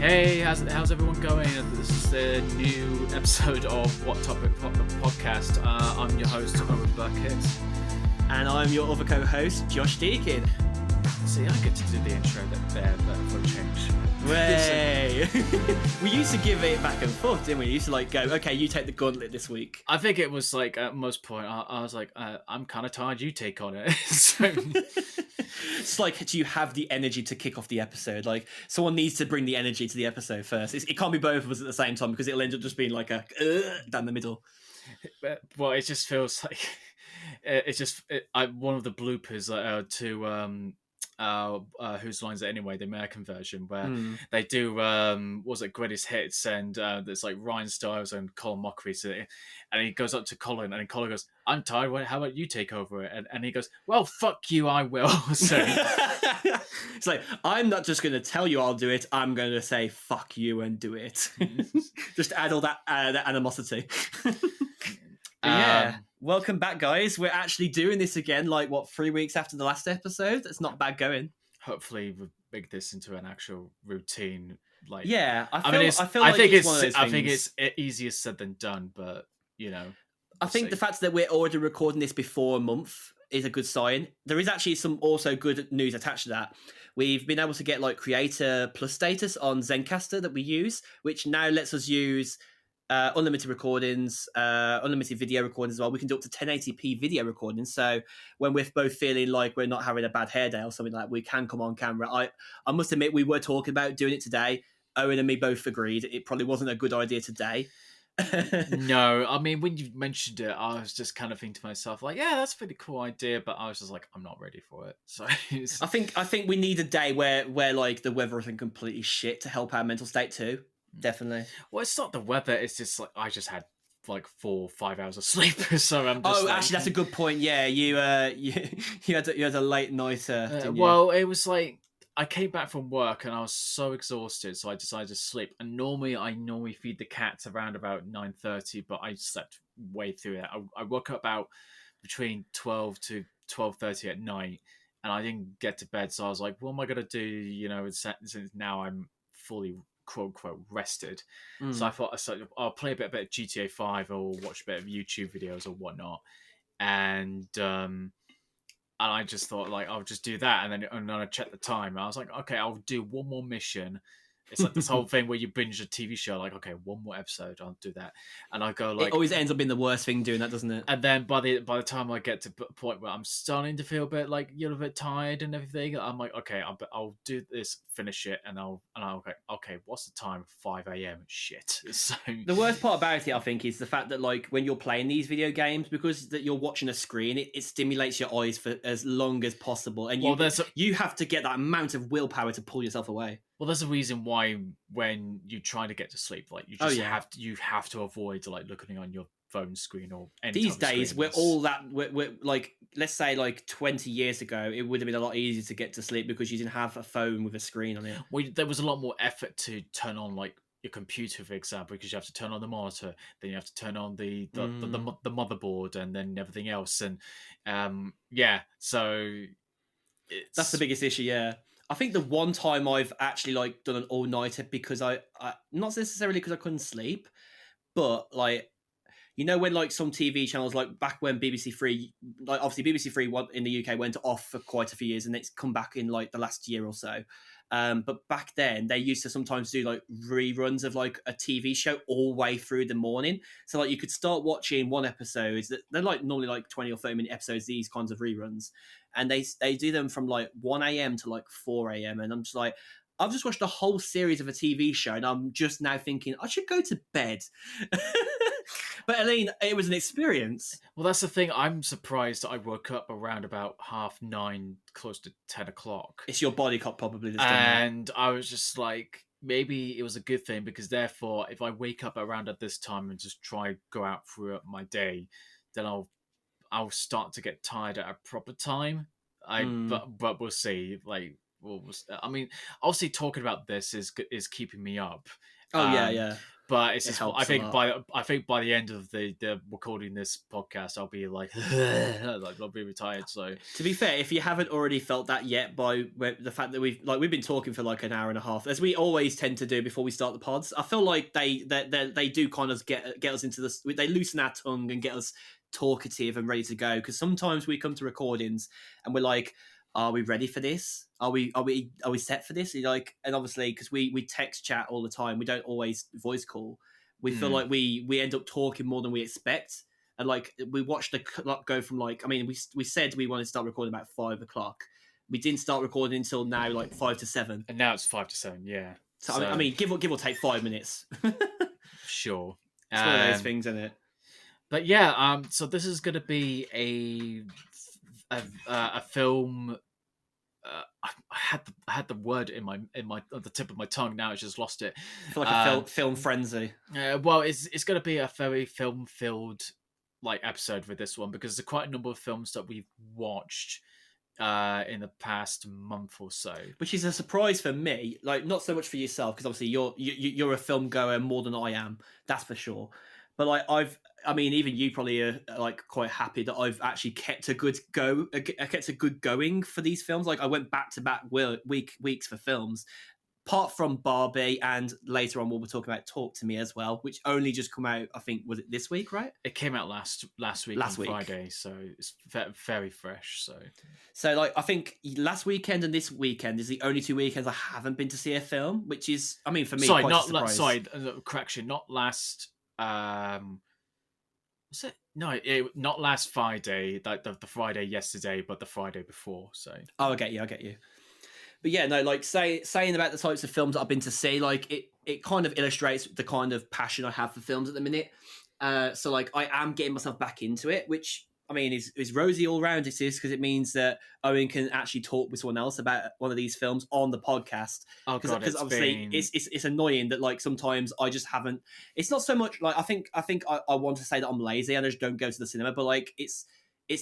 Hey, how's everyone going? This is the new episode of What Topic Podcast. I'm your host, Ep4 It. And I'm your other co-host, Josh Deakin. See, I get to do the intro there for a change. Way! We used to give it back and forth, didn't we? We used to go, okay, you take the gauntlet this week. I think it was at most point, I was like, I'm kind of tired, you take on it. So... It's like, do you have the energy to kick off the episode? Like, someone needs to bring the energy to the episode first. It can't be both of us at the same time because it'll end up just being like a down the middle. Well, it just feels like one of the bloopers to Whose Lines It Anyway, the American version, where they do was it Greatest Hits, and there's like Ryan Stiles and Colin Mockery, and he goes up to Colin, and Colin goes, "I'm tired. How about you take over it?" And he goes, "Well, fuck you, I will." So it's like, I'm not just going to tell you I'll do it. I'm going to say fuck you and do it. Just add all that animosity. Yeah, welcome back, guys. We're actually doing this again, 3 weeks after the last episode. That's not bad going. Hopefully we'll make this into an actual routine. I think it's easier said than done, but I think the fact that we're already recording this before a month is a good sign. There is actually some also good news attached to that. We've been able to get Creator Plus status on Zencastr that we use, which now lets us use unlimited recordings, unlimited video recordings as well. We can do up to 1080p video recordings. So when we're both feeling like we're not having a bad hair day or something like that, we can come on camera. I must admit, we were talking about doing it today. Owen and me both agreed it probably wasn't a good idea today. No, I mean, when you mentioned it, I was just kind of thinking to myself, yeah, that's a pretty cool idea, but I was just like, I'm not ready for it. So I think we need a day where the weather isn't completely shit to help our mental state too. Definitely. Well, it's not the weather. It's just I just had 4 or 5 hours of sleep, so I'm just. Actually, that's a good point. Yeah, you had a late night. Didn't you? Well, it was I came back from work and I was so exhausted, so I decided to sleep. And I normally feed the cats around about 9:30, but I slept way through it. I woke up about between 12 to 12:30 at night, and I didn't get to bed. So I was like, "What am I gonna do?" Since now I'm fully quote unquote rested. So I thought I'll play a bit of GTA 5 or watch a bit of YouTube videos or whatnot, and I just thought I'll just do that, and then I checked the time. I was like, okay, I'll do one more mission. It's like this whole thing where you binge a TV show, okay, one more episode, I'll do that. And I go it always ends up being the worst thing doing that, doesn't it? And then by the time I get to the point where I'm starting to feel a bit a bit tired and everything, I'm like, okay, I'll do this, finish it, and I'll okay, what's the time? 5 a.m. Shit. So the worst part about it, I think, is the fact that when you're playing these video games, because that you're watching a screen, it stimulates your eyes for as long as possible, and you have to get that amount of willpower to pull yourself away. Well, there's a reason why when you try to get to sleep, you just have to avoid looking on your phone screen or any. These days, we're let's say 20 years ago, it would have been a lot easier to get to sleep because you didn't have a phone with a screen on it. Well, there was a lot more effort to turn on your computer, for example, because you have to turn on the monitor, then you have to turn on the motherboard, and then everything else, and so that's the biggest issue. Yeah. I think the one time I've actually done an all-nighter because I not necessarily because I couldn't sleep, but when some TV channels, back when BBC Three, obviously BBC Three in the UK went off for quite a few years, and it's come back in the last year or so. But back then they used to sometimes do reruns of a TV show all the way through the morning. So you could start watching one episode. They're normally 20 or 30-minute episodes, these kinds of reruns. And they do them from 1 a.m. to 4 a.m. And I'm just I've just watched a whole series of a TV show, and I'm just now thinking I should go to bed. But Elaine, it was an experience. Well, that's the thing. I'm surprised I woke up around about 9:30, close to 10 o'clock. It's your body clock probably that's done and that. I was just maybe it was a good thing, because therefore, if I wake up around at this time and just go out throughout my day, then I'll start to get tired at a proper time. But we'll see. I mean, obviously talking about this is keeping me up. Oh yeah. But it's It just helps a lot. I think by the end of the recording this podcast, I'll be like, like I'll be retired. So To be fair, if you haven't already felt that yet by the fact that we've been talking for like an hour and a half, as we always tend to do before we start the pods, I feel like they do kind of get us into this. They loosen our tongue and get us talkative and ready to go. Because sometimes we come to recordings and we're like, are we ready for this? Are we set for this? Like, and obviously because we text chat all the time, we don't always voice call. We feel like we end up talking more than we expect. And like we watched the clock go from like, I mean, we said we wanted to start recording about 5 o'clock. We didn't start recording until now, like 5 to 7. and now it's 5 to 7. Yeah. So I mean, give or take 5 minutes. Sure. It's one of those things, isn't it? But yeah, so this is going to be a film. I had the word in my on the tip of my tongue. Now I just lost it. I feel like a film frenzy. Well, it's going to be a very film filled like episode with this one because there's quite a number of films that we've watched in the past month or so, which is a surprise for me. Like not so much for yourself because obviously you're a film goer more than I am. That's for sure. But like I mean, even you probably are like quite happy that I've actually kept a good going for these films. Like I went back to back weeks for films, apart from Barbie, and later on we'll be talking about Talk to Me as well, which only just come out. I think was it this week, right? It came out last week on Friday, so it's very fresh. So like I think last weekend and this weekend is the only 2 weekends I haven't been to see a film, which is, I mean, for me, quite a surprise. Correction, not last. Was it? No, not last Friday. Like the Friday yesterday, but the Friday before. So. Oh, I get you. But yeah, no, like saying about the types of films that I've been to see, like it kind of illustrates the kind of passion I have for films at the minute. So like I am getting myself back into it, which I mean is rosy all round. It is because it means that Owen can actually talk with someone else about one of these films on the podcast. Oh god, because obviously it's annoying that like sometimes I just haven't. It's not so much like I think I want to say that I'm lazy and I just don't go to the cinema, but like it's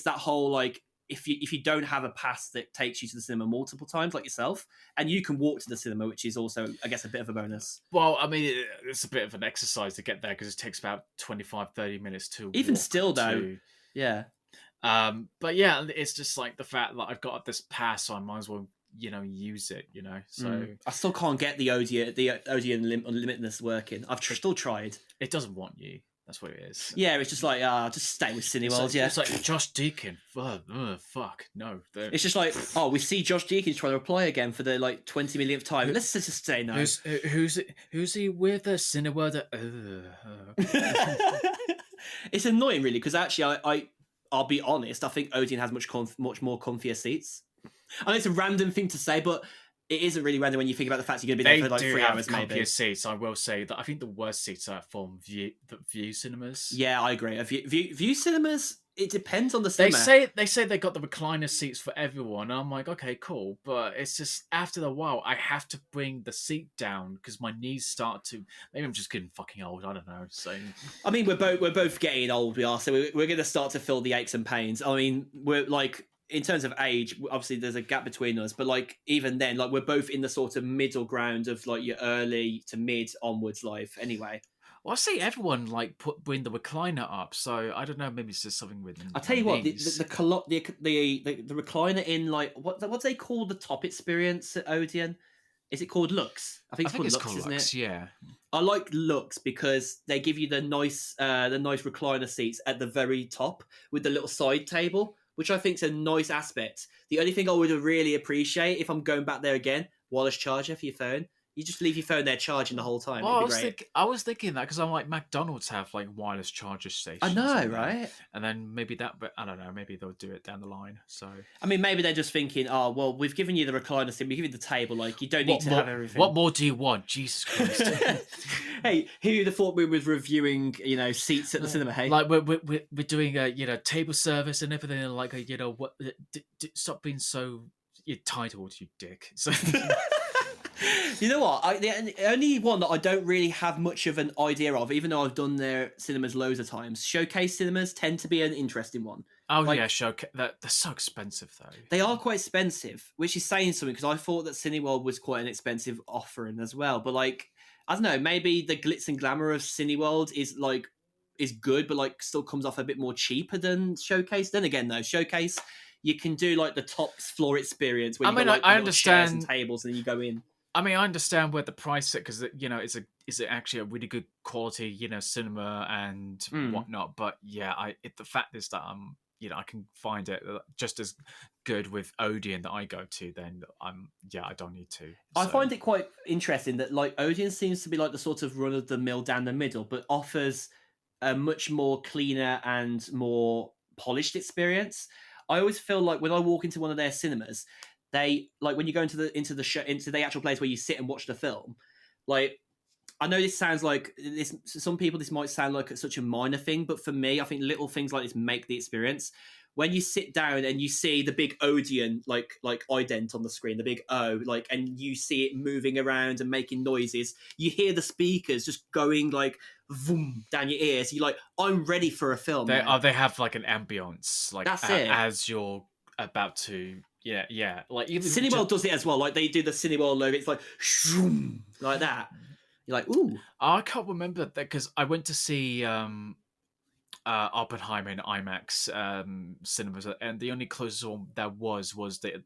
that whole like. If you don't have a pass that takes you to the cinema multiple times, like yourself, and you can walk to the cinema, which is also, I guess, a bit of a bonus. Well, I mean, it's a bit of an exercise to get there because it takes about 25-30 minutes to even still, though. Yeah. But yeah, it's just like the fact that I've got this pass, so I might as well, use it, So I still can't get the Odeon Unlimitedness working. I've still tried. It doesn't want you. That's what it is. Yeah, it's just like, just stay with Cineworld, yeah. It's like Josh Deakin. Fuck, no. It's just like, we see Josh Deakin trying to reply again for the, 20 millionth time. Let's just say no. Who's he with? Cineworld? It's annoying, really, because actually, I'll be honest, I think Odeon has much more comfier seats. I know it's a random thing to say, but it isn't really random when you think about the fact you're going to be there for 3 hours, maybe. Comfier seats. I will say that I think the worst seats are from View cinemas. Yeah, I agree. View cinemas, it depends on the cinema. They say they got the recliner seats for everyone. And I'm like, okay, cool, but it's just after a while I have to bring the seat down because my knees start to. Maybe I'm just getting fucking old. I don't know. So I mean, we're both getting old. We are, so we're going to start to feel the aches and pains. I mean, we're like. In terms of age, obviously there's a gap between us, but like even then, like we're both in the sort of middle ground of like your early to mid onwards life. Anyway, well, I see everyone like bring the recliner up, so I don't know. Maybe it's just something with. I'll tell you what, the recliner in like what's they call the top experience at Odeon? Is it called Lux? I think it's called Lux, isn't it? Yeah. I like Lux because they give you the nice recliner seats at the very top with the little side table, which I think is a nice aspect. The only thing I would really appreciate if I'm going back there again, wireless charger for your phone. You just leave your phone there charging the whole time. Well, I was thinking that because I'm like McDonald's have like wireless charger stations. I know, right? And then maybe that, but I don't know. Maybe they'll do it down the line. So I mean, maybe they're just thinking, oh well, we've given you the recliner seat, we give you the table, like you don't need to have everything. What more do you want? Jesus Christ! Hey, who'd have thought we were reviewing, seats at the cinema? Hey, like we're doing a table service and everything, and like what? Stop being so entitled, you dick. So. You know what? The only one that I don't really have much of an idea of, even though I've done their cinemas loads of times, Showcase cinemas tend to be an interesting one. Oh yeah, Showcase. They're so expensive though. They are quite expensive, which is saying something because I thought that Cineworld was quite an expensive offering as well. But like, I don't know, maybe the glitz and glamour of Cineworld is good, but like still comes off a bit more cheaper than Showcase. Then again, though, Showcase you can do like the top floor experience where I you got mean, like the I little chairs and understand. tables, and then you go in. I mean, I understand where the price it because it's actually a really good quality cinema and Mm. whatnot. But yeah, the fact is that I can find it just as good with Odeon that I go to. Then I don't need to. I So find it quite interesting that like Odeon seems to be like the sort of run of the mill down the middle, but offers a much more cleaner and more polished experience. I always feel like when I walk into one of their cinemas, they like when you go into the show into the actual place where you sit and watch the film, like I know this sounds like this. Some people this might sound like such a minor thing, but for me, I think little things like this make the experience. When you sit down and you see the big Odeon like ident on the screen, the big O, like, and you see it moving around and making noises, you hear the speakers just going like boom down your ears. You're like, I'm ready for a film now. they have like an ambience like That's it. as you're about to like even Cineworld does it as well. Like they do the Cineworld logo. It's like shroom, like that. You're like, ooh, I can't remember that because I went to see Oppenheimer in IMAX cinemas, and the only closest one there was the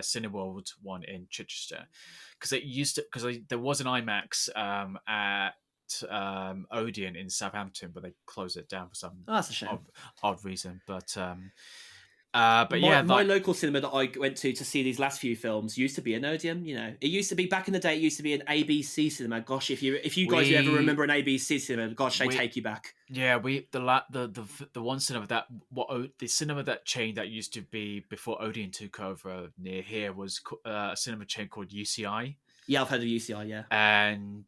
Cineworld one in Chichester, because it used to there was an IMAX at Odeon in Southampton, but they closed it down for some oh, that's a shame. odd reason. But My yeah, my local cinema that I went to see these last few films used to be an Odeon. You know, it used to be back in the day. It used to be an ABC cinema. Gosh, if you guys ever remember an ABC cinema, gosh, they take you back. Yeah, the one cinema that the cinema that chain that used to be before Odeon took over near here was a cinema chain called UCI. Yeah, I've heard of UCI. Yeah, And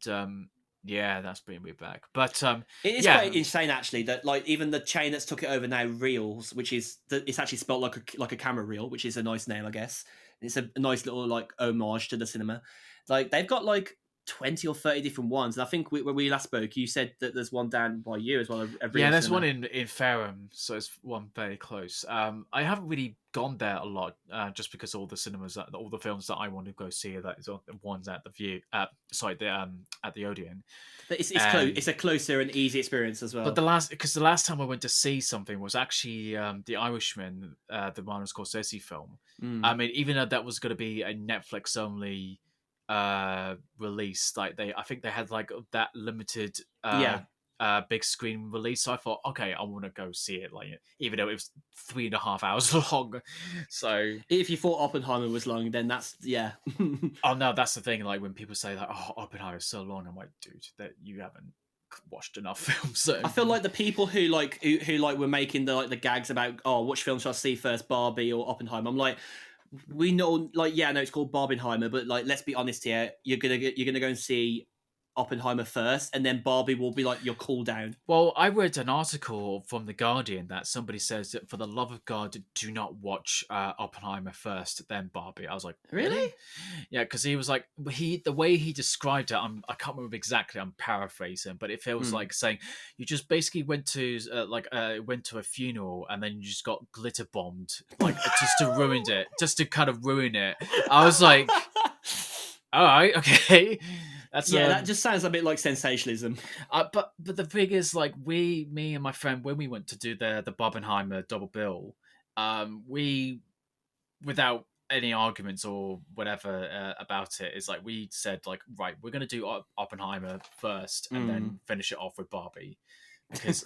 yeah, that's bringing me back. But it is yeah, quite insane actually that like even the chain that's took it over now, Reels, which is it's actually spelled like a camera reel, which is a nice name, I guess. It's a nice little like homage to the cinema. Like they've got like 20 or 30 different ones, and I think when we last spoke, you said that there's one down by you as well. A yeah, Real there's one cinema. in Fareham, so it's one very close. I haven't really gone there a lot, just because all the cinemas, all the films that I want to go see, that is on the ones at the View, sorry, the at the Odeon. It's close. And It's a closer and easy experience as but well. the last time I went to see something was actually The Irishman, the Martin Scorsese film. I Mm. mean, even though that was going to be a Netflix only release, like I think they had like that limited Yeah, big screen release. So I thought, okay, I want to go see it, like even though it was 3.5 hours long. So if you thought Oppenheimer was long, then that's yeah. oh no, that's the thing. Like when people say like, "Oh, Oppenheimer is so long," I'm like, dude, that you haven't watched enough films. So I feel like the people who were making the gags about which film should I see first, Barbie or Oppenheimer. I'm like, we know like yeah, no, it's called Barbenheimer, but like let's be honest here, you're gonna go and see Oppenheimer first, and then Barbie will be like your cool down. well, I read an article from The Guardian that somebody says that for the love of God, do not watch Oppenheimer first, then Barbie. I was like, Really? really? Yeah, because he was like, the way he described it, I can't remember exactly. I'm paraphrasing, but it feels Hmm. like saying you just basically went to went to a funeral and then you just got glitter bombed, like just to ruin it, just to kind of ruin it. I was like, all right, okay. That's Yeah, that just sounds a bit like sensationalism. but the thing is, like me and my friend, when we went to do the Barbenheimer double bill, we without any arguments or whatever about it, is like we said like, right, we're gonna do Oppenheimer first and Mm. then finish it off with Barbie, because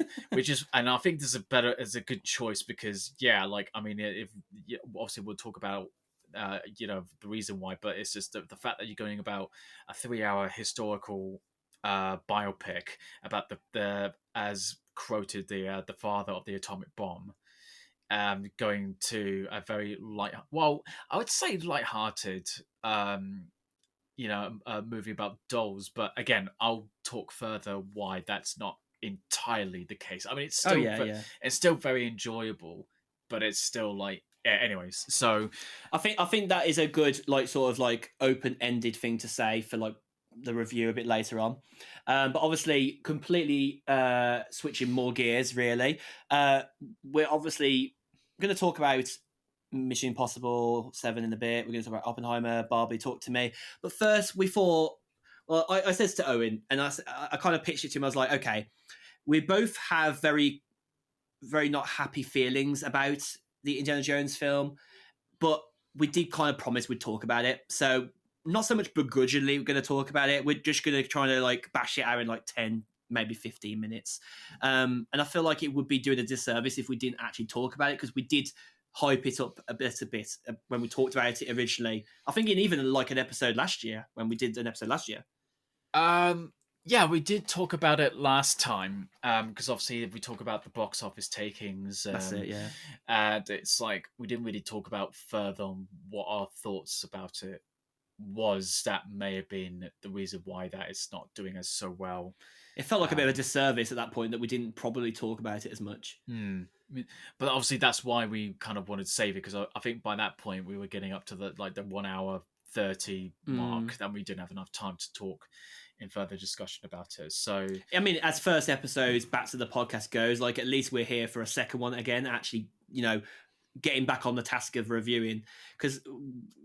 and I think there's a good choice because yeah, like I mean, if obviously we'll talk about the reason why, but it's just the fact that you're going about a 3 hour historical biopic about the as quoted the father of the atomic bomb, going to a very I would say light-hearted a movie about dolls, but again, I'll talk further why that's not entirely the case. I mean, Oh yeah, yeah. it's still very enjoyable, but it's still like yeah, anyways. So I think that is a good like sort of like open ended thing to say for like the review a bit later on. But obviously, completely switching more gears. Really, we're obviously going to talk about Mission Impossible 7 in a bit. We're going to talk about Oppenheimer, Barbie. Talk to me. But first, we thought Well, I said to Owen, and I kind of pitched it to him. I was like, okay, we both have very, very not happy feelings about the Indiana Jones film, but we did kind of promise we'd talk about it. So not so much begrudgingly we're going to talk about it. We're just going to try to like bash it out in like 10, maybe 15 minutes. And I feel like it would be doing a disservice if we didn't actually talk about it, because we did hype it up a bit when we talked about it originally. I think in even like an episode last year, when we did an episode last year. Yeah, we did talk about it last time, because obviously we talk about the box office takings. That's it, yeah. And it's like we didn't really talk about further on what our thoughts about it was. That may have been the reason why that it's not doing us so well. It felt like a bit of a disservice at that point that we didn't probably talk about it as much. But obviously that's why we kind of wanted to save it, because I think by that point we were getting up to the 1 hour 30 mark, then we didn't have enough time to talk in further discussion about it. So I mean, as first episodes back to the podcast goes, like at least we're here for a second one again, actually, you know, getting back on the task of reviewing, because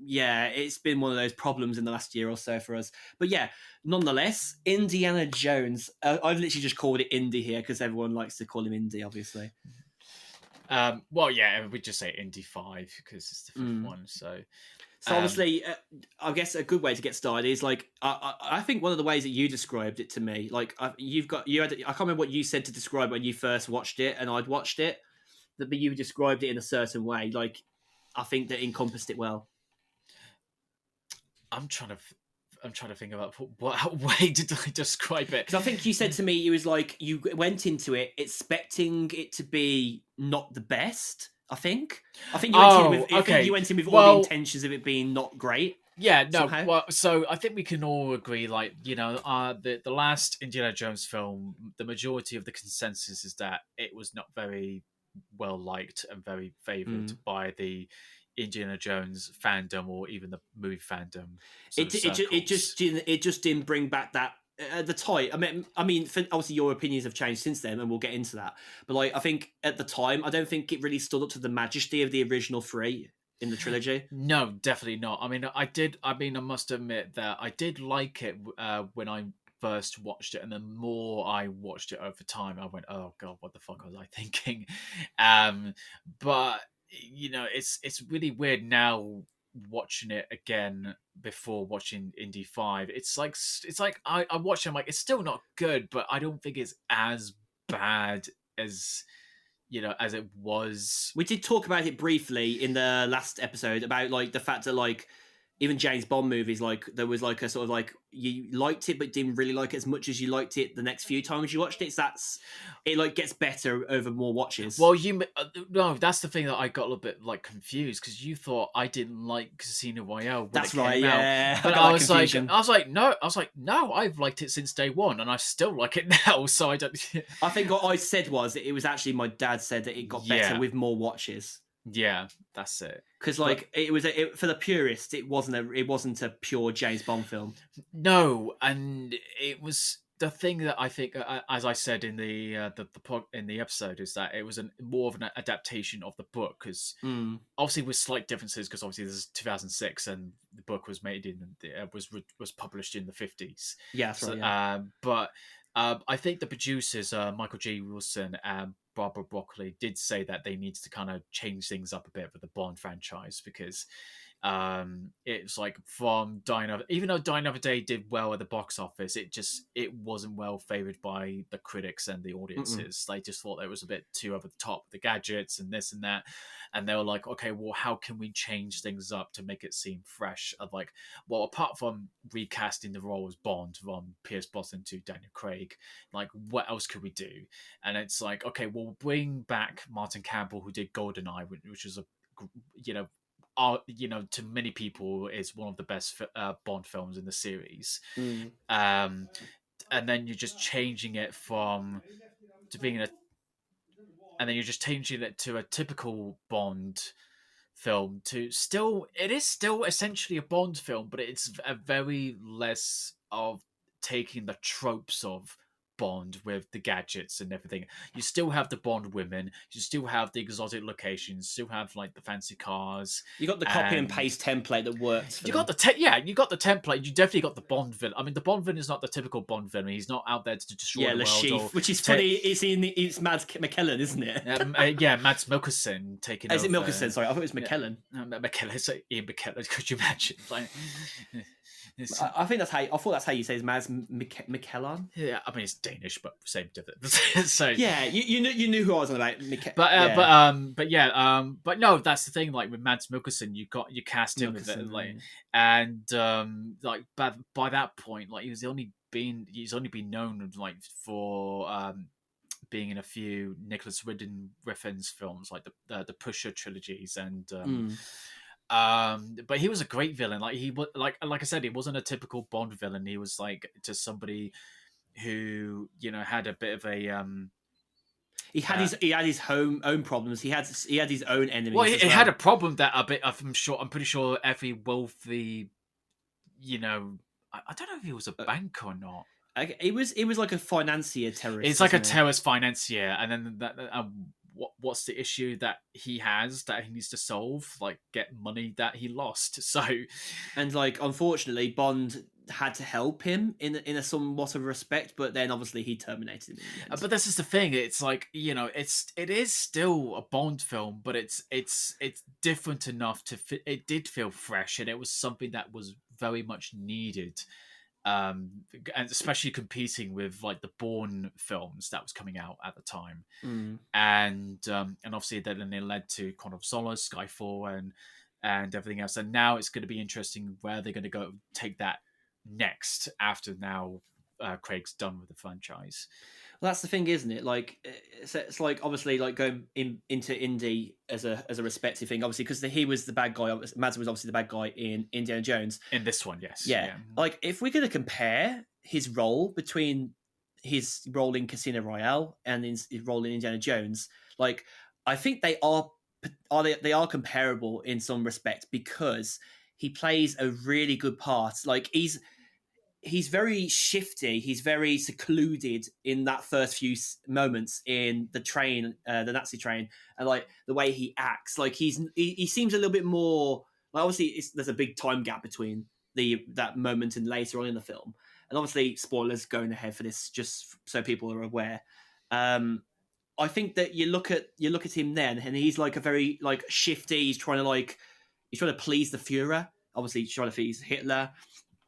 yeah, it's been one of those problems in the last year or so for us. But yeah, nonetheless, Indiana Jones, I've literally just called it Indy here because everyone likes to call him Indy, obviously. Well, yeah, we just say Indy 5 because it's the fifth one. So obviously, I guess a good way to get started is like I think one of the ways that you described it to me, like I can't remember what you said to describe when you first watched it and I'd watched it, but you described it in a certain way. Like I think that encompassed it well. I'm trying to think about what way did I describe it? Because I think you said to me, it was like you went into it expecting it to be not the best. I think you went in with all the intentions of it being not great. Yeah, no. Somehow. Well, so I think we can all agree, like, you know, the last Indiana Jones film, the majority of the consensus is that it was not very well liked and very favoured by the Indiana Jones fandom or even the movie fandom. It just didn't bring back that at the time. I mean, obviously your opinions have changed since then, and we'll get into that. But like, I think at the time, I don't think it really stood up to the majesty of the original three in the trilogy. No, definitely not. I mean, I must admit that I did like it when I first watched it, and the more I watched it over time, I went, "Oh God, what the fuck was I thinking?" But you know, it's really weird now watching it again before watching Indy 5. It's like I watched it, I'm like, it's still not good, but I don't think it's as bad as, you know, as it was. We did talk about it briefly in the last episode about like the fact that like even James Bond movies, like there was like a sort of like you liked it but didn't really like it as much as you liked it the next few times you watched it. So it like gets better over more watches. Well, no, that's the thing that I got a little bit like confused, because you thought I didn't like Casino Royale when that's it came right, out. yeah. But I was like, no, I've liked it since day one, and I still like it now. So I don't. I think what I said was it was actually my dad said that it got better with more watches. Yeah, that's it. Because like it was for the purist, it wasn't a pure James Bond film. No, and it was the thing that I think, as I said in the episode, is that it was more of an adaptation of the book, because obviously with slight differences, because obviously this is 2006 and the book was made was published in the 50s. Yeah, that's right. Yeah. But I think the producers, Michael G. Wilson and Barbara Broccoli, did say that they needed to kind of change things up a bit with the Bond franchise, because it's like from even though Die Another Day did well at the box office, it wasn't well favored by the critics and the audiences. They just thought it was a bit too over the top with the gadgets and this and that, and they were like, okay, well, how can we change things up to make it seem fresh? Of like, well, apart from recasting the role as Bond from Pierce Brosnan to Daniel Craig, like what else could we do? And it's like, okay, we'll bring back Martin Campbell, who did GoldenEye, which was to many people is one of the best Bond films in the series. And then you're just changing it to being and then you're just changing it to a typical Bond film it is still essentially a Bond film, but it's a very less of taking the tropes of Bond with the gadgets and everything. You still have the Bond women. You still have the exotic locations. Still have like the fancy cars. You got the copy and And paste template that works for you them. got you got the template. You definitely got the Bond villain. I mean, the Bond villain is not the typical Bond villain. He's not out there to destroy Yeah, the Le world or Chiffre, which is funny. It's Mads McKellen, isn't it? yeah, Mads Mikkelsen taking Is over. it Mikkelsen? Sorry, I thought it was McKellen. McKellen, so Ian McKellen. Could you imagine? Like, I think that's how. I thought that's how you say his Mads McKellen. yeah, I mean it's Danish, but same difference. So Yeah, you knew who I was on about. but no, that's the thing. Like with Mads Mikkelsen, you cast him with it, like, and like by that point, like he's only been known like for being in a few Nicholas Refn's films, like the Pusher trilogies, and but he was a great villain. Like he was like I said, he wasn't a typical Bond villain. He was like just somebody who had a bit of a he had his own problems. He had his own enemies. Well, it had a problem that a bit. I'm pretty sure every wealthy, I don't know if he was a bank or not. It was like a financier terrorist. It's like a terrorist financier, and then what's the issue that he has that he needs to solve? Like get money that he lost. So, and like unfortunately, Bond had to help him in a somewhat of respect, but then obviously he terminated him. In the end. But this is the thing. It's like it is still a Bond film, but it's different enough to fit. It did feel fresh, and it was something that was very much needed. And especially competing with like the Bourne films that was coming out at the time, and obviously then it led to Quantum of Solace, Skyfall, and everything else. And now it's going to be interesting where they're going to go take that next after now Craig's done with the franchise. Well, that's the thing, isn't it? Like it's like obviously like going into Indy as a respective thing, obviously because he was the bad guy. Mads was obviously the bad guy in Indiana Jones. In this one, yes. Yeah. Like if we're going to compare his role between his role in Casino Royale and his role in Indiana Jones, like I think they are comparable in some respect because he plays a really good part. Like he's very shifty. He's very secluded in that first few moments in the train, the Nazi train, and like the way he acts. Like he seems a little bit more. Like obviously, there's a big time gap between that moment and later on in the film, and obviously spoilers going ahead for this, just so people are aware. I think that you look at him then, and he's like a very like shifty. He's trying to please the Führer. Obviously, he's trying to please Hitler.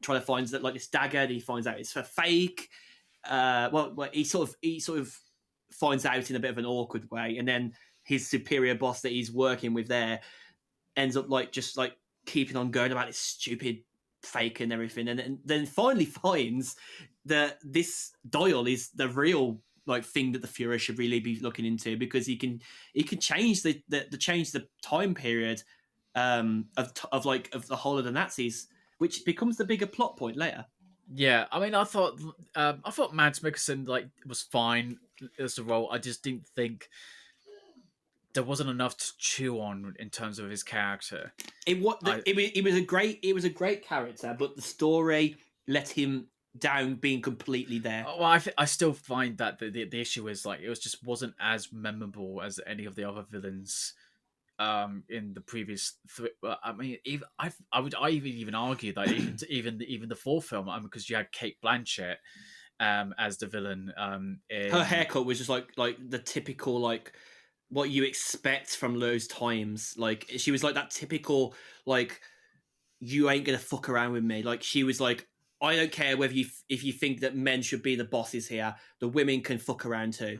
Trying to find that like this dagger, and he finds out it's for fake. Well, he sort of finds out in a bit of an awkward way, and then his superior boss that he's working with there ends up like just like keeping on going about this stupid fake and everything, and then finally finds that this dial is the real like thing that the Führer should really be looking into, because he can change the time period of the whole of the Nazis, which becomes the bigger plot point later. Yeah, I mean, I thought Mads Mikkelsen like was fine as the role. I just didn't think there wasn't enough to chew on in terms of his character. It was a great character, but the story let him down being completely there. Well, I still find that the issue is like it just wasn't as memorable as any of the other villains in the previous three. I mean, I would even argue that even the fourth film, because you had Cate Blanchett as the villain. Her haircut was just like the typical like what you expect from those times. Like she was like that typical like you ain't gonna fuck around with me. Like she was like, I don't care whether if you think that men should be the bosses here, the women can fuck around too.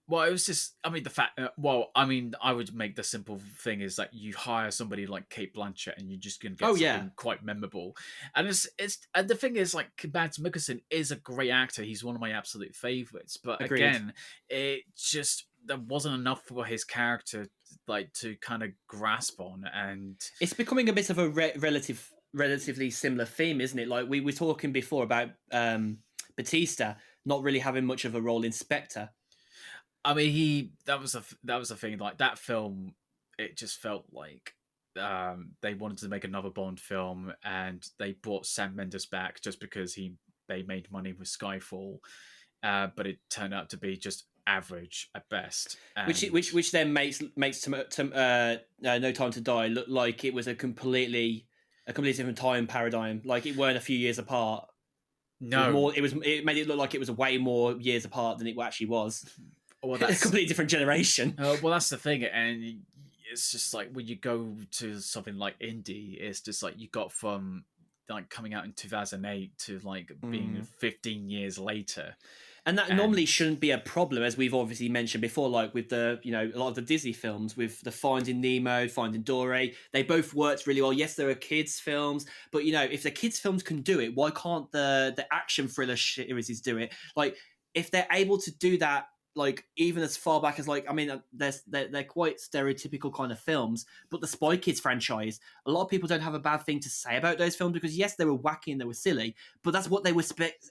Well, it was just, I mean, I would make the simple thing is that you hire somebody like Cate Blanchett and you're just going to get something quite memorable. And and the thing is, like, Mads Mikkelsen is a great actor. He's one of my absolute favorites. But Agreed. Again, it just, there wasn't enough for his character, like, to kind of grasp on. And it's becoming a bit of a relatively similar theme, isn't it? Like we were talking before about Batista not really having much of a role in Spectre. I mean, that was the thing. Like that film, it just felt like they wanted to make another Bond film, and they brought Sam Mendes back just because they made money with Skyfall, but it turned out to be just average at best. which And which then makes No Time to Die look like it was a completely different time paradigm. Like it weren't a few years apart. It was no, more. It made it look like it was way more years apart than it actually was. well, A that's completely different generation. well, that's the thing, and it's just like when you go to something like indie, it's just like you got from like coming out in 2008 to like being Mm. 15 years later. And that normally And shouldn't be a problem, as we've obviously mentioned before, like with the, a lot of the Disney films, with the Finding Nemo, Finding Dory, they both worked really well. Yes, there are kids' films, but if the kids' films can do it, why can't the action thriller series do it? Like, if they're able to do that, like even as far back as they're quite stereotypical kind of films, but the Spy Kids franchise, a lot of people don't have a bad thing to say about those films because yes, they were wacky and they were silly, but that's what they were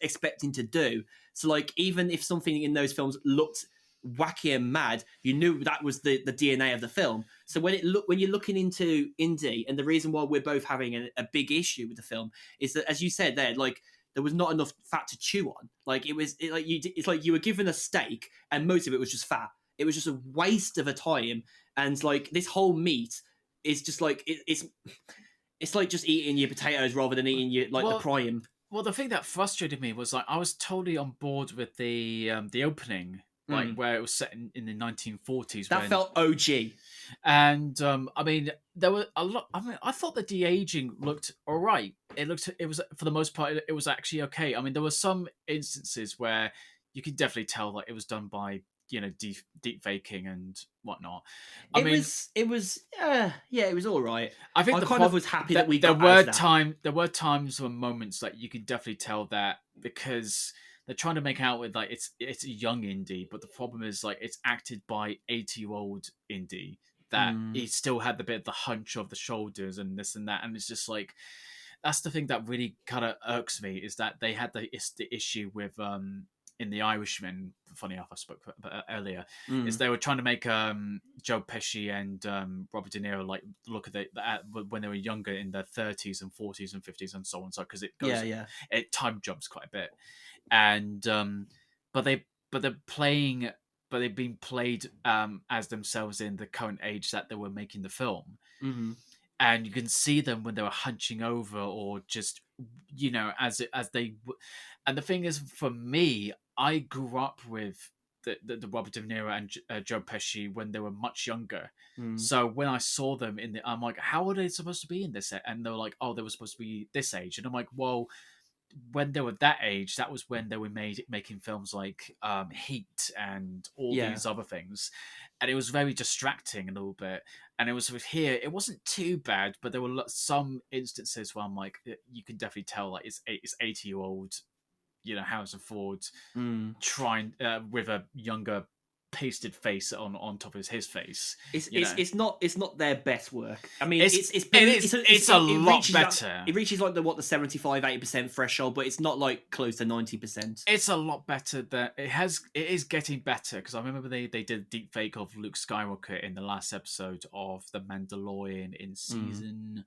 expecting to do. So, like, even if something in those films looked wacky and mad, you knew that was the DNA of the film. So when you're looking into indie, and the reason why we're both having a big issue with the film is that, as you said there, like there was not enough fat to chew on. Like it's like you were given a steak, and most of it was just fat. It was just a waste of a time, and like this whole meat is just like it's like just eating your potatoes rather than eating your the well, prime. well, the thing that frustrated me was like I was totally on board with the opening, like Mm. where it was set in the 1940s That when. felt OG. And I mean, there were a lot. I mean, I thought the de aging looked all right. It was for the most part, it was actually okay. I mean, there were some instances where you could definitely tell that it was done by deep faking and whatnot. I mean, It was yeah, it was all right. I think I the kind of problem was happy that that we got out of that. there were times or moments that you could definitely tell that because they're trying to make out with like it's a young indie, but the problem is like it's acted by 80-year-old indie that Mm, he still had the bit of the hunch of the shoulders and this and that, and it's just like that's the thing that really kind of irks me is that they had the issue with in the Irishman. Funny enough, I spoke about earlier. Is mm. they were trying to make Joe Pesci and Robert De Niro like look at when they were younger in their 30s and 40s and 50s and so on. So because Yeah, yeah. it time jumps quite a bit, and but they but they're playing. But they've been played as themselves in the current age that they were making the film, Hmm. and you can see them when they were hunching over or just as they and the thing is for me I grew up with the Robert De Niro and Joe Pesci when they were much younger, Mm. so when I saw them I'm like, how are they supposed to be in this, and they were like, oh, they were supposed to be this age, and I'm like, well, when they were that age, that was when they were making films like Heat and all Yeah. these other things, and it was very distracting a little bit. And it was with here, it wasn't too bad, but there were some instances where I'm like, you can definitely tell like it's 80-year-old, Harrison Ford Mm. trying with a younger pasted face on top of his face, It's you it's know. it's not their best work. I mean, It's it's it below, is it's a it lot reaches that better. it reaches like the 75-80% threshold, but it's not like close to 90%. It's a lot better that it is getting better because I remember they did a deep fake of Luke Skywalker in the last episode of The Mandalorian in Mm. season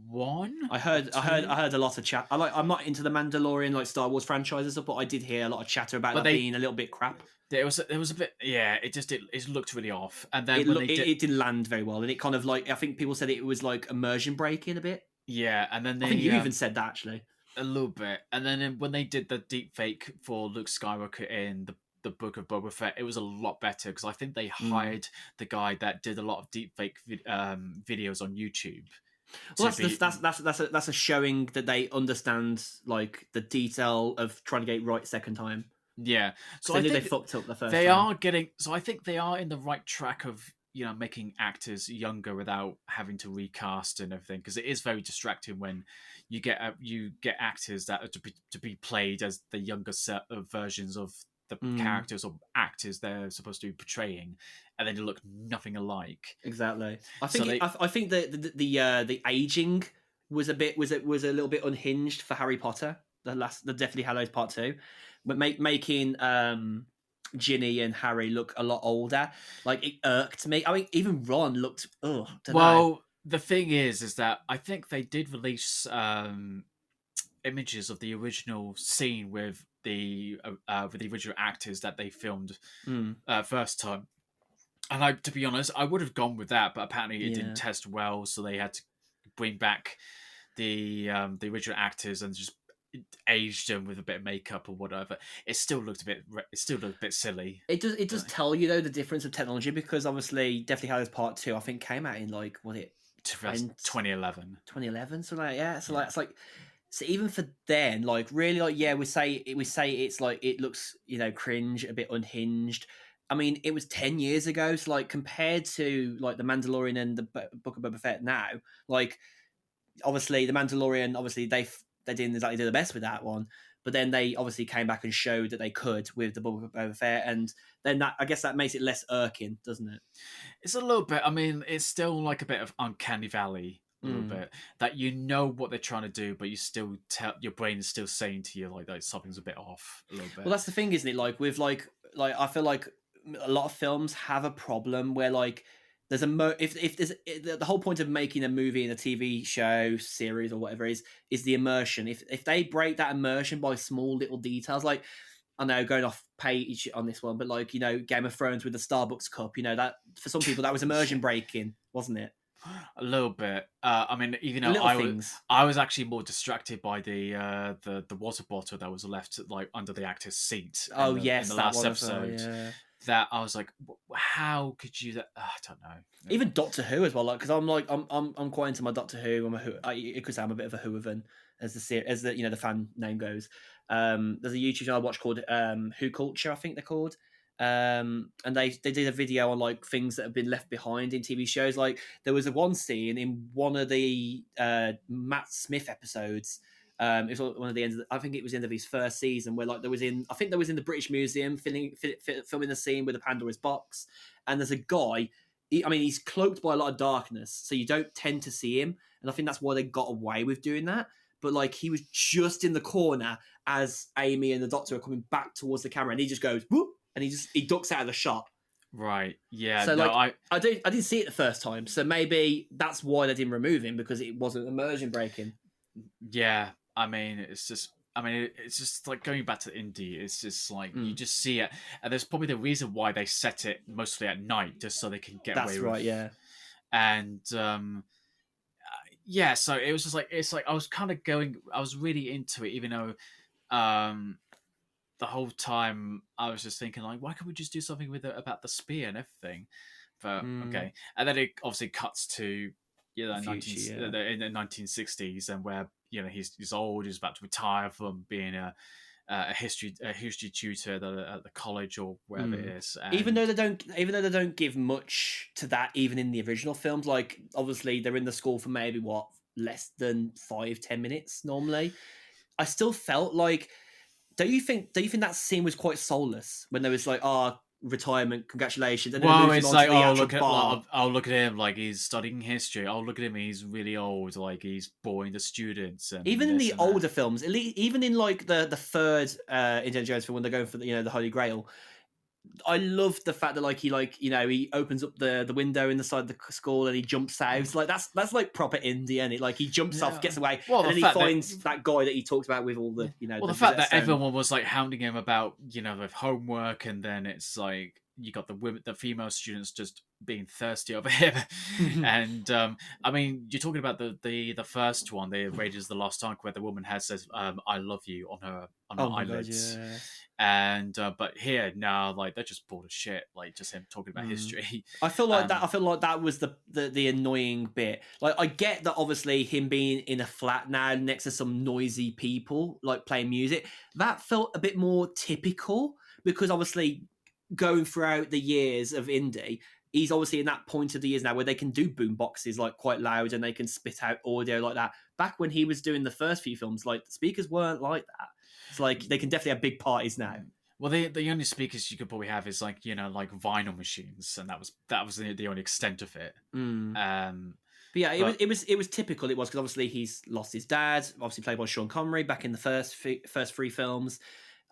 one I or heard I heard two. I heard a lot of chat. I'm not into the Mandalorian like Star Wars franchises, but I did hear a lot of chatter about But that being a little bit crap. there was a bit, yeah, it looked really off. And then when they did, It didn't land very well, and it kind of like I think people said it was like immersion breaking a bit. yeah, and then I think they you even said that actually. a little bit, and then when they did the deep fake for Luke Skywalker in the Book of Boba Fett, it was a lot better because I think they Mm. hired the guy that did a lot of deep fake videos on YouTube Well, to be. that's a showing that they understand like the detail of trying to get it right second time Yeah. because So they I knew they think fucked up the first they time. are getting. So I think they are in the right track of making actors younger without having to recast and everything because it is very distracting when you get actors that are to be played as the younger set of versions of the Mm, characters or actors they're supposed to be portraying, and then they look nothing alike. exactly. So they I think the aging was a little bit unhinged for Harry Potter. The Deathly Hallows Part Two, but making Ginny and Harry look a lot older. Like it irked me. I mean, even Ron looked. Oh, don't know. well the thing is that I think they did release images of the original scene with the original actors that they filmed Mm, first time. And to be honest, I would have gone with that, but apparently it didn't yeah. test well, so they had to bring back the original actors and just aged them with a bit of makeup or whatever. It still looked a bit silly. It does tell you though the difference of technology, because obviously Deathly Hallows Part 2 I think came out in like, was it 20, 2011. 2011? So like, yeah, so like Yeah. it's like, so even for then, like really, like, yeah, we say it's like, it looks, cringe, a bit unhinged. I mean, it was 10 years ago, so like compared to like the Mandalorian and the Book of Boba Fett now, like obviously the Mandalorian, obviously they didn't exactly do the best with that one, but then they obviously came back and showed that they could with the Book of Boba Fett, and then that, I guess that makes it less irking, doesn't it? It's a little bit. I mean, it's still like a bit of uncanny valley, a little Mm. bit that you know what they're trying to do, but you still tell your brain is still saying to you like something's a bit off, a little Well, bit. that's the thing, isn't it? Like with like I feel like a lot of films have a problem where like there's if there's the whole point of making a movie and a TV show series or whatever is the immersion. If they break that immersion by small little details, like, I know, going off page on this one, but like, Game of Thrones with the Starbucks cup, that for some people that was immersion breaking, wasn't it? A little bit. I mean, even The though little things. I was actually more distracted by the water bottle that was left like under the actor's seat Oh in yes, the that last one as well. episode. Yeah. That I was like, how could you? I don't know. Even Doctor Who as well, like, because I'm quite into my Doctor Who. It could say I'm a bit of a Whovian, as the the fan name goes. There's a YouTube channel I watch called Who Culture, I think they're called. And they did a video on like things that have been left behind in TV shows. Like there was a one scene in one of the Matt Smith episodes. It was one of the ends. I think it was the end of his first season, where like I think there was in the British Museum filming the scene with the Pandora's box, and there's a guy. I mean, he's cloaked by a lot of darkness, so you don't tend to see him, and I think that's why they got away with doing that. But like, he was just in the corner as Amy and the Doctor are coming back towards the camera, and he just goes whoop, and he ducks out of the shot. Right. Yeah. So No. like, I didn't see it the first time, so maybe that's why they didn't remove him, because it wasn't immersion breaking. Yeah. I mean, it's just. I mean, it's just like going back to indie. It's just like you just see it, and there's probably the reason why they set it mostly at night, just so they can get That's away right, with. yeah. And yeah, so it was just like it's like I was kind of going. I was really into it, even though the whole time I was just thinking like, why can't we just do something with it about the spear and everything? But Mm, okay, and then it obviously cuts to the future, yeah. in the 1960s, and where he's old, he's about to retire from being a history tutor at the college or wherever it is, Even and though they don't give much to that, even in the original films, like obviously they're in the school for maybe what, less than 5-10 minutes normally. I still felt like, don't you think that scene was quite soulless when there was like, retirement, congratulations, and then it well, moves him it's on to like, the actual bar. oh, look at him, like he's studying history. Oh, look at him, he's really old, like he's boring the students and Even in this the and that. older films, even in like the third Indiana Jones film, when they're going for the Holy Grail, I love the fact that like he opens up the window in the side of the school and he jumps out. Like that's like proper indie, and it like he jumps off, Yeah. gets away, Well, and the then he fact that finds that guy that he talks about with all the well, the the fact Rosetta that Stone. everyone was like hounding him about with homework, and then it's like you got the female students just being thirsty over him, and I mean, you're talking about the first one, the Raiders of the Lost Ark, where the woman has says "I love you" on her Oh my god, eyelids, yeah. and but here now, like they're just bored of shit, like just him talking about Mm. history. I feel like that. um I feel like that was the annoying bit. Like I get that obviously him being in a flat now next to some noisy people like playing music, that felt a bit more typical, because obviously going throughout the years of indie, he's obviously in that point of the years now where they can do boom boxes like quite loud and they can spit out audio like that. Back when he was doing the first few films, like the speakers weren't like that. It's like they can definitely have big parties now. well, the only speakers you could probably have is like like vinyl machines, and that was the only extent of it. Mm. um But yeah, but it was typical. It was because obviously he's lost his dad, obviously played by Sean Connery back in the first three films.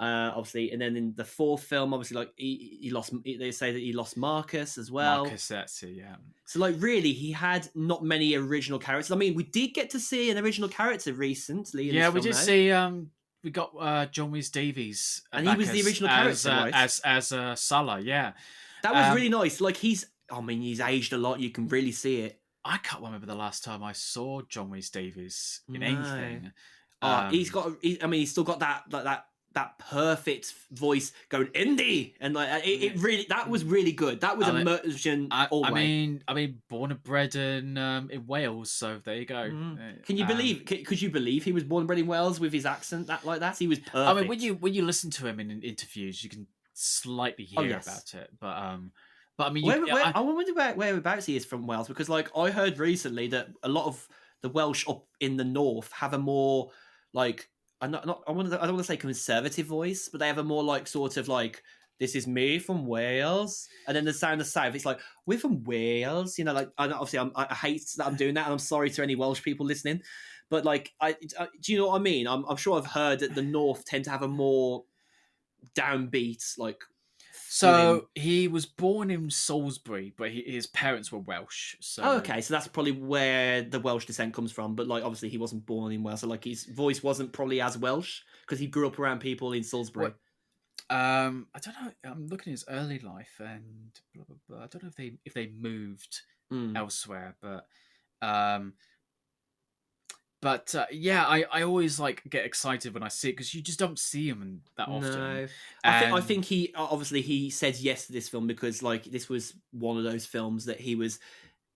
Obviously, and then in the fourth film, obviously, like he lost. They say that he lost Marcus as well. Marcus, that's it, yeah. So, like, really, he had not many original characters. I mean, we did get to see an original character recently in Yeah, this we film did now. see. We got John Rhys Davies, And he was the original character, right? as Salah. Yeah, That was really nice. Like, I mean, he's aged a lot. You can really see it. I can't remember the last time I saw John Rhys Davies in No. anything. He's got. I mean, he's still got that perfect voice going indie, and like it really, that was really good. That was immersion all the way. I mean, born and bred in Wales, so there you go. Can you believe? Could you believe he was born and bred in Wales with his accent like that? He was perfect. I mean, when you listen to him in interviews, you can slightly hear about it, but I mean, I wonder whereabouts he is from Wales, because like I heard recently that a lot of the Welsh up in the north have a more like I don't want to say conservative voice, but they have a more like sort of like, this is me from Wales, and then the sound of the south, it's like, we're from Wales, you know, like obviously I hate that I'm doing that, and I'm sorry to any Welsh people listening, but like do you know what I mean? I'm sure I've heard that the north tend to have a more downbeat like. So he was born in Salisbury, but his parents were Welsh. So okay, so that's probably where the Welsh descent comes from. But like, obviously, he wasn't born in Wales, so like his voice wasn't probably as Welsh because he grew up around people in Salisbury. I don't know. I'm looking at his early life, and blah, blah, blah. I don't know if they moved elsewhere, but yeah, I always like get excited when I see it, because you just don't see him that often. No, I think he obviously he said yes to this film because like this was one of those films that he was,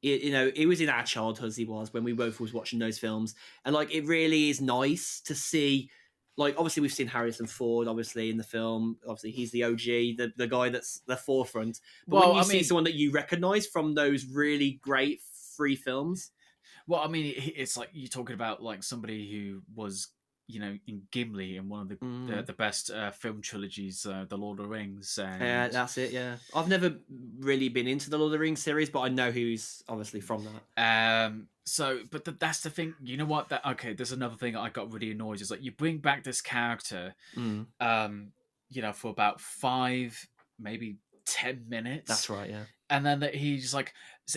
you know, it was in our childhoods. He was when we both was watching those films, and like it really is nice to see. Like obviously we've seen Harrison Ford obviously in the film. Obviously he's the OG, the guy that's the forefront. But when you see someone that you recognise from those really great three films. Well, I mean, it's like you're talking about like somebody who was, you know, in Gimli in one of the best film trilogies, The Lord of the Rings. Yeah, that's it. Yeah, I've never really been into the Lord of the Rings series, but I know who's obviously from that. So, but that's the thing. You know what? There's another thing I got really annoyed is like you bring back this character, you know, for about 5, maybe 10 minutes. That's right. Yeah. And then he's like,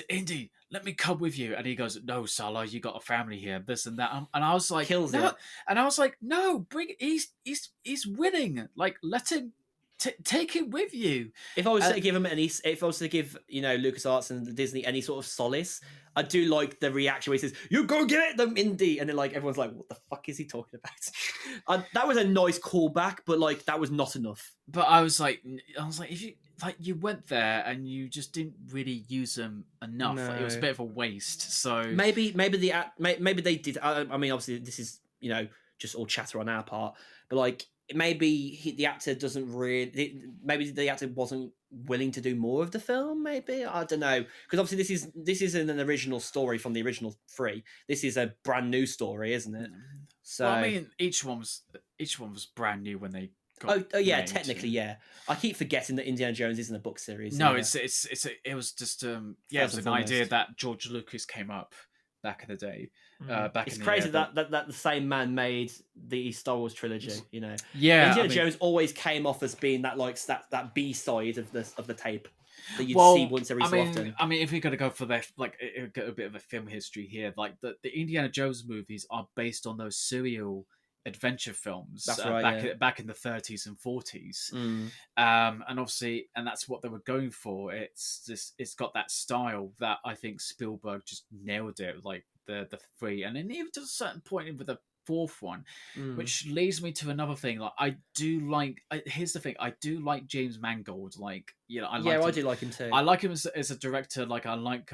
Indy, let me come with you. And he goes, no, Salah, you got a family here, this and that. And I was like, kills no. it. And I was like, no, bring. He's winning. Like, let him take him with you. If I was to give him if I was to give, you know, LucasArts and Disney any sort of solace, I do like the reaction where he says, "You go get them, Indy," and then like everyone's like, "What the fuck is he talking about?" That was a nice callback, but like that was not enough. But I was like, if you you went there and you just didn't really use them enough. No. Like, it was a bit of a waste. So maybe they did. I mean, obviously this is, you know, just all chatter on our part, but like maybe the actor doesn't really. Maybe the actor wasn't willing to do more of the film. Maybe I don't know, because obviously this isn't an original story from the original 3. This is a brand new story, isn't it? So well, I mean, each one was brand new when they. Oh yeah, technically, yeah. I keep forgetting that Indiana Jones isn't a book series. No, it was just it was an idea that George Lucas came up back in the day. It's crazy that the same man made the Star Wars trilogy. You know, yeah. Indiana Jones always came off as being that like that B side of the tape that you'd see once every so often. I mean, if you're gonna go for that, like, a bit of a film history here, like the Indiana Jones movies are based on those serial adventure films. That's right, back in the 30s and 40s, and obviously, and that's what they were going for. It's got that style that I think Spielberg just nailed it, like the 3, and then even to a certain point with the 4th one, which leads me to another thing. Like here's the thing, I do like James Mangold. Like, you know, I do like him too. I like him as a director. Like I like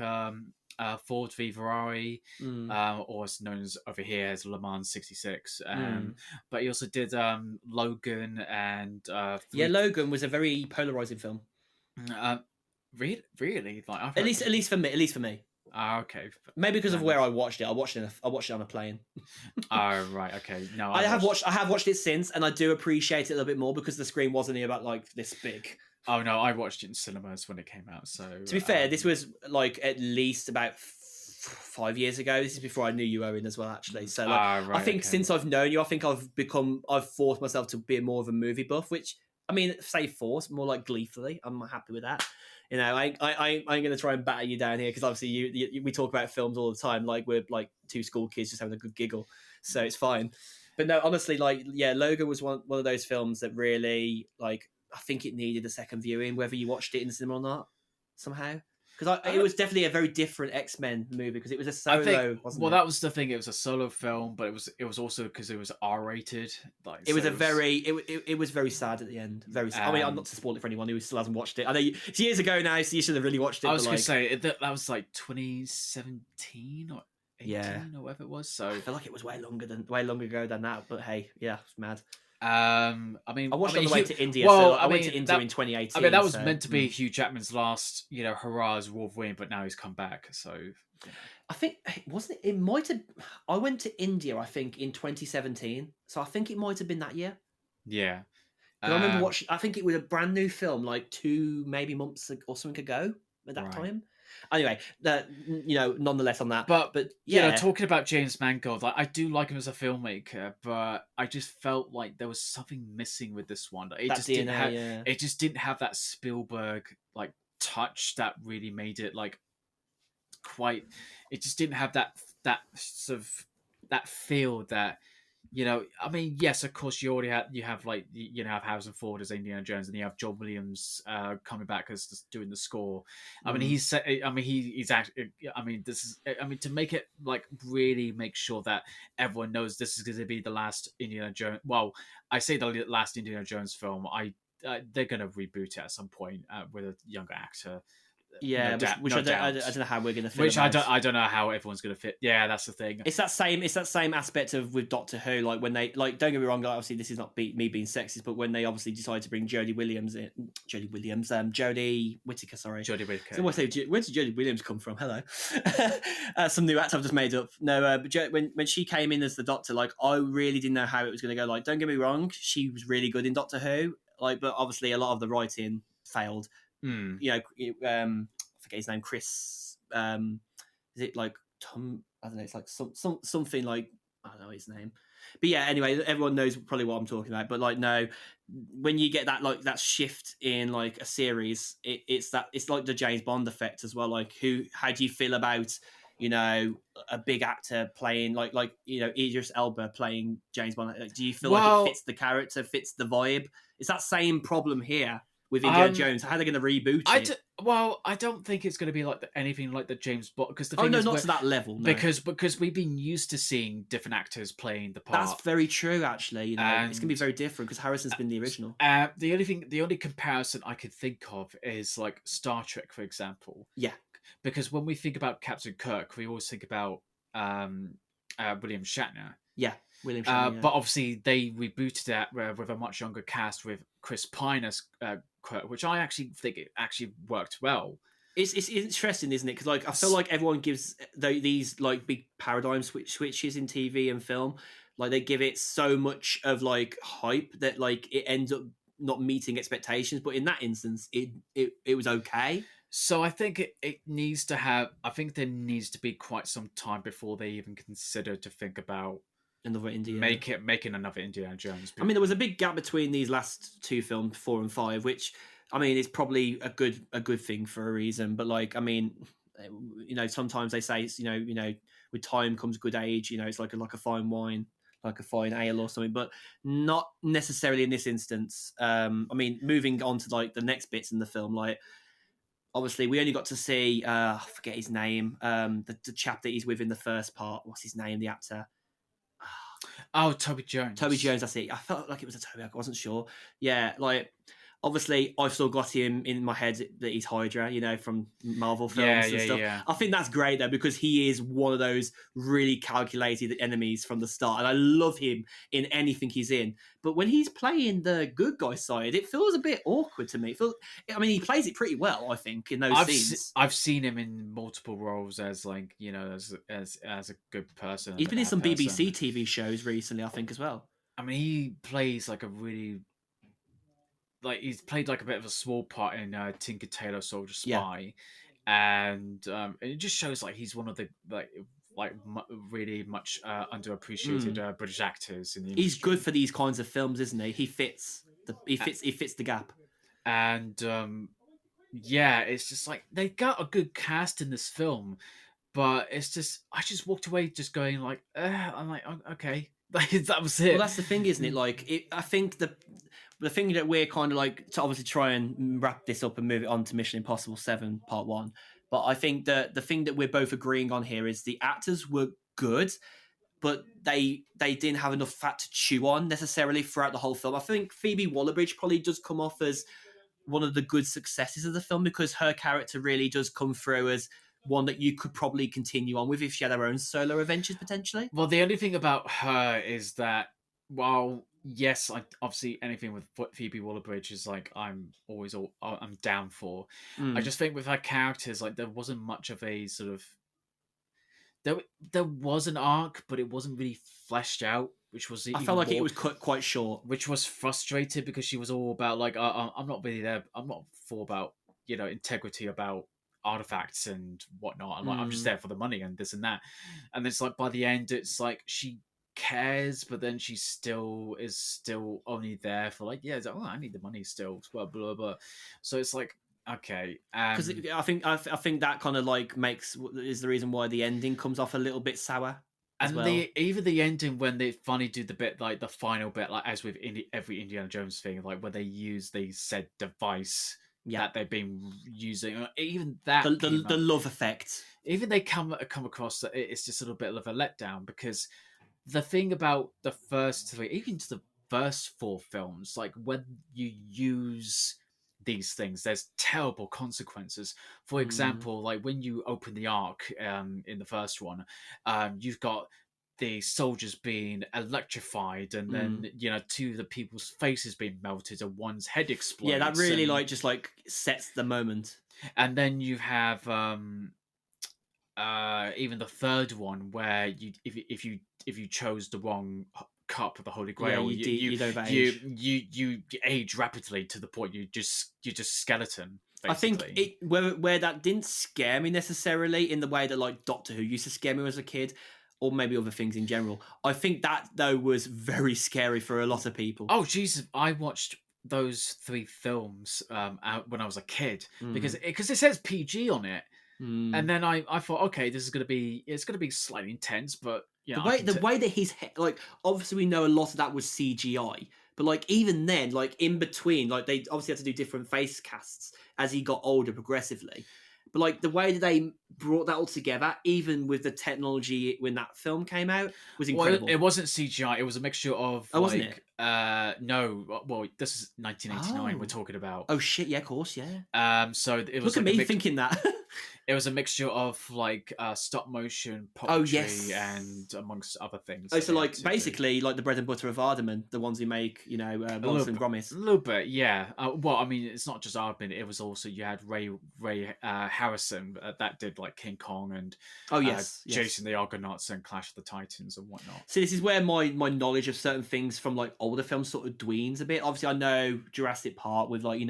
Ford v Ferrari, or it's known as over here as Le Mans '66. But he also did Logan and Logan was a very polarizing film. Really, like at least for me. Okay. Maybe because of where I watched it. I watched it on a plane. Oh right, okay. No, I have watched it since, and I do appreciate it a little bit more because the screen wasn't about like this big. Oh no, I watched it in cinemas when it came out. So to be fair, this was like at least about 5 years ago. This is before I knew you, Owen, as well, actually. So, like, Ah, I right, think okay. since I've known you, I think I've forced myself to be more of a movie buff, which, I mean, say forced, more like gleefully. I'm happy with that. You know, I ain't going to try and batter you down here because obviously we talk about films all the time, like we're like two school kids just having a good giggle, so it's fine. But no, honestly, like, yeah, Logan was one of those films that really, like, I think it needed a second viewing, whether you watched it in the cinema or not, somehow. Because it Uh, was definitely a very different X-Men movie because it was a I think, solo, wasn't well, it? that was the thing. It was a solo film, but it was also because it was R-rated. Like, It so was a it was. very it was very sad at the end. Very sad. I mean, I'm not Um, to spoil it for anyone who still hasn't watched it. I know it's years ago now, so you should have really watched I it. But was gonna like, say that was like 2017 or yeah, 18 or whatever it was. I So, feel like it was way longer ago than that. But hey, yeah, it's mad. I I watched it on mean, the way to India, so well, like, I went to India in 2018. that was So meant to be Hugh Jackman's last, hurrah as Wolverine, but now he's come back. So, I think wasn't it? It might have. I went to India, I think, in 2017. So I think it might have been that year. yeah. Because I remember Um, watching, I think it was a brand new film, like 2 maybe months or something ago at that right. time. Anyway, nonetheless on that. But But yeah, talking about James Mangold, like, I do like him as a filmmaker, but I just felt like there was something missing with this one. that DNA, yeah. It just didn't have that Spielberg like touch that really made it like quite. It just didn't have that sort of that feel that. I mean, yes, of course, you have like have Harrison Ford as Indiana Jones, and you have John Williams coming back as doing the score. I mean, Mm. he's actually. I mean, this is. I mean, to make it like really make sure that everyone knows this is going to be the last Indiana Jones. Well, I say the last Indiana Jones film. They're going to reboot it at some point with a younger actor. No Yeah, doubt, which no I doubt. don't know how we're gonna feel Which about. I don't know how everyone's going to fit. Yeah, that's the thing. It's that same aspect of with Doctor Who, like when they like, don't get me wrong, like, obviously this is not me being sexist, but when they obviously decided to bring Jodie Whittaker, sorry. Jodie Whittaker. So where did Jodie Williams come from? Hello, some new act I've just made up. No, but when she came in as the Doctor, like, I really didn't know how it was going to go. Like, don't get me wrong, she was really good in Doctor Who, like, but obviously a lot of the writing failed. Mm. I forget his name, Chris. Is it like Tom? I don't know. It's like something like, I don't know his name. But yeah, anyway, everyone knows probably what I'm talking about. But like, no, when you get that shift in like a series, it's like the James Bond effect as well. Like, how do you feel about a big actor playing like Idris Elba playing James Bond? Like, do you feel like it Well, fits the character, fits the vibe? It's that same problem here with Indiana um, Jones. How are they going to reboot it? I don't think it's going to be like anything like the James Bond, because the Oh thing no, is, not to that level. No, because we've been used to seeing different actors playing the that's part, very true. Actually, it's going to be and very different because Harrison's been the original. the only comparison I could think of is like Star Trek, for example, Yeah, because when we think about Captain Kirk, we always think about William Shatner. yeah, William Shatner. Yeah. But obviously, they rebooted that with a much younger cast with Chris Pine as Kirk, which I actually think it actually worked well. It's interesting, isn't it? Because like I feel like everyone gives these like big paradigm switches in TV and film, like they give it so much of like hype that like it ends up not meeting expectations. But in that instance, it was okay. So I think it needs to have. I think there needs to be quite some time before they even consider to think about Another India. making another Indiana Jones. I mean, there was a big gap between these last two films, 4 and 5, which I mean is probably a good thing for a reason. But like, I mean, sometimes they say it's, with time comes good age. It's like a fine wine, like a fine ale or something, but not necessarily in this instance. I mean, moving on to like the next bits in the film, like obviously we only got to see I forget his name, the chap that he's with in the first part. What's his name? The actor. Oh, Toby Jones. Toby Jones, that's it. I felt like it was a Toby. I wasn't sure. Yeah, like obviously I've still got him in my head that he's Hydra, from Marvel films and stuff. Yeah. I think that's great though because he is one of those really calculated enemies from the start, and I love him in anything he's in. But when he's playing the good guy side, it feels a bit awkward to me. I mean, he plays it pretty well, I think, in those scenes. I've seen him in multiple roles as like as a good person. He's been in some BBC TV shows recently, I think, as well. I mean, he plays like a really he's played like a bit of a small part in Tinker Tailor Soldier Spy. and it just shows like he's one of the really much underappreciated Mm. British actors in the He's good industry. for these kinds of films, isn't he? He fits the gap. And yeah, it's just like they got a good cast in this film, but it's just I just walked away just going like, I'm like, okay, like that was Well, it. that's the thing, isn't it? Like, I think the thing that we're kind of like to obviously try and wrap this up and move it on to Mission Impossible 7 Part 1. But I think that the thing that we're both agreeing on here is the actors were good, but they didn't have enough fat to chew on necessarily throughout the whole film. I think Phoebe Waller-Bridge probably does come off as one of the good successes of the film because her character really does come through as one that you could probably continue on with if she had her own solo adventures potentially. Well, the only thing about her is that while yes, I obviously anything with Phoebe Waller-Bridge is like I'm down for. I Mm. just think with her characters, like there wasn't much of a sort of there. There was an arc, but it wasn't really fleshed out, which was I felt even like it more, was quite short. which was frustrated because she was all about like I'm not really there. I'm not for about integrity about artifacts and whatnot. I'm just Mm. there for the money and this and that. And it's like by the end, it's like she cares, but then she still is still only there for like yeah. It's like, oh, I need the money still. Blah blah blah. So it's like okay. Because I think that kind of like is the reason why the ending comes off a little bit sour as And well. the even the ending when they finally do the bit like the final bit like as with every Indiana Jones thing like when they use the said device Yeah, that they've been using even that the came the up love effect. even they come across that it's just a little bit of a letdown because the thing about the first three even to the first four films like when you use these things there's terrible consequences. For Mm. example, like when you open the ark in the first one, you've got the soldiers being electrified and Mm. then two of the people's faces being melted and one's head Yeah, that explodes really like just like sets the moment. and then you have even the third one where if you chose the wrong cup of the Holy Yeah, Grail, you don't you age. you age rapidly to the point you're just skeleton I think basically. it where that didn't scare me necessarily in the way that like Doctor Who used to scare me as a kid, or maybe other things in general. I think that though was very scary for a lot of people. Oh Jesus! I watched those three films out when I was a kid Mm. because it says PG on it, and Mm. then I thought okay, this is gonna be slightly intense, but The I way can. the way that like obviously we know a lot of that was CGI, but like even then, like in between, like they obviously had to do different face casts as he got older progressively. But like the way that they brought that all together, even with the technology when that film came out, was Well, it incredible. wasn't CGI. It was a mixture of Oh, wasn't it? no. Well, this is 1989. We're Oh, talking about. oh shit! Yeah, of course, yeah. So it was Look at like a me mix. thinking that. It was a mixture of like stop motion Oh puppetry yes. and amongst other things Oh, that so they had like to do. basically like the bread and butter of Ardaman, the ones who make Wallace and A Gromit. little bit, yeah. Well, I mean, it's not just Aardman. It was also you had Ray Harrison that did like King Kong and Oh yes, yes. Jason the Argonauts and Clash of the Titans and whatnot. See, this is where my knowledge of certain things from like older films sort of dweens a bit. Obviously, I know Jurassic Park with like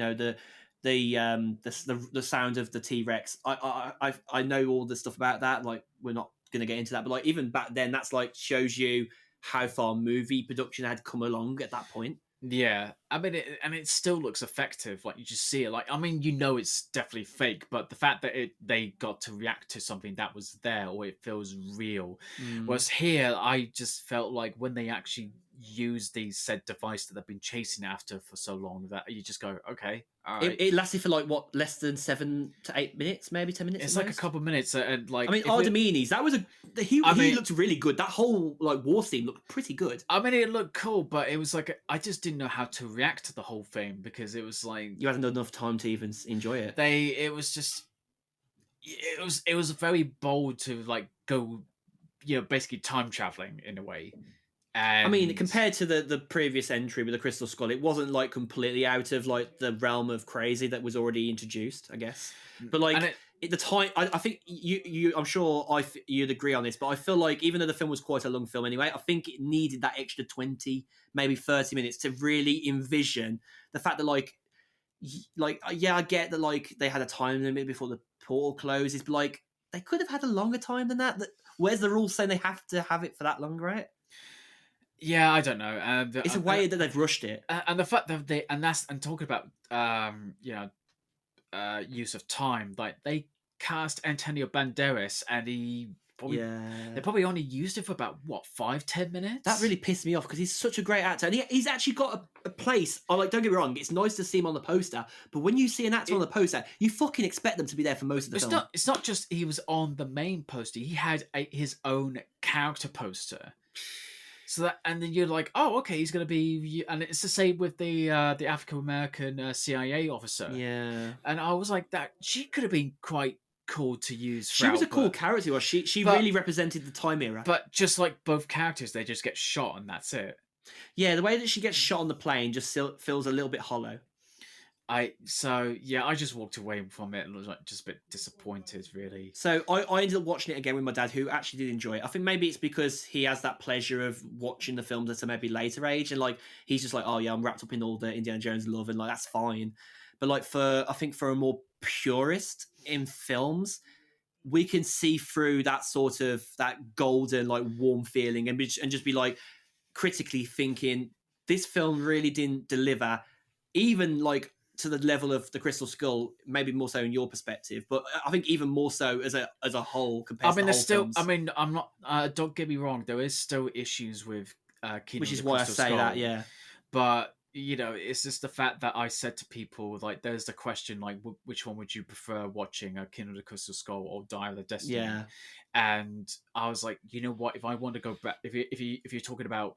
the sound of the T Rex. I know all the stuff about that. Like we're not gonna get into that, but like even back then, that's like shows you how far movie production had come along at that point. Yeah, I mean, and it still looks effective. Like you just see it. Like I mean, it's definitely fake, but the fact that they got to react to something that was there or it feels real. Mm. Whereas here, I just felt like when they actually use these said device that they've been chasing after for so long that you just go, okay, all right. It lasted for like what less than 7 to 8 minutes, maybe 10 minutes at It's like a most. couple of minutes, and I like mean, if it, Archimedes, that was he I he mean, looked really good. That whole like war scene looked pretty good. it looked cool, but it was like I just didn't know how to react to the whole thing because it was like You hadn't enough time to even enjoy it. it was just it was very bold to like go basically time traveling in a way. I mean, And compared to the previous entry with the Crystal Skull, it wasn't like completely out of like the realm of crazy that was already introduced, I guess. But and like it at the time, I think I'm sure you'd agree on this, but I feel like even though the film was quite a long film anyway, I think it needed that extra 20, maybe 30 minutes to really envision the fact that like like, yeah, I get that, like, they had a time limit before the portal closes, but like, they could have had a longer time than that. Where's the rule saying they have to have it for that long, right? Yeah, I don't know. It's a way that they've rushed it. And the fact that and talking about use of time, like they cast Antonio Banderas, and they Yeah. probably only used it for about what 5-10 minutes. That really pissed me off because he's such a great actor, and he's actually got a place. Oh, like, don't get me wrong, it's nice to see him on the poster, but when you see an actor on the poster, you fucking expect them to be there for most of the film. It's not just he was on the main poster; he had his own character poster. So that, and then you're like, oh, okay, he's going to be, and it's the same with the African American CIA officer. Yeah, and I was like, that she could have been quite cool to use. She was a cool character. Was she really represented the time era. But just like both characters, they just get shot and that's it. Yeah, the way that she gets shot on the plane just feels a little bit hollow. I just walked away from it and was like just a bit disappointed, really. So I ended up watching it again with my dad, who actually did enjoy it. I think maybe it's because he has that pleasure of watching the films at a maybe later age, and like he's just like, oh yeah, I'm wrapped up in all the Indiana Jones love, and like that's fine. But like I think for a more purist in films, we can see through that sort of that golden like warm feeling and just be like critically thinking this film really didn't deliver, even like to the level of the Crystal Skull, maybe more so in your perspective, but I think even more so as a whole compared to the whole films. I mean, I'm not. Don't get me wrong. There is still issues with Kingdom which is of the why Crystal I say Skull, that, yeah. But it's just the fact that I said to people, like, there's the question, like, which one would you prefer watching, a Kingdom of the Crystal Skull or Dial of Destiny? Yeah. And I was like, you know what? If I want to go back, if you're talking about,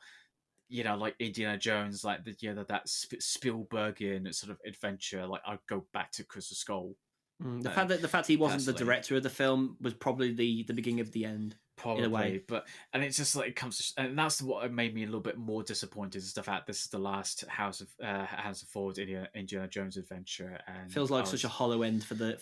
like Indiana Jones, like that Spielbergian sort of adventure, like I'd go back to Crystal Skull. The fact he wasn't the director of the film was probably the beginning of the end. Probably, in a way. But it's just like it comes to, and that's what made me a little bit more disappointed, is the fact this is the last House of Ford Indiana Jones adventure, and feels like such a hollow end for the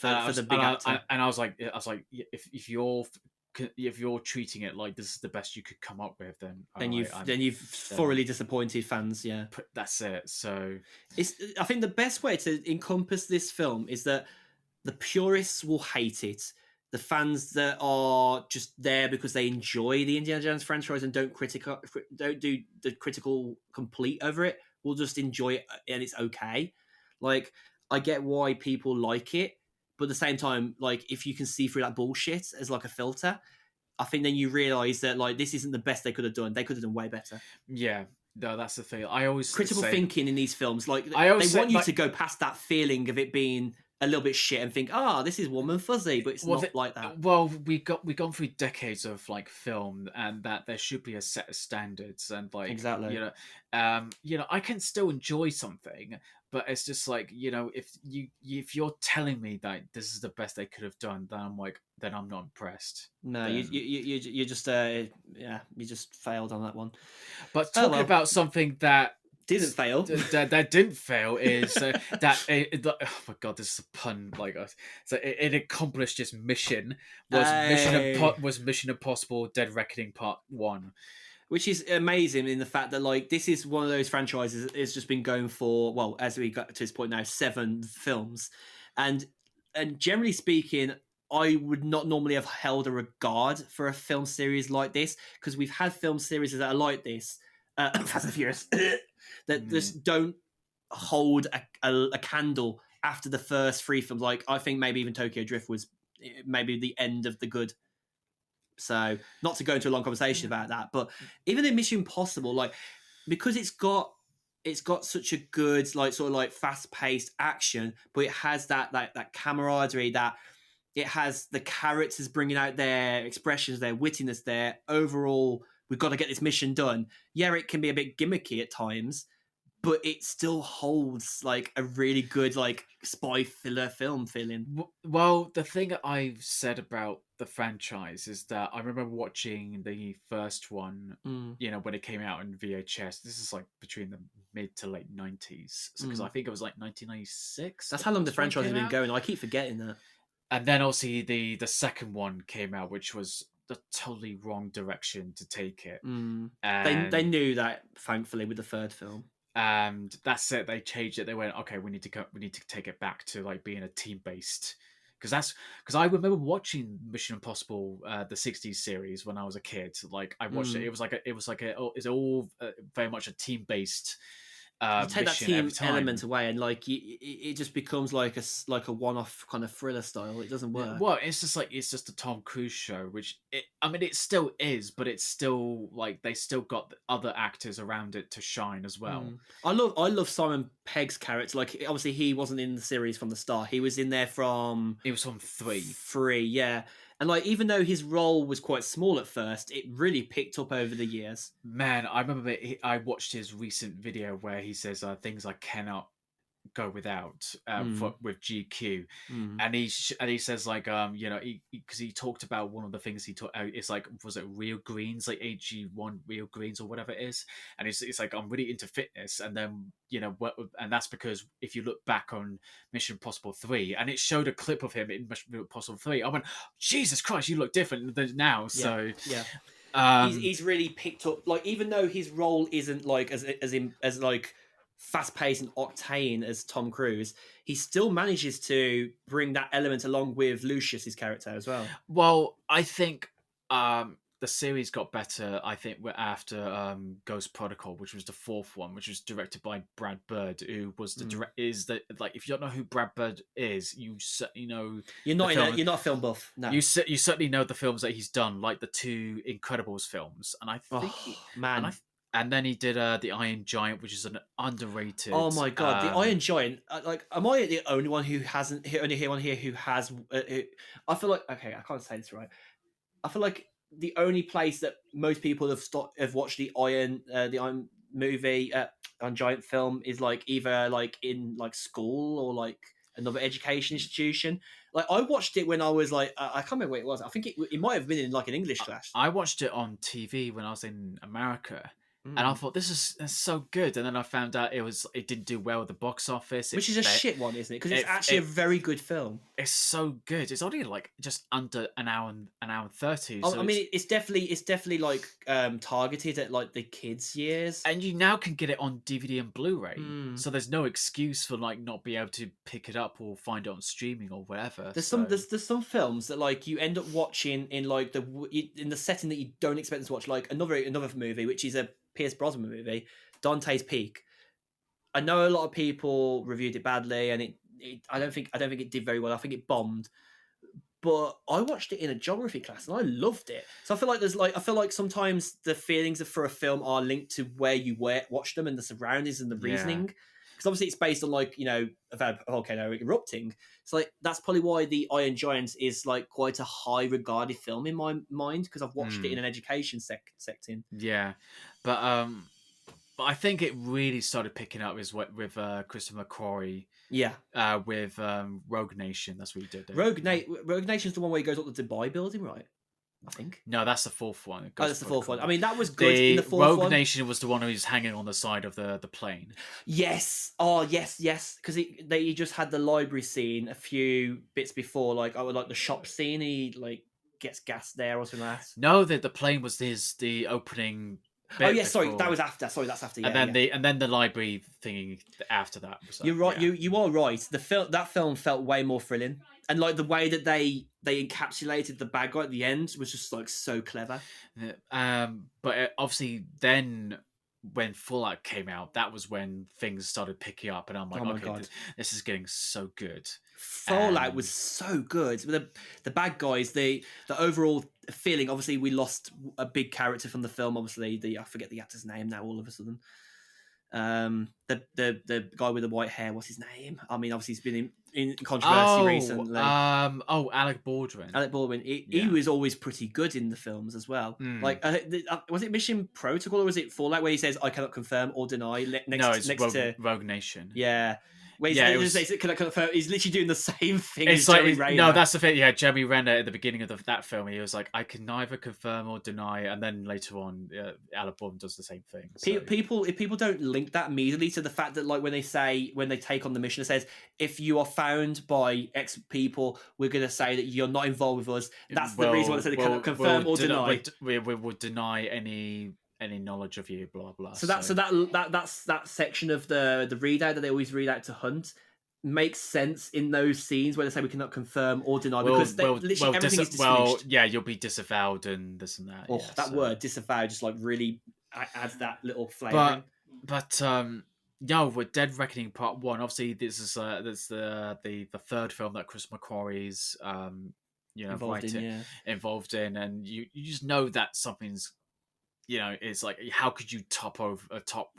big actor. And I was like, if you're treating it like this is the best you could come up with, then you've thoroughly disappointed fans. Yeah, that's it. So I think the best way to encompass this film is that the purists will hate it. The fans that are just there because they enjoy the Indiana Jones franchise and don't do the critical complete over it will just enjoy it, and it's okay. Like, I get why people like it, but at the same time, like, if you can see through that bullshit as like a filter, I think then you realise that like this isn't the best they could have done. They could have done way better. Yeah. No, that's the thing. I always critical thinking in these films, like they want you to go past that feeling of it being a little bit shit and think, this is warm and fuzzy, but it's not like that. Well, we've gone through decades of like film, and that there should be a set of standards, and like exactly, I can still enjoy something, but it's just like, if you're telling me that this is the best they could have done, then I'm not impressed. No, you just you just failed on that one. But talking about something that didn't fail. That didn't fail is oh my god, this is a pun. Like, so it accomplished its mission. Was Mission Impossible: Dead Reckoning Part 1, which is amazing in the fact that like this is one of those franchises it's just been going for, well, as we got to this point now, 7 films, and generally speaking, I would not normally have held a regard for a film series like this, because we've had film series that are like this, Fast and Furious, that just don't hold a candle after the first 3 films. Like, I think maybe even Tokyo Drift was maybe the end of the good. So, not to go into a long conversation about that, but even in Mission Impossible, like, because it's got such a good, like, sort of like fast-paced action, but it has that camaraderie, that it has the characters bringing out their expressions, their wittiness, their overall, we've got to get this mission done. Yeah, it can be a bit gimmicky at times, but it still holds like a really good like spy thriller film feeling. Well, the thing I've said about the franchise is that I remember watching the first one, when it came out in VHS. This is like between the mid to late 90s, because I think it was like 1996. That's how long the franchise has been going. I keep forgetting that. And then obviously the second one came out, which was the totally wrong direction to take it. They knew that, thankfully, with the third film. and that's it. They changed it. They went, okay, we need to take it back to like being a team based. Because I remember watching Mission Impossible, the '60s series when I was a kid. Like I watched it. Mm. It was like it's all very much a team based You take that mission every team element time. away, and like it just becomes like like a one-off kind of thriller style. It doesn't Yeah, work. well, it's just a Tom Cruise show, which I mean, it still is, but it's still like they still got the other actors around it to shine as well. Mm. I love Simon Pegg's character. Like obviously he wasn't in the series from the start. He was in there from It was on 3. 3, yeah. And like even though his role was quite small at first, it really picked up over the years. Man, I remember I watched his recent video where he says things I cannot go without Mm. with GQ, Mm. and and he says like you know because he talked about one of the things he talked out it's like was it real greens like AG1 real greens or whatever it is, and it's like I'm really into fitness, and then you know what, and that's because if you look back on Mission Impossible 3 and it showed a clip of him in Mission Impossible 3, I went, Jesus Christ, you look different than now. Yeah. So Yeah. um He's really picked up, like even though his role isn't like as like fast paced and octane as Tom Cruise, he still manages to bring that element along with Lucius's character as well. well, I think the series got better. I think we're after Ghost Protocol, which was the fourth one, which was directed by Brad Bird, who was the Mm. direct is the like if you don't know who Brad Bird is, you certainly know You're the not film. you're not a film buff, no. You certainly know the films that he's done, like the two Incredibles films, and I think Oh man. and then he did the Iron Giant, which is an underrated. Oh my god, the Iron Giant! Like, am I the only one who hasn't? Only one here who has? I feel like okay, I can't say this right. I feel like the only place that most people have watched the Iron movie, Iron Giant film is like either like in like school or like another education institution. Like I watched it when I was like I can't remember what it was. I think it might have been in like an English class. I watched it on TV when I was in America, and I Mm. thought this is so good. And then I found out it didn't do well at the box office. Which is a shit one, isn't it? Because it's actually a very good film. It's so good. It's only like just under an hour and 30. Oh, So I mean, it's definitely like targeted at like the kids' years. and you now can get it on DVD and Blu-ray. Mm. So there's no excuse for like not being able to pick it up or find it on streaming or whatever. There's some films that like you end up watching in like in the setting that you don't expect to watch. Like another movie, which is a Pierce Brosnan movie, Dante's Peak. I know a lot of people reviewed it badly, and I don't think it did very well. I think it bombed. But I watched it in a geography class and I loved it. So I feel like sometimes the feelings for a film are linked to where you watch them and the surroundings and the reasoning. Because obviously it's based on like, you know, a volcano erupting. So like that's probably why the Iron Giant is like quite a high regarded film in my mind, because I've watched it in an education setting. Yeah. But I think it really started picking up is what with Christopher McQuarrie. Yeah. With Rogue Nation, that's what he did. Rogue Nation's the one where he goes up the Dubai building, right? I think. No, that's the fourth one. Oh, that's the fourth one. I mean, that was good in the fourth Rogue one. Nation was the one who was hanging on the side of the plane. Yes. Oh, yes. Because he just had the library scene a few bits before, like the shop scene. He like gets gas there or something like that. No, the plane was the opening. Oh yeah, sorry, that was after. Sorry, that's after. Yeah, and then the library thingy after that. So, you're right. Yeah. You are right. That film felt way more thrilling, and like the way that they encapsulated the bad guy at the end was just like so clever. But obviously then when Fallout came out, that was when things started picking up, and I'm like, okay, this is getting so good. Fallout was so good. The bad guys, the overall feeling. Obviously, we lost a big character from the film. Obviously, I forget the actor's name now. All of a sudden, the guy with the white hair. What's his name? I mean, obviously, he's been in controversy recently. Alec Baldwin. Alec Baldwin. He was always pretty good in the films as well. Like, was it Mission Protocol or was it Fallout where he says, "I cannot confirm or deny"? Next to Rogue Nation. Yeah. Where he's literally doing the same thing as like, Jeremy Renner. No, that's the thing. Yeah, Jeremy Renner at the beginning of that film, he was like, I can neither confirm or deny. And then later on, Alec Baldwin does the same thing. So. If people don't link that immediately to the fact that like when they take on the mission, it says, if you are found by X people, we're going to say that you're not involved with us. That's the reason why they said they cannot confirm or deny. We would deny any any knowledge of you, blah blah. So that section of the readout that they always read out to Hunt makes sense in those scenes where they say we cannot confirm or deny because literally everything is disfinished. Yeah, you'll be disavowed and this and that. Oh, yeah, that so. word disavowed just like really adds that little flavour. But yeah, with Dead Reckoning Part 1, obviously this is the third film that Chris McQuarrie's involved in, and you just know that something's, it's like, how could you top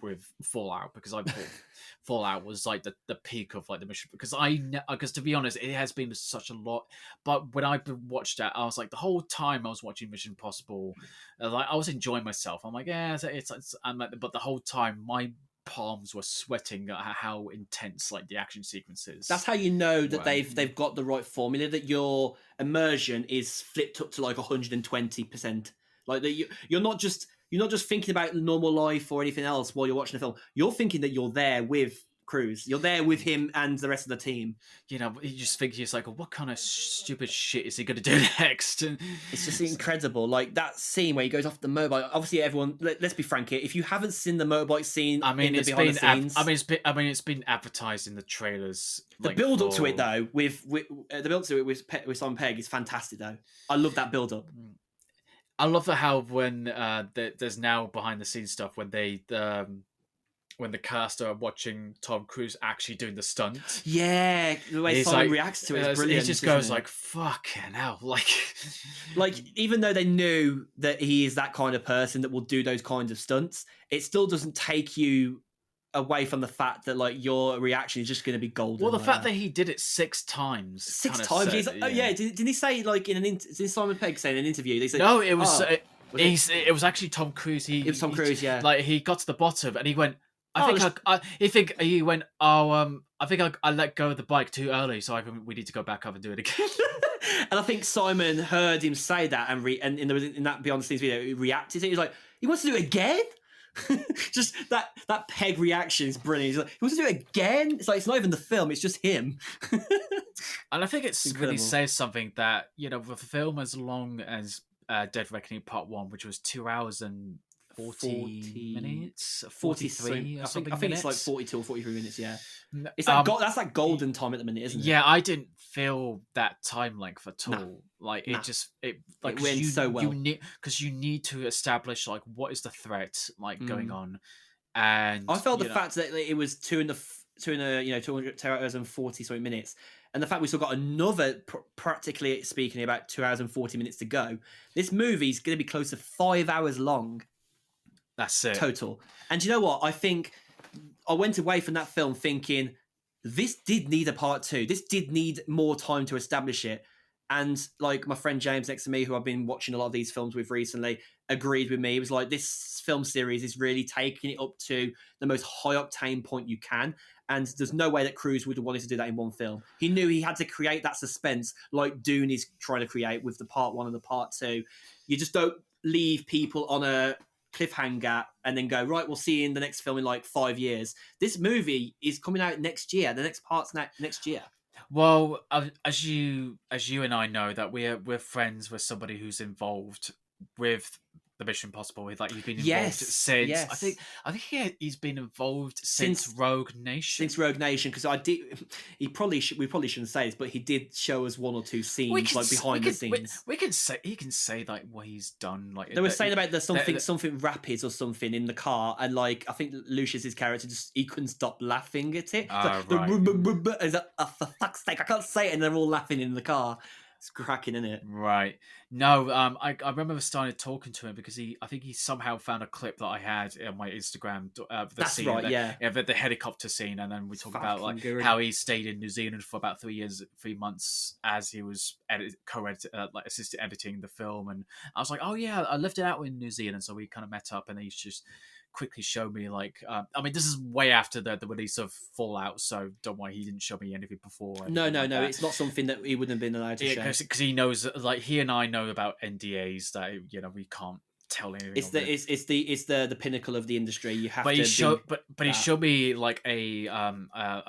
with Fallout? Because I thought Fallout was like the peak of like the mission, because to be honest, it has been such a lot. But when I watched that, I was like, the whole time I was watching Mission Impossible, like I was enjoying myself. I'm like, yeah, I'm like, but the whole time my palms were sweating at how intense like the action sequences. That's how you know that they've got the right formula, that your immersion is flipped up to like 120%. Like that you're not just thinking about normal life or anything else while you're watching a film. You're thinking that you're there with Cruise. You're there with him and the rest of the team. You just think, it's like, what kind of stupid shit is he going to do next? And it's just incredible. Like that scene where he goes off the motorbike. Obviously, everyone. Let's be frank here. If you haven't seen the motorbike scene, it's been advertised in the trailers. The build up to it, though, with the build to it with Simon Pegg is fantastic. Though I love that build up. I love how when there's now behind the scenes stuff when the cast are watching Tom Cruise actually doing the stunt. Yeah, the way Simon reacts to it is brilliant. He just goes like, fucking hell. Like, even though they knew that he is that kind of person that will do those kinds of stunts, it still doesn't take you away from the fact that like your reaction is just going to be golden. Well, the fact that he did it 6 times. 6 times? Oh, yeah. Didn't he say, like, didn't Simon Pegg say in an interview? They said, no, it was... it was actually Tom Cruise. It was Tom Cruise, yeah. Like, he got to the bottom and he went... I think I let go of the bike too early, so we need to go back up and do it again. And I think Simon heard him say that, and in that behind the scenes video, he reacted to it. He was like, he wants to do it again? Just that Peg reaction is brilliant. He's like, he wants to do it again? It's like, it's not even the film, it's just him. And I think it's really says something that, with a film as long as Dead Reckoning Part 1, which was 2 hours and 40 minutes, 43 or something. I think it's like 42 or 43 minutes. Yeah, it's that's like golden time at the minute, isn't it? Yeah, I didn't feel that time length at all. Like it went so well. Because you need to establish like what is the threat going on, and I felt the fact that it was 2 hours and 40 something minutes, and the fact we still got another, practically speaking, about 2 hours and 40 minutes to go. This movie's going to be close to 5 hours long. That's it. Total. And you know what? I think I went away from that film thinking this did need a part 2. This did need more time to establish it. And like my friend James next to me, who I've been watching a lot of these films with recently, agreed with me. He was like, this film series is really taking it up to the most high octane point you can. And there's no way that Cruise would have wanted to do that in one film. He knew he had to create that suspense like Dune is trying to create with the part 1 and the part 2. You just don't leave people on a cliffhanger and then go, right, we'll see you in the next film in like 5 years. This movie is coming out next year. The next part's next year. Well, as you and I know, that we're friends with somebody who's involved with the Mission Impossible. Like, he's been involved since. Yes. I think he's been involved since Rogue Nation. Since Rogue Nation, because we probably shouldn't say this, but he did show us 1 or 2 scenes behind the scenes. He can say like what he's done. Like they were saying about something rapids or something in the car, and like I think Lucius's character he couldn't stop laughing at it. For fuck's sake, I can't say it, and they're all laughing in the car. It's cracking, isn't it? Right. No, I remember starting talking to him because I think he somehow found a clip that I had on my Instagram. That's scene, right, the helicopter scene, and then we talk about like how he stayed in New Zealand for about 3 months as he was assistant editing the film, and I was like, oh yeah, I lived it out in New Zealand, so we kind of met up, and he's just quickly show me like this is way after the release of Fallout, so don't worry, he didn't show me anything before. No, it's not something that he wouldn't have been allowed to show, because he knows, like, he and I know about NDAs that we can't tell anything It's of it. it's the pinnacle of the industry. You have But he to showed, be but he that. showed me like a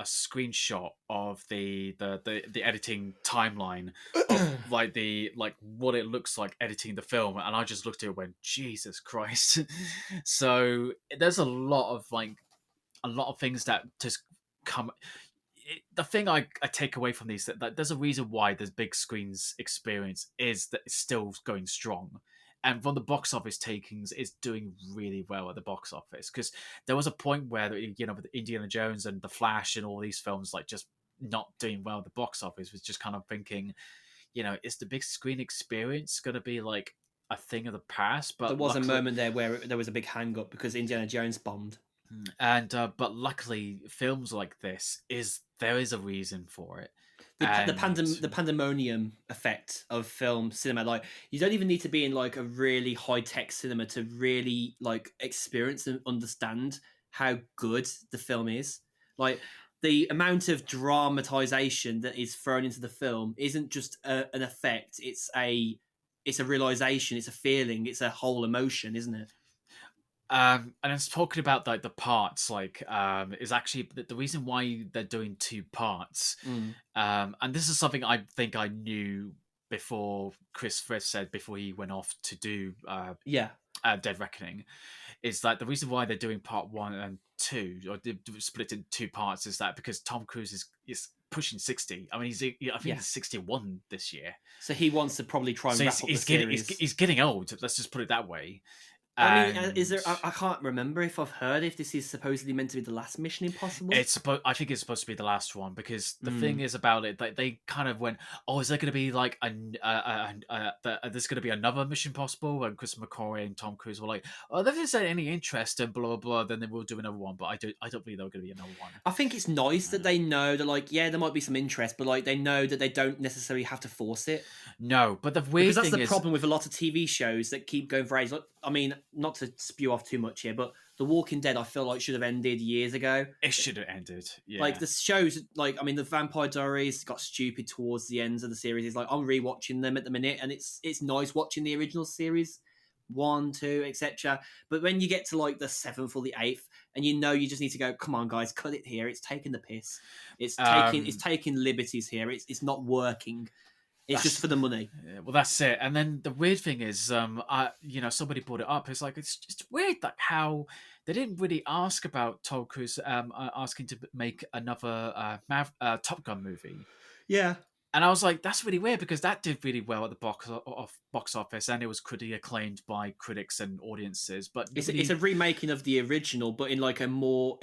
screenshot of the editing timeline of like the like what it looks like editing the film, and I just looked at it and went, Jesus Christ. So there's a lot of things that just come. The thing I take away from these that there's a reason why the big screens experience is that it's still going strong, and from the box office takings, it's doing really well at the box office. Because there was a point where with Indiana Jones and The Flash and all these films like just not doing well at the box office, was just kind of thinking, is the big screen experience going to be like a thing of the past? There But was a luckily, moment there where there was a big hang up because Indiana Jones bombed. and but luckily, films like this there is a reason for it, and The pandemonium effect of film cinema, like you don't even need to be in like a really high tech cinema to really like experience and understand how good the film is. Like the amount of dramatization that is thrown into the film isn't just an effect; it's a realization, it's a feeling, it's a whole emotion, isn't it? and it's talking about like the parts, like is actually the reason why they're doing two parts. Mm. And this is something I think I knew before Chris Frith said before he went off to do Yeah. Dead Reckoning, is that the reason why they're doing part one and two, or split in two parts, is that because Tom Cruise is pushing 60. I mean, I think Yeah. he's 61 this year, So he wants to probably try and so wrap up the series. he's getting old. Let's just put it that way. I mean, is And there? I can't remember if I've heard if this is supposedly meant to be the last Mission Impossible. I think it's supposed to be the last one, because the thing Mm. is about it, they kind of went, oh, is there going to be like there's going to be another Mission Possible? And Chris McCoy and Tom Cruise were like, oh, there isn't any interest and blah blah blah. Then they will do another one, but I don't believe there going to be another one. I think it's nice that they know that, like, yeah, there might be some interest, but like they know that they don't necessarily have to force it. No, but the Because weird that's thing the is, problem with a lot of TV shows that keep going for ages. Like, I mean, not to spew off too much here, but The Walking Dead, I feel like should have ended years ago. it should have ended. Yeah, Like the shows, like I mean, the Vampire Diaries got stupid towards the ends of the series. It's like I'm rewatching them at the minute, and it's nice watching the original series, 1, 2, etc. But when you get to like the 7th or the 8th, and you just need to go, come on, guys, cut it here. It's taking the piss. It's taking liberties here. It's not working. It's just for the money. Well, that's it. And then the weird thing is, somebody brought it up. It's like it's just weird that how they didn't really ask about Tom Cruise asking to make another Top Gun movie. Yeah. And I was like, that's really weird, because that did really well at the box office, and it was critically acclaimed by critics and audiences. But It's a remaking of the original, but in like a more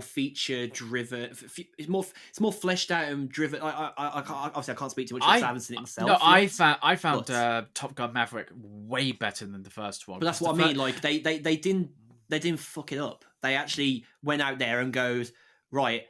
feature driven. It's more fleshed out and driven. Obviously I can't speak too much because I haven't seen it myself. No, yet, I found Top Gun Maverick way better than the first one. but that's what I mean. Like they didn't fuck it up. They actually went out there and goes, right,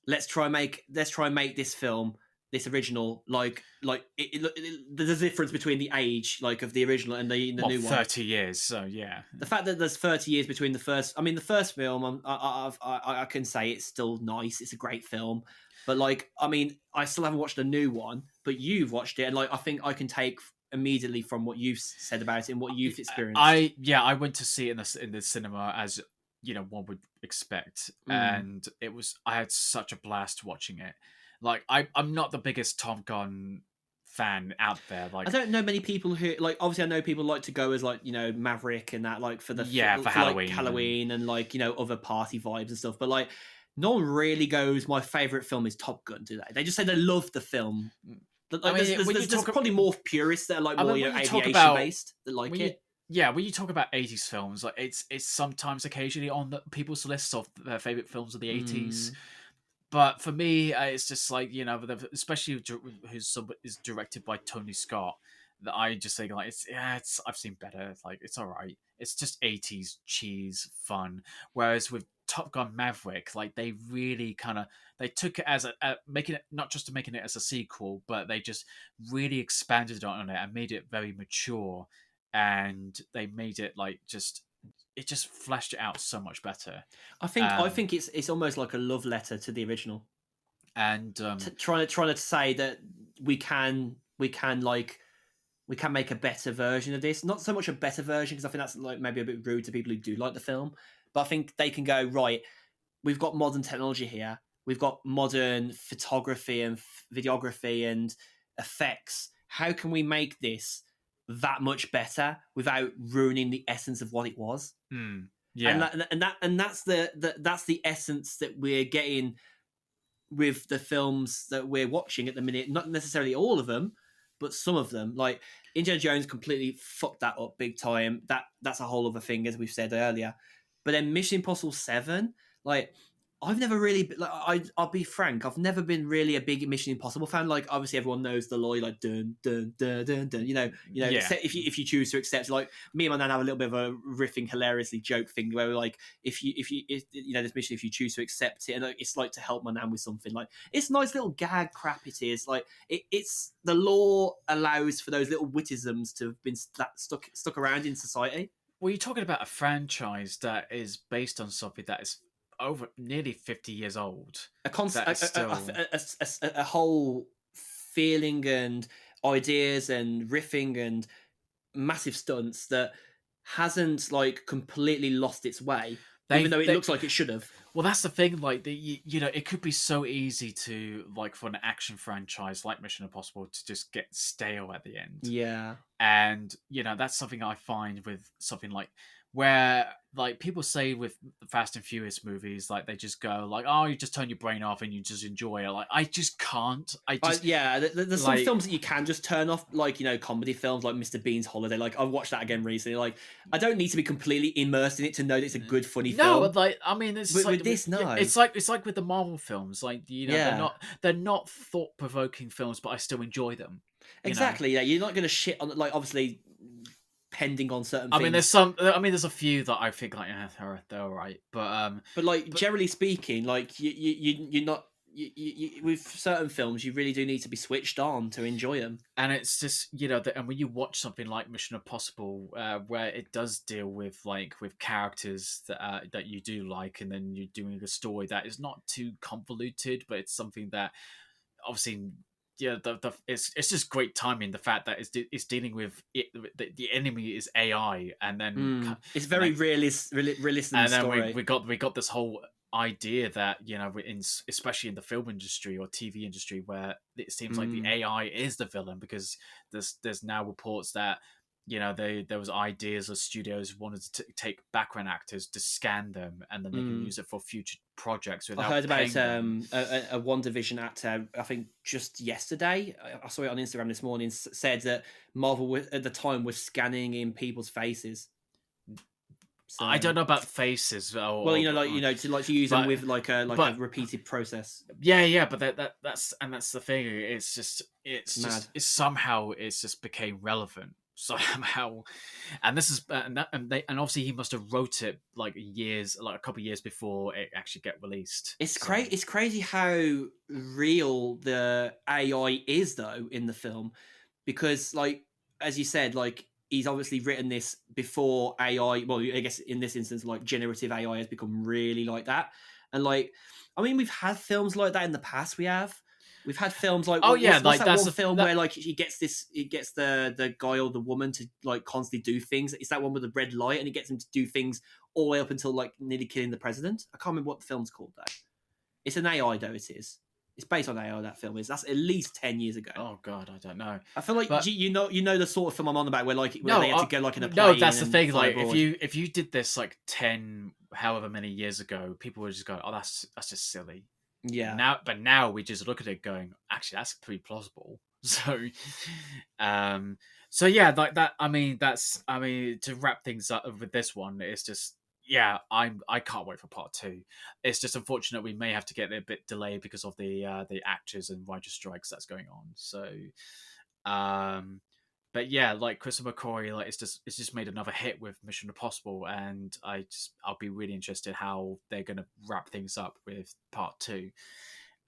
let's try and make this film, this original, there's a difference between the age like of the original and the new 30 one. 30 years, so yeah. The fact that there's 30 years between the first, I mean, the first film, I can say it's still nice. It's a great film, but like, I mean, I still haven't watched the new one, but you've watched it, and like, I think I can take immediately from what you've said about it and what you've experienced. I went to see it in the cinema, as one would expect, and I had such a blast watching it. Like, I'm not the biggest Tom Gun fan out there. Like, I don't know many people who, like, obviously I know people like to go as like, Maverick and that, like for Halloween, like Halloween and like, other party vibes and stuff, but like no one really goes, my favorite film is Top Gun, do they just say they love the film. Like, I mean, there's probably more purists that are like more aviation based that like it. When you talk about 80s films, like it's sometimes occasionally on people's lists of their favorite films of the 80s. But for me, it's just like, especially who's is directed by Tony Scott, that I just think like I've seen better. Like, it's all right. It's just 80s cheese fun. Whereas with Top Gun Maverick, like they really they took it as making it not just making it as a sequel, but they just really expanded on it and made it very mature, and they made it like it just fleshed it out so much better. I think it's almost like a love letter to the original, and trying to say that we can like we can make a better version of this. Not so much a better version, because I think that's like maybe a bit rude to people who do like the film, but I think they can go, right, we've got modern technology here. We've got modern photography and videography and effects. How can we make this that much better without ruining the essence of what it was? Yeah. And that's that's the essence that we're getting with the films that we're watching at the minute. Not necessarily all of them, but some of them. Like Indiana Jones completely fucked that up big time. That's a whole other thing, as we've said earlier. But then Mission Impossible 7, like I've never really like I'll be frank, I've never been really a big Mission Impossible fan. Like obviously everyone knows the lawyer, like dun dun dun dun dun. Yeah. If you choose to accept, like me and my nan have a little bit of a riffing hilariously joke thing where we're like, if this mission, if you choose to accept it, and it's like to help my nan with something. Like it's nice little gag crap. It is like it's the law allows for those little witticisms to have been stuck around in society. Well, you're talking about a franchise that is based on something that is over nearly 50 years old. A whole feeling and ideas and riffing and massive stunts that hasn't like completely lost its way, even though it looks like it should have. Well, that's the thing. Like it could be so easy to like for an action franchise like Mission Impossible to just get stale at the end. Yeah, and that's something I find with something like where like people say with the Fast and Furious movies, like they just go like, oh, you just turn your brain off and you just enjoy it. Like I just can't. There's some films that you can just turn off, like comedy films like Mr. Bean's Holiday. Like I've watched that again recently. Like I don't need to be completely immersed in it to know that it's a good funny film. No, but like I mean, it's with like this, no. It's like with the Marvel films. Like they're not thought provoking films, but I still enjoy them. Exactly. Yeah, you're not going to shit on like obviously. Pending on certain things. There's a few that I think like they're all right, but generally speaking, like you're not with certain films, you really do need to be switched on to enjoy them. And it's just and when you watch something like Mission Impossible, where it does deal with characters that you do like, and then you're doing a story that is not too convoluted, but it's something that obviously. Yeah, it's just great timing. The fact that it's dealing with it, the enemy is AI, and then it's very realistic. And then story. we got this whole idea that especially in the film industry or TV industry, where it seems like the AI is the villain, because there's now reports that there was ideas of studios wanted to take background actors to scan them, and then they can use it for future projects. I heard about a WandaVision actor, I think just yesterday, I saw it on Instagram this morning, said that Marvel at the time was scanning in people's faces. So, I don't know about faces. To use them with like a repeated process. Yeah, but that's the thing. It's just somehow it's just became relevant somehow, and this is and obviously he must have wrote it like a couple of years before it actually get released. It's crazy how real the AI is though in the film, because like as you said, like he's obviously written this before AI. Well, I guess in this instance, like generative AI has become really like that, and like I mean, we've had films like that in the past. We've had films like what's that one film where like it gets the guy or the woman to like constantly do things. It's that one with the red light, and it gets him to do things all the way up until like nearly killing the president. I can't remember what the film's called though. It's an AI though. It's based on AI. That film is. That's at least 10 years ago. Oh God, I don't know. I feel like you know the sort of film I'm on about where they had to go like in a plane. No, that's the thing. Like if you did this like 10 however many years ago, people would just go, oh, that's just silly. Yeah. Now we just look at it going, actually, that's pretty plausible. So, yeah, like that. I mean, to wrap things up with this one, it's just I can't wait for part 2. It's just unfortunate we may have to get it a bit delayed because of the actors and writer strikes that's going on. So, but yeah, like Christopher McQuarrie, like it's just made another hit with Mission Impossible, and I'll be really interested how they're gonna wrap things up with part 2.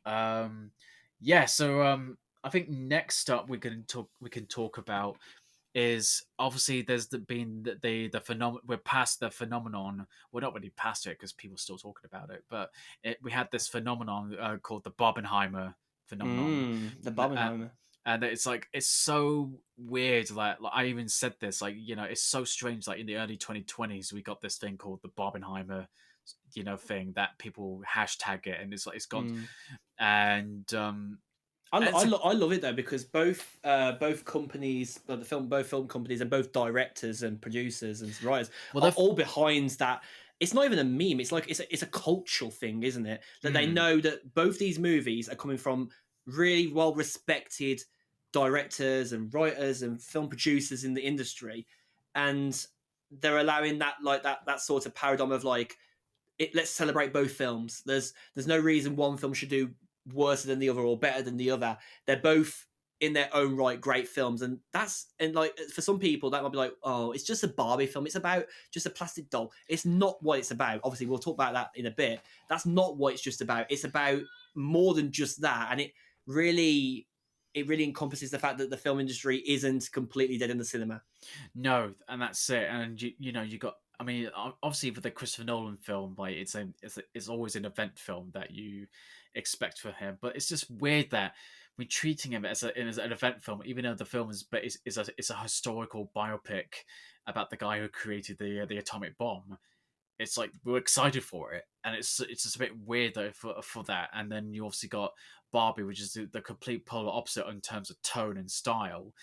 So I think next up we can talk about is obviously there's been the phenomenon. We're past the phenomenon. We're not really past it because people are still talking about it, but we had this phenomenon called the Barbenheimer phenomenon. The Barbenheimer. And it's like it's so weird. Like I even said this, like it's so strange. Like in the early 2020s, we got this thing called the Barbenheimer, thing that people hashtag it, and it's like it's gone, Mm. and it's a I love it though because both companies, both film companies, and both directors and producers and writers well, are they've all behind that. It's not even a meme. It's like it's a cultural thing, isn't it? That they mm, know that both these movies are coming from really well respected directors and writers and film producers in the industry, and they're allowing that sort of paradigm of like let's celebrate both films. There's no reason one film should do worse than the other or better than the other. They're both in their own right great films, and like for some people that might be like, oh, it's just a Barbie film. It's about just a plastic doll. It's not what it's about. Obviously, we'll talk about that in a bit. That's not what it's just about. It's about more than just that, and really it really encompasses the fact that the film industry isn't completely dead in the cinema. no, and that's it. And you got. I mean, obviously for the Christopher Nolan film, like it's always an event film that you expect for him. But it's just weird that we're treating him as an event film, even though the film is a historical biopic about the guy who created the atomic bomb. It's like we're excited for it, and it's just a bit weird though for that. And then you obviously got Barbie, which is the complete polar opposite in terms of tone and style.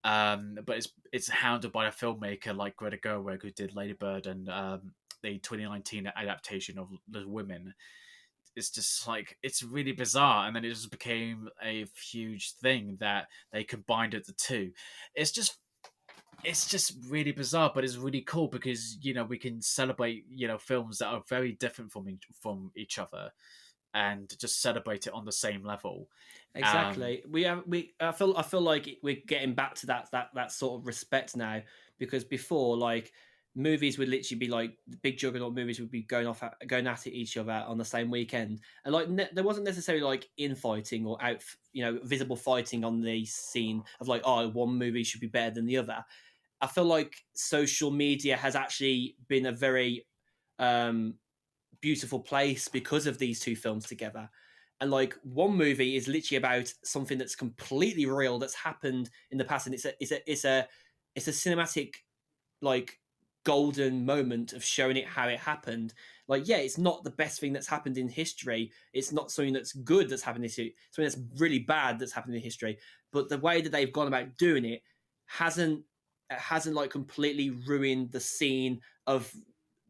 But it's hounded by a filmmaker like Greta Gerwig, who did Lady Bird and the 2019 adaptation of Little Women. It's just like it's really bizarre, and then it just became a huge thing that they combined the two. It's just it's just really bizarre, but it's really cool because we can celebrate films that are very different from each other, and just celebrate it on the same level. Um, Exactly. I feel like we're getting back to that sort of respect now because before like movies would literally be like the big juggernaut movies would be going at it each other on the same weekend and like there wasn't necessarily like infighting or visible fighting on the scene of like oh one movie should be better than the other. I feel like social media has actually been a very um beautiful place because of these two films together. And like one movie is literally about something that's completely real that's happened in the past, and it's a cinematic like golden moment of showing it how it happened. Like, yeah, it's not the best thing that's happened in history. It's not something that's good that's happened in history. Something that's really bad that's happened in history. But the way that they've gone about doing it hasn't like completely ruined the scene of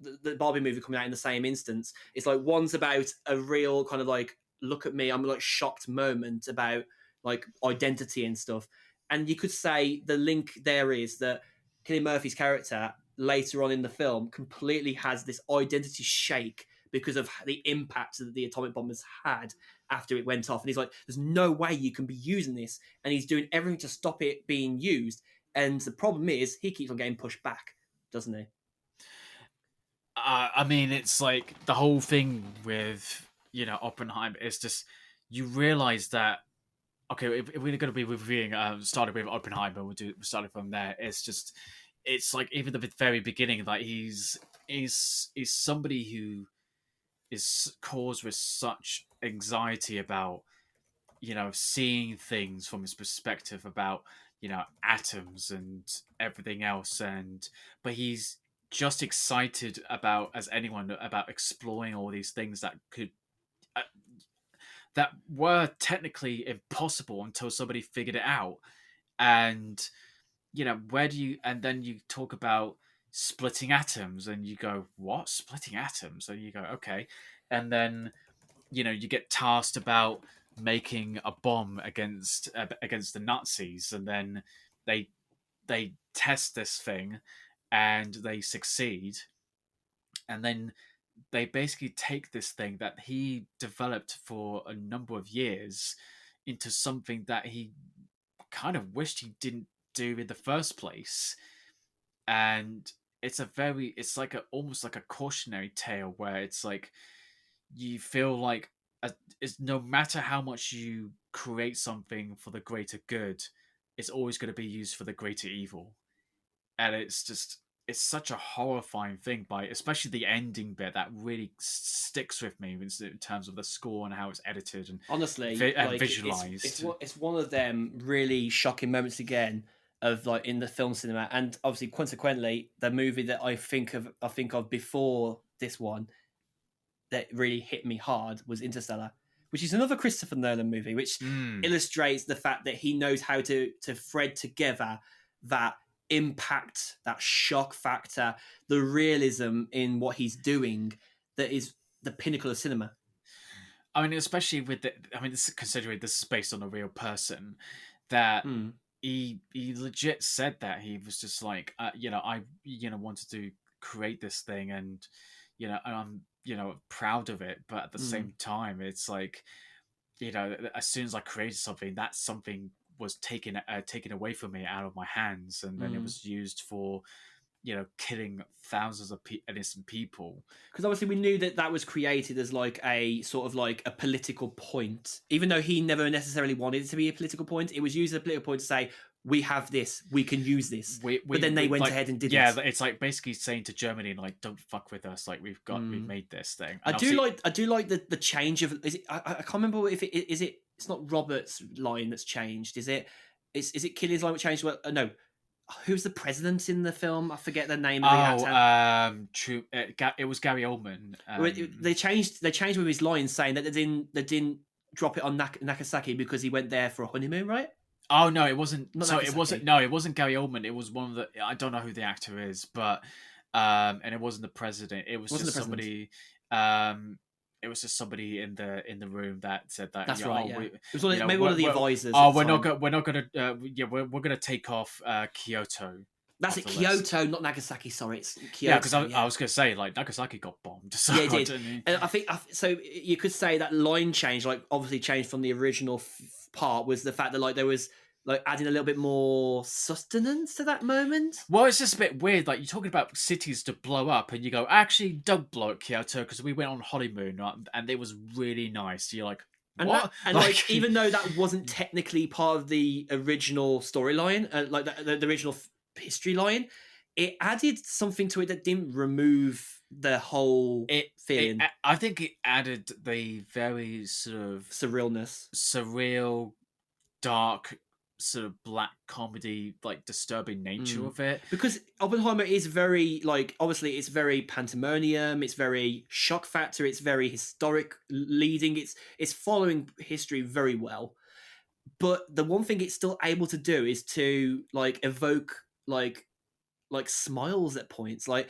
the Barbie movie coming out in the same instance. It's like one's about a real kind of like look at me, I'm like shocked moment about like identity and stuff. And you could say the link there is that Cillian Murphy's character later on in the film completely has this identity shake because of the impact that the atomic bomb has had after it went off. And he's like, there's no way you can be using this. And he's doing everything to stop it being used. And the problem is he keeps on getting pushed back, doesn't he? I mean, it's like the whole thing with Oppenheimer is just you realize that okay, if we're going to be reviewing started with Oppenheimer, we'll start from there. It's like even at the very beginning, like he's somebody who is caused with such anxiety about seeing things from his perspective about atoms and everything else, and but he's just excited about as anyone about exploring all these things uh, that were technically impossible until somebody figured it out. And where do you and then you talk about splitting atoms, and you go, what, splitting atoms? And you go, okay. And then you get tasked about making a bomb against the Nazis, and then they test this thing and they succeed, and then they basically take this thing that he developed for a number of years into something that he kind of wished he didn't do in the first place. And it's like almost like a cautionary tale where it's like you feel like it's no matter how much you create something for the greater good, it's always going to be used for the greater evil. And it's just it's such a horrifying thing, by especially the ending bit that really sticks with me in terms of the score and how it's edited and Honestly, like visualized. it's one of them really shocking moments again of like in the film cinema, and obviously consequently the movie that I think of before this one that really hit me hard was Interstellar, which is another Christopher Nolan movie, which Mm. illustrates the fact that he knows how to thread together that impact, that shock factor, the realism in what he's doing, that is the pinnacle of cinema. I mean, especially with considering this is based on a real person, that Mm, he legit said that he was just like, I wanted to create this thing, and and I'm proud of it, but at the mm, same time, it's like, as soon as I created something, that something was taken away from me out of my hands, and then it mm. was used for killing thousands of innocent people. Because obviously we knew that that was created as like a sort of like a political point, even though he never necessarily wanted it to be a political point. It was used as a political point to say we have this, we can use this. But then they went like, ahead and did yeah, it. it's like basically saying to Germany, like, don't fuck with us, like we've made this thing. I And do obviously, like the change of is it I can't remember if it is it it's not Robert's line that's changed, is it? Is it Killian's line that changed? Well, no, who's the president in the film? I forget the name of the actor. true, it was Gary Oldman. They changed with his line saying that they didn't drop it on Nagasaki because he went there for a honeymoon, right? Oh no, it wasn't. Not So it wasn't. Nagasaki. No, it wasn't Gary Oldman. It was one of the. I don't know who the actor is, but and it wasn't the president. It was Wasn't just the president? somebody. Um, it was just somebody in the room that said that. That's Yeah, right. oh, Yeah, we, it was maybe one of the advisors. oh, At the time. we're not gonna. Yeah, we're gonna take off Kyoto That's off it. the list. Kyoto, not Nagasaki. Sorry, it's Kyoto. Yeah, because I was gonna say, like, Nagasaki got bombed. So Yeah, it I did. don't know. And I think so. You could say that line change, like obviously changed from the original part, was the fact that like there was like adding a little bit more sustenance to that moment. Well, it's just a bit weird. Like, you're talking about cities to blow up, and you go, actually, don't blow up Kyoto because we went on honeymoon, and it was really nice. You're like, And what? like even though that wasn't technically part of the original storyline, like the original history line, it added something to it that didn't remove the whole feeling. I think it added the very sort of Surrealness. surreal, dark, sort of black comedy, like disturbing nature of it. Because Oppenheimer is very like obviously it's very pandemonium, it's very shock factor, it's very historic leading, it's following history very well. But the one thing it's still able to do is to like evoke like smiles at points. Like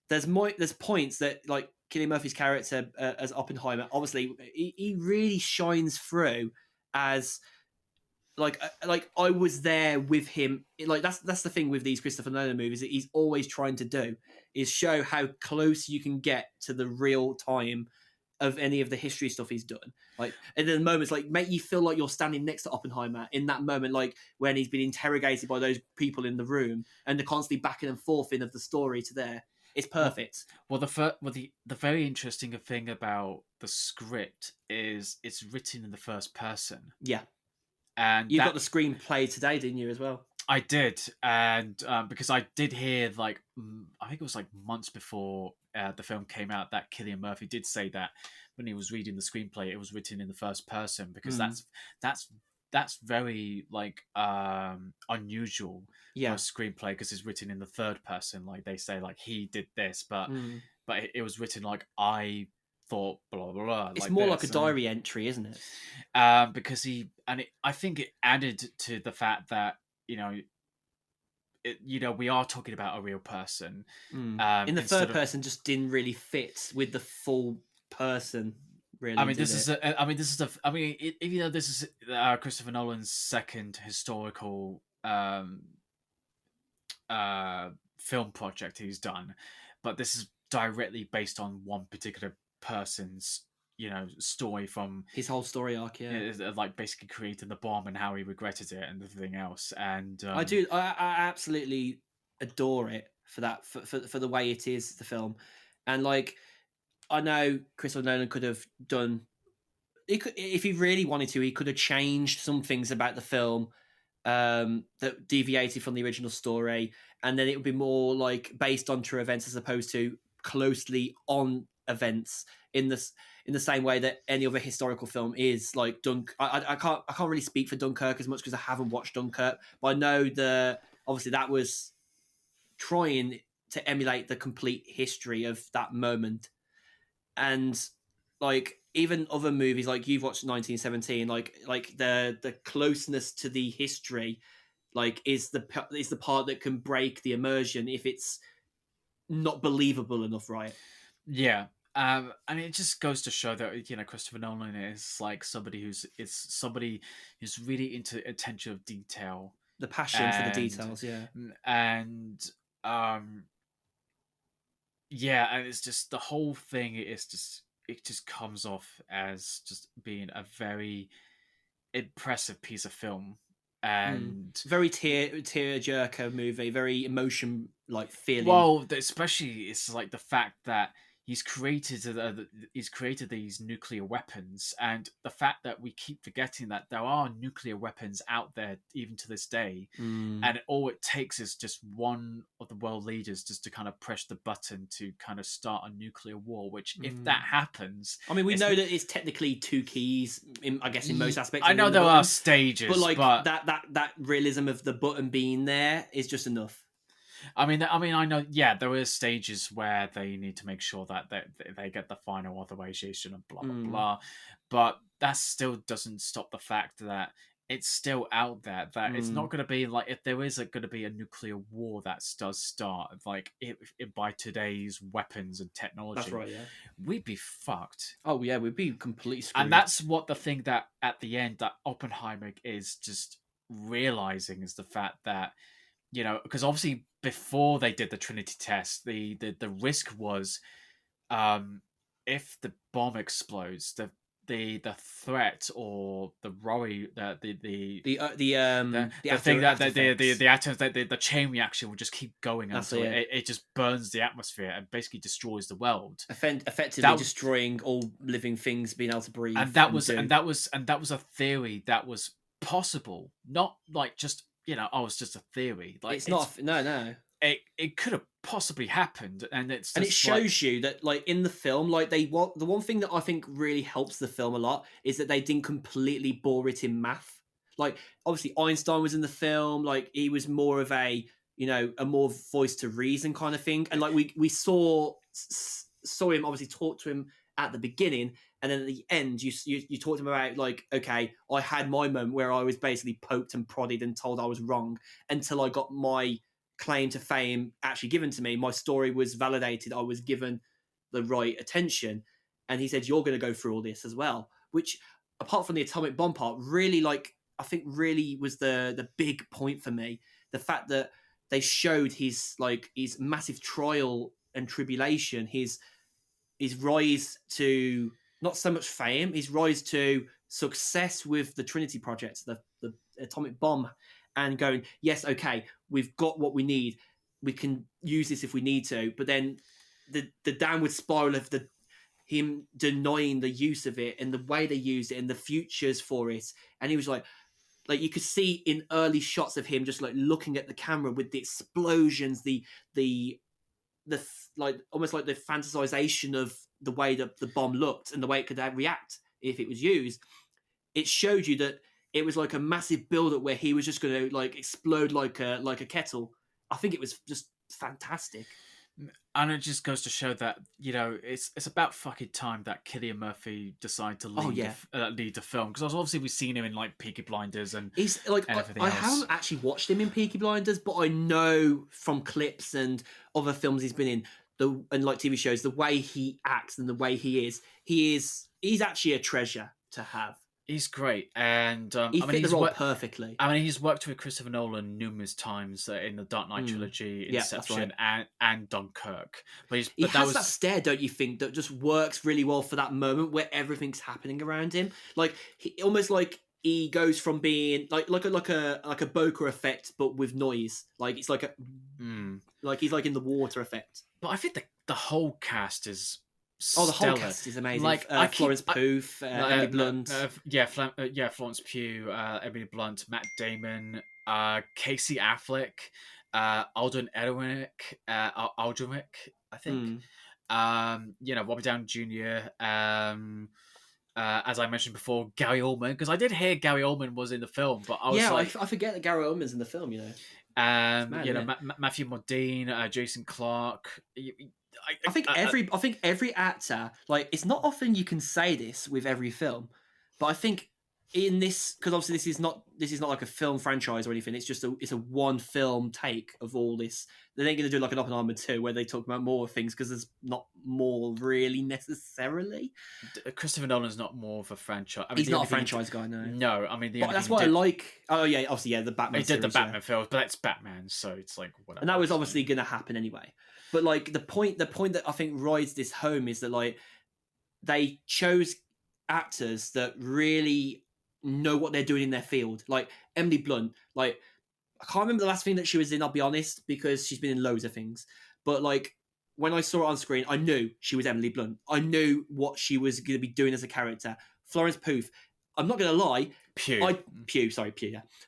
there's points that like Cillian Murphy's character as Oppenheimer, obviously he really shines through as like I was there with him. Like that's the thing with these Christopher Nolan movies that he's always trying to do is show how close you can get to the real time of any of the history stuff he's done. Like in the moments, like make you feel like you're standing next to Oppenheimer in that moment, like when he's been interrogated by those people in the room and the constantly backing and forth in of the story to there. It's perfect. Well, the very interesting thing about the script is it's written in the first person. Yeah. And you got the screenplay today, didn't you, as well? I did, and because I did hear, like, I think it was like months before the film came out, that Cillian Murphy did say that when he was reading the screenplay, it was written in the first person, because that's very like unusual for a screenplay, because it's written in the third person. Like they say, like he did this, but it was written like I thought blah blah blah. It's like more this. like a diary entry, isn't it? Because I think it added to the fact that we are talking about a real person. In the third person, just didn't really fit with the full person. Really, I mean, this is even though this is Christopher Nolan's second historical film project he's done, but this is directly based on one particular person's story from his whole story arc, like basically creating the bomb and how he regretted it and everything else. And I absolutely adore it for that, for the way it is, the film. And like I know Christopher Nolan could have done, if he really wanted to, he could have changed some things about the film that deviated from the original story, and then it would be more like based on true events as opposed to closely on events in the same way that any other historical film is. Like I can't really speak for Dunkirk as much because I haven't watched Dunkirk, but I know obviously that was trying to emulate the complete history of that moment. And like even other movies, like you've watched 1917, like the closeness to the history, like is the part that can break the immersion if it's not believable enough, right? Yeah. And it just goes to show that Christopher Nolan is like somebody who's really into attention of detail, The passion for the and details, yeah. and um yeah, and it's just the whole thing is just it just comes off as just being a very impressive piece of film. And Very tear jerker movie, very emotion like feeling. well, especially it's like the fact that he's created these nuclear weapons, and the fact that we keep forgetting that there are nuclear weapons out there even to this day, and all it takes is just one of the world leaders just to kind of press the button to kind of start a nuclear war. Which, if that happens, I mean, we know that it's technically two keys, I guess, in most aspects. I know the there button, are stages, but like but that realism of the button being there is just enough. I mean, I know. Yeah, there is stages where they need to make sure that they get the final authorization and blah blah blah, but that still doesn't stop the fact that it's still out there. That it's not going to be like if there is going to be a nuclear war that does start, like if by today's weapons and technology, That's right. Yeah, we'd be fucked. Oh yeah, we'd be completely screwed. And that's what the thing that at the end that Oppenheimer is just realizing is the fact that because obviously before they did the Trinity test, the risk was, if the bomb explodes, the threat or the worry that the thing that the atoms the chain reaction will just keep going until it just burns the atmosphere and basically destroys the world, effectively destroying all living things being able to breathe. And that was a theory that was possible, not like just it's just a theory. Like it's not. No. It could have possibly happened, and it shows you that, like in the film, like the one thing that I think really helps the film a lot is that they didn't completely bore it in math. Like obviously Einstein was in the film, like he was more of a a more voice to reason kind of thing, and like we saw him obviously talk to him at the beginning, and then at the end you talked to him about like, okay, I had my moment where I was basically poked and prodded and told I was wrong until I got my claim to fame actually given to me. My story was validated. I was given the right attention. And he said, you're going to go through all this as well, which apart from the atomic bomb part, really I think really was the big point for me. The fact that they showed his massive trial and tribulation, his rise to not so much fame, his rise to success with the Trinity project, the atomic bomb, and going, yes, okay, we've got what we need. We can use this if we need to. But then the downward spiral of him denying the use of it and the way they used it and the futures for it. And he was like you could see in early shots of him just like looking at the camera with the explosions, the like almost like the fantasization of the way that the bomb looked and the way it could react if it was used. It showed you that it was like a massive build-up where he was just going to like explode like a kettle. I think it was just fantastic. And it just goes to show that it's about fucking time that Cillian Murphy decided to lead the film, because obviously we've seen him in like Peaky Blinders and he's like and everything else. I haven't actually watched him in Peaky Blinders, but I know from clips and other films he's been in and like TV shows, the way he acts and the way he's actually a treasure to have. He's great, and he fit the role perfectly. I mean, he's worked with Christopher Nolan numerous times in the Dark Knight trilogy, Inception, and Dunkirk. But he has that stare, don't you think, that just works really well for that moment where everything's happening around him. Like almost like he goes from being like a bokeh effect, but with noise. Like it's like like he's like in the water effect. But I think the whole cast is Oh, the whole stellar. cast is amazing. Like Florence Pugh, Emily Blunt. Florence Pugh, Emily Blunt, Matt Damon, Casey Affleck, Alden Ehrenreich, Aldrich, I think. Mm. Robert Downey Jr. As I mentioned before, Gary Oldman, because I did hear Gary Oldman was in the film, but I was Yeah, like, I forget that Gary Oldman's in the film. It's mad, isn't it? Matthew Modine, Jason Clarke. I think every actor, like, it's not often you can say this with every film, but I think in this, because obviously this is not like a film franchise or anything. It's a one film take of all this. They ain't going to do like an Oppenheimer 2 where they talk about more things, because there's not more really necessarily. Christopher Nolan's not more of a franchise. I mean, He's not a franchise guy, no. No, I mean, But that's what I like. Oh yeah, obviously, yeah, the Batman. He did the series, Batman films, but that's Batman, so it's like whatever. and that was obviously going to happen anyway. But like the point that I think rides this home is that, like, they chose actors that really know what they're doing in their field. Like Emily Blunt, like, I can't remember the last thing that she was in, I'll be honest, because she's been in loads of things. But like, when I saw it on screen, I knew she was Emily Blunt. I knew what she was going to be doing as a character. Florence Pugh, I'm not going to lie. Pugh, yeah. I'm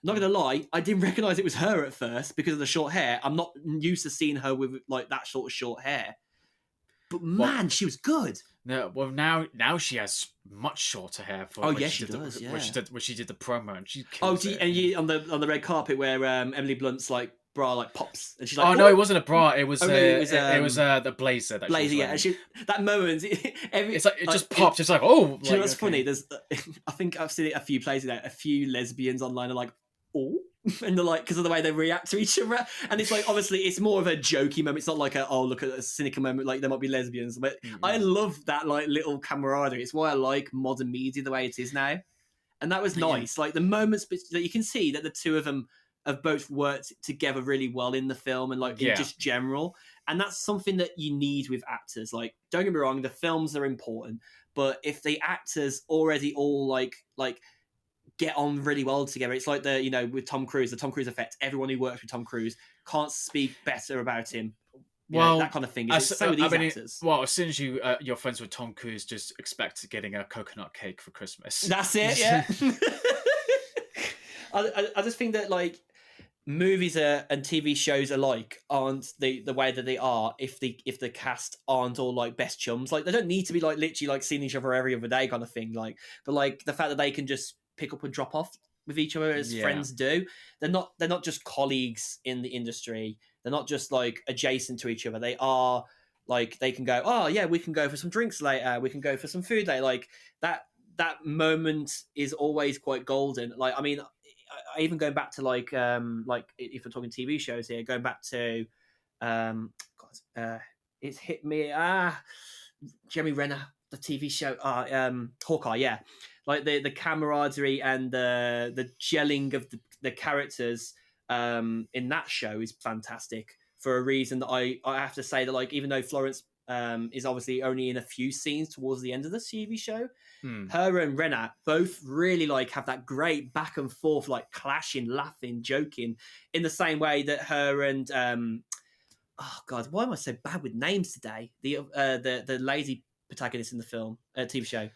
not going to lie, I didn't recognise it was her at first because of the short hair. I'm not used to seeing her with like that sort of short hair. But man, she was good. No, well now she has much shorter hair. For she does. When she did the promo, and she on the red carpet where Emily Blunt's like bra like pops, and she's like, no, it wasn't a bra. It was the blazer. That moment, it's like it just popped. It's like, oh, do you know what's funny? There's, I think I've seen it a few places now. A few lesbians online are like, oh. And they're like, because of the way they react to each other, and it's like, obviously it's more of a jokey moment. It's not like look at a cynical moment, like there might be lesbians. But I love that like little camaraderie. It's why I like modern media the way it is now, and that was nice. Like the moments that you can see that the two of them have both worked together really well in the film, and like in just general. And that's something that you need with actors. Like, don't get me wrong, the films are important, but if the actors already all like get on really well together. It's like with Tom Cruise, the Tom Cruise effect. Everyone who works with Tom Cruise can't speak better about him. That kind of thing. It's so with these actors. Well, as soon as you're friends with Tom Cruise, just expect getting a coconut cake for Christmas. That's it. Yeah. I just think that like movies and TV shows alike aren't the way that they are if the cast aren't all like best chums. Like they don't need to be like literally like seeing each other every other day kind of thing. Like, but like the fact that they can just pick up and drop off with each other as friends do. They're not just colleagues in the industry. They're not just like adjacent to each other. They are like, they can go, oh yeah, we can go for some drinks later. We can go for some food later. Like that moment is always quite golden. Like, I mean, I even going back to like if we're talking TV shows here, going back to it's hit me Jeremy Renner, the TV show Hawkeye, yeah. Like the camaraderie and the gelling of the characters in that show is fantastic for a reason that I have to say that, like, even though Florence is obviously only in a few scenes towards the end of the TV show, her and Renat both really like have that great back and forth, like clashing, laughing, joking, in the same way that her and oh god, why am I so bad with names today? The lazy protagonist in the film TV show.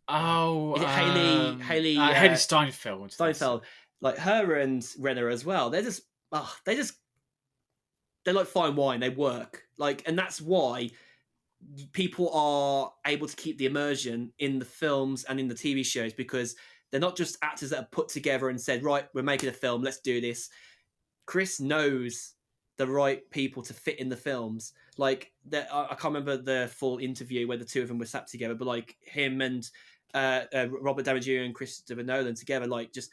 Oh, is it Haley Steinfeld? Steinfeld, like her and Renner as well. They're like fine wine. They work like, and that's why people are able to keep the immersion in the films and in the TV shows, because they're not just actors that are put together and said, right, we're making a film, let's do this. Chris knows the right people to fit in the films. Like I can't remember the full interview where the two of them were sat together, but like him and Robert Downey Jr. and Christopher Nolan together, like just,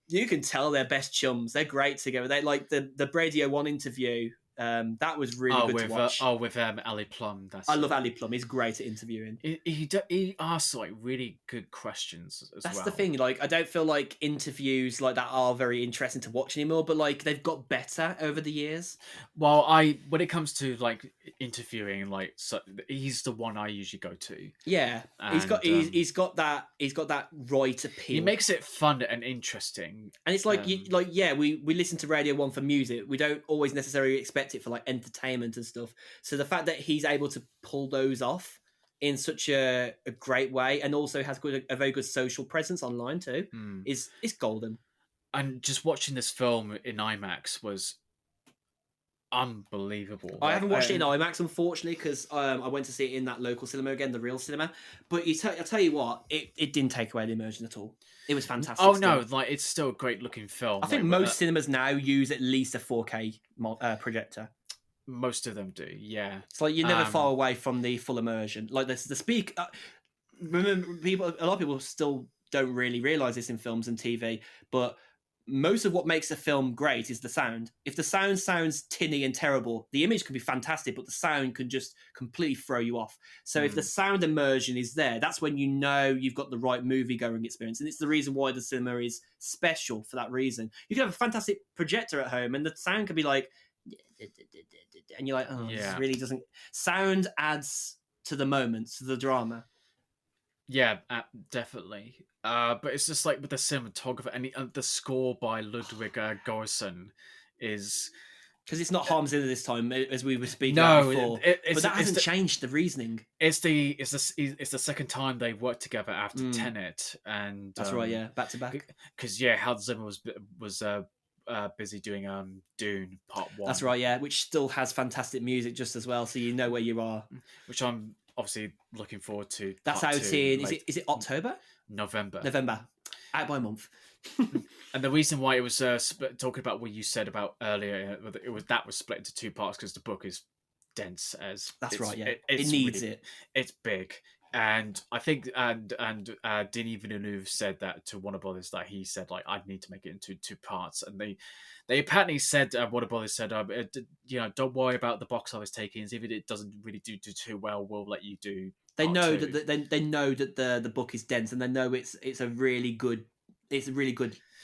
you can tell they're best chums. They're great together. They like the Radio 1 interview. That was really good to watch. With Ali Plum. I love Ali Plum. He's great at interviewing. He asks like really good questions as well. That's the thing. Like, I don't feel like interviews like that are very interesting to watch anymore. But like, they've got better over the years. Well, when it comes to like interviewing, like, so he's the one I usually go to. Yeah, and he's got that right appeal. He makes it fun and interesting. And it's like we listen to Radio 1 for music. We don't always necessarily expect it for like entertainment and stuff. So the fact that he's able to pull those off in such a great way, and also has a very good social presence online too, is golden. And just watching this film in IMAX was unbelievable. I haven't watched it in IMAX, unfortunately, because I went to see it in that local cinema again, the real cinema. But I tell you what, it didn't take away the immersion at all. It was fantastic. Oh no, like it's still a great looking film. I think most cinemas now use at least a 4K projector. Most of them do, yeah. It's like you're never far away from the full immersion. Like the speak. Remember, a lot of people still don't really realize this in films and TV, but most of what makes a film great is the sound. If the sound sounds tinny and terrible, the image can be fantastic, but the sound can just completely throw you off. So if the sound immersion is there, that's when you know you've got the right movie-going experience. And it's the reason why the cinema is special for that reason. You can have a fantastic projector at home and the sound can be like, and you're like, oh, this really doesn't... Sound adds to the moment, to the drama. Yeah, definitely. But it's just like with the cinematographer and the score by Ludwig Göransson is... Because it's not Hans Zimmer this time, as we were speaking about before. But that hasn't changed the reasoning. It's the second time they worked together after Tenet, and that's right, yeah, back to back. Because Hans Zimmer was busy doing Dune Part 1. That's right, yeah, which still has fantastic music just as well, so you know where you are. Which I'm obviously looking forward to. That's out in is it October? November. Out by a month. And the reason why it was talking about what you said about earlier, that was split into two parts because the book is dense as. That's right. Yeah, it needs it. It's big, and I think and Denis Villeneuve said that to Warner Brothers, that he said like I'd need to make it into two parts, and they apparently said Warner Brothers said don't worry about the box office takings, if it doesn't really do too well, we'll let you do. They know that they know that the book is dense, and they know it's a really good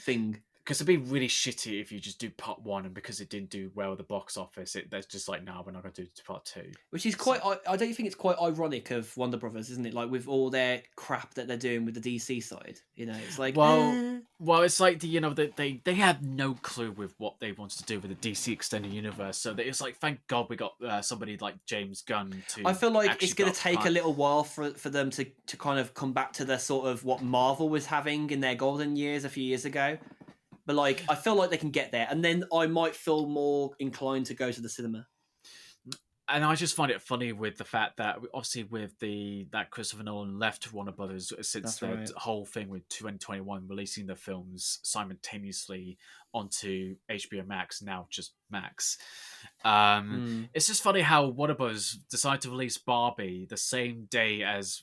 thing. Because it'd be really shitty if you just do part 1, and because it didn't do well at the box office, there's just like, no, we're not going to do part 2. Which is quite... I don't think it's quite ironic of Warner Brothers, isn't it? Like, with all their crap that they're doing with the DC side. You know, it's like... Well, it's like, they had no clue with what they wanted to do with the DC Extended Universe, so it's like, thank God we got somebody like James Gunn to... I feel like it's going to take a little while for them to kind of come back to the sort of what Marvel was having in their golden years a few years ago. But like, I feel like they can get there, and then I might feel more inclined to go to the cinema. And I just find it funny with the fact that obviously with that Christopher Nolan left Warner Brothers since the whole thing with 2021 releasing the films simultaneously onto HBO Max, now just Max. It's just funny how Warner Brothers decided to release Barbie the same day as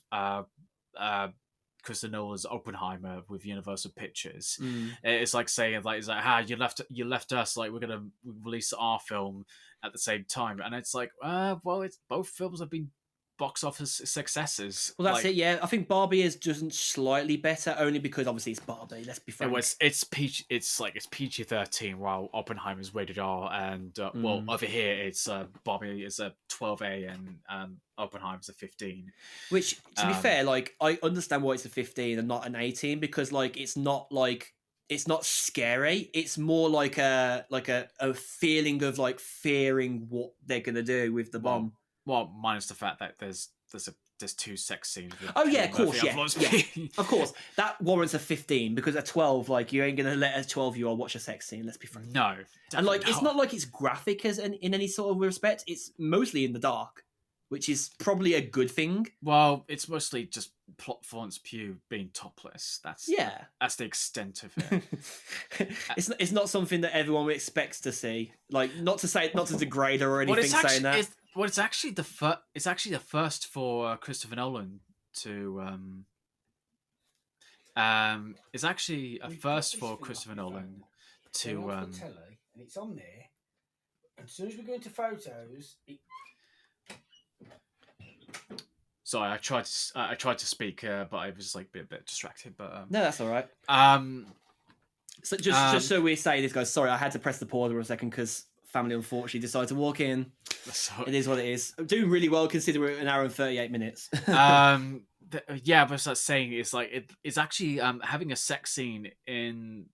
Christopher Nolan's Oppenheimer with Universal Pictures. It's like saying you left us, like we're gonna release our film at the same time, and it's like it's both films have been box office successes. Well, that's it. Yeah, I think Barbie is just slightly better, only because obviously it's Barbie. Let's be frank. It's PG-13, while Oppenheimer is rated R, and over here it's Barbie is a 12A and Oppenheimer's a 15. Which, to be fair, like I understand why it's a 15 and not an 18, because like it's not scary. It's more like a feeling of like fearing what they're gonna do with the bomb. Well, minus the fact that there's two sex scenes. Oh yeah, of course, yeah. Of course, that warrants a 15, because at 12, like you ain't gonna let a 12-year-old watch a sex scene. Let's be frank. No, and like it's not like it's graphic in any sort of respect. It's mostly in the dark, which is probably a good thing. Well, it's mostly just Florence Pugh being topless. That's the extent of it. It's not something that everyone expects to see. Like, not to degrade her or anything. Saying that. It's actually the first for Christopher Nolan to. It's actually a first for Christopher Nolan to. Telly, and it's on there. And as soon as we go into photos, Sorry, I tried to speak, but I was like a bit distracted. But no, that's all right. So just so we say this, guys. Sorry, I had to press the pause for a second because family unfortunately decided to walk in. It is what it is. I'm doing really well considering an hour and 38 minutes. But that's saying it's like it's actually having a sex scene in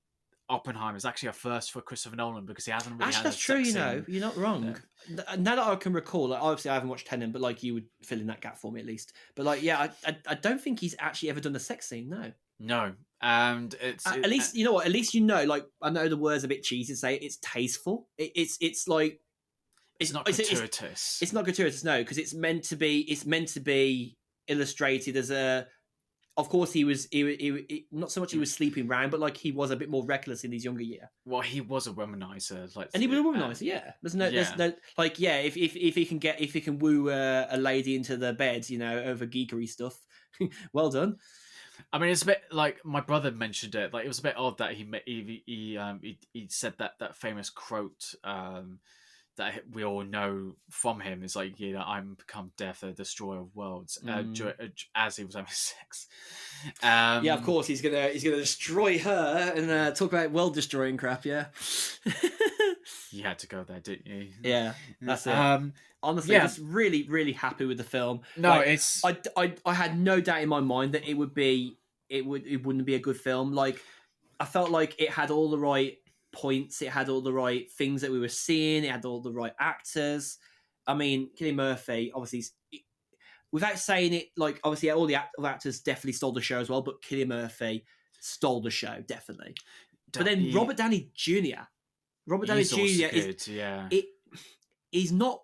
Oppenheimer is actually a first for Christopher Nolan because he hasn't really Actually, had that's a true. sex You know, scene. you're not wrong. Now that I can recall, like, obviously I haven't watched Tenet, but like you would fill in that gap for me at least. But like, yeah, I don't think he's actually ever done a sex scene. No. No, and At least you know what. At least you know. Like, I know the word's a bit cheesy to say. It's tasteful. It's like it's not gratuitous. it's not gratuitous, no, because it's meant to be. It's meant to be illustrated as a. Of course, he not so much he was sleeping around, but like he was a bit more reckless in his younger year. Well, he was a womanizer, like, And he was a womanizer, yeah. There's no like, yeah. If he can woo a lady into the bed, you know, over geekery stuff, well done. I mean, it's a bit like my brother mentioned it. Like, it was a bit odd that he said that famous quote that we all know from him. Is like, you know, I'm become death, a destroyer of worlds, as he was having sex. Yeah, of course he's gonna destroy her and talk about world destroying crap. Yeah, you had to go there, didn't you? Yeah, that's it. Honestly, yeah. just really, really happy with the film. No, like, it's I had no doubt in my mind that it wouldn't be a good film. Like, I felt like it had all the right points, it had all the right things that we were seeing, it had all the right actors. I mean, Cillian Murphy, obviously, without saying it, like, obviously all the other actors definitely stole the show as well, but Cillian Murphy stole the show, definitely. But then Robert Downey Jr. He's not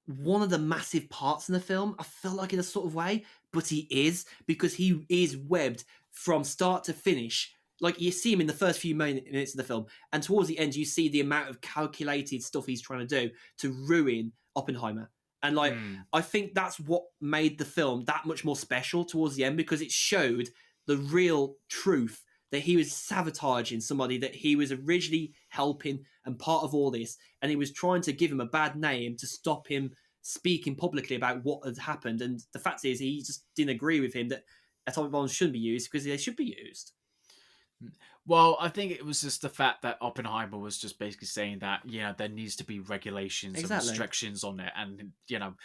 one of the massive parts in the film, I feel like, in a sort of way, but he is, because he is webbed from start to finish. Like, you see him in the first few minutes of the film, and towards the end you see the amount of calculated stuff he's trying to do to ruin Oppenheimer. And like, I think that's what made the film that much more special towards the end, because it showed the real truth that he was sabotaging somebody that he was originally helping and part of all this, and he was trying to give him a bad name to stop him speaking publicly about what had happened. And the fact is, he just didn't agree with him that atomic bombs shouldn't be used, because they should be used. Well, I think it was just the fact that Oppenheimer was just basically saying that, you know, there needs to be regulations and restrictions on it, and, you know,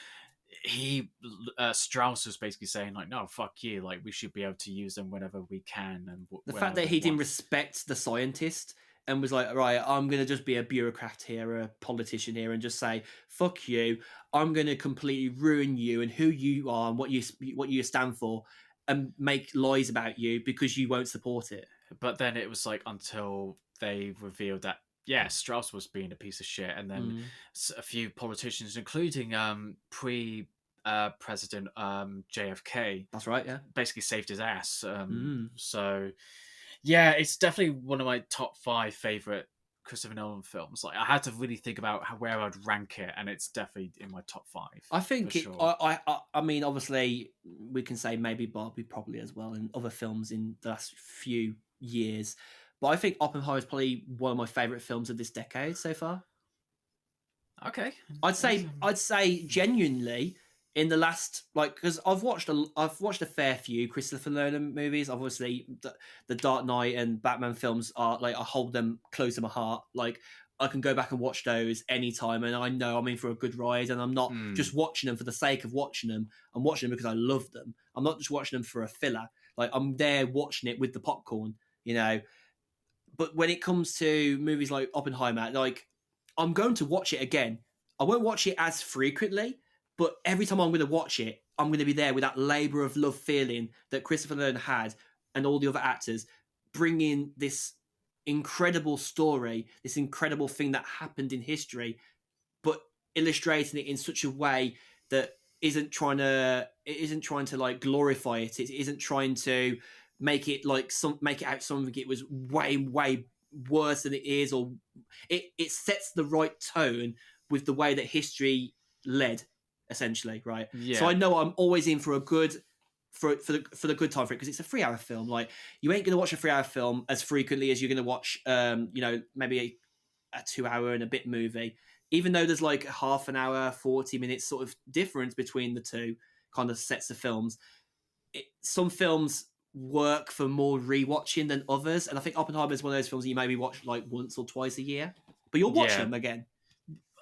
Strauss was basically saying, like, no, fuck you, like, we should be able to use them whenever we can. And the fact that he didn't respect the scientist and was like, right, I'm going to just be a bureaucrat here, a politician here, and just say, fuck you, I'm going to completely ruin you and who you are and what you stand for, and make lies about you because you won't support it. But then it was like, until they revealed that, yeah, Strauss was being a piece of shit, and then a few politicians, including President JFK, that's right, yeah, basically saved his ass. So yeah, it's definitely one of my top 5 favorite Christopher Nolan films. Like, I had to really think about where I'd rank it, and it's definitely in my top 5. I think for it. Sure. I mean, obviously, we can say maybe Barbie probably as well, and other films in the last few years. But I think Oppenheimer is probably one of my favorite films of this decade so far. Okay, I'd say genuinely in the last, like, because I've watched a fair few Christopher Nolan movies. Obviously, the Dark Knight and Batman films are, like, I hold them close to my heart. Like, I can go back and watch those anytime, and I know I'm in for a good ride, and I'm not just watching them for the sake of watching them. I'm watching them because I love them. I'm not just watching them for a filler. Like, I'm there watching it with the popcorn, you know. But when it comes to movies like Oppenheimer, like, I'm going to watch it again. I won't watch it as frequently, but every time I'm going to watch it, I'm going to be there with that labour of love feeling that Christopher Nolan had, and all the other actors, bringing this incredible story, this incredible thing that happened in history, but illustrating it in such a way that isn't trying to like glorify it. It isn't trying to make it out something it was way worse than it is, or it sets the right tone with the way that history led, essentially, right? Yeah. So I know I'm always in for a good for the good time for it, because it's a 3-hour film. Like, you ain't gonna watch a 3-hour film as frequently as you're gonna watch maybe a 2-hour and a bit movie, even though there's like a half an hour, 40 minutes sort of difference between the two kind of sets of films. Some films work for more rewatching than others, and I think Oppenheimer is one of those films that you maybe watch like once or twice a year, but you'll watch them again.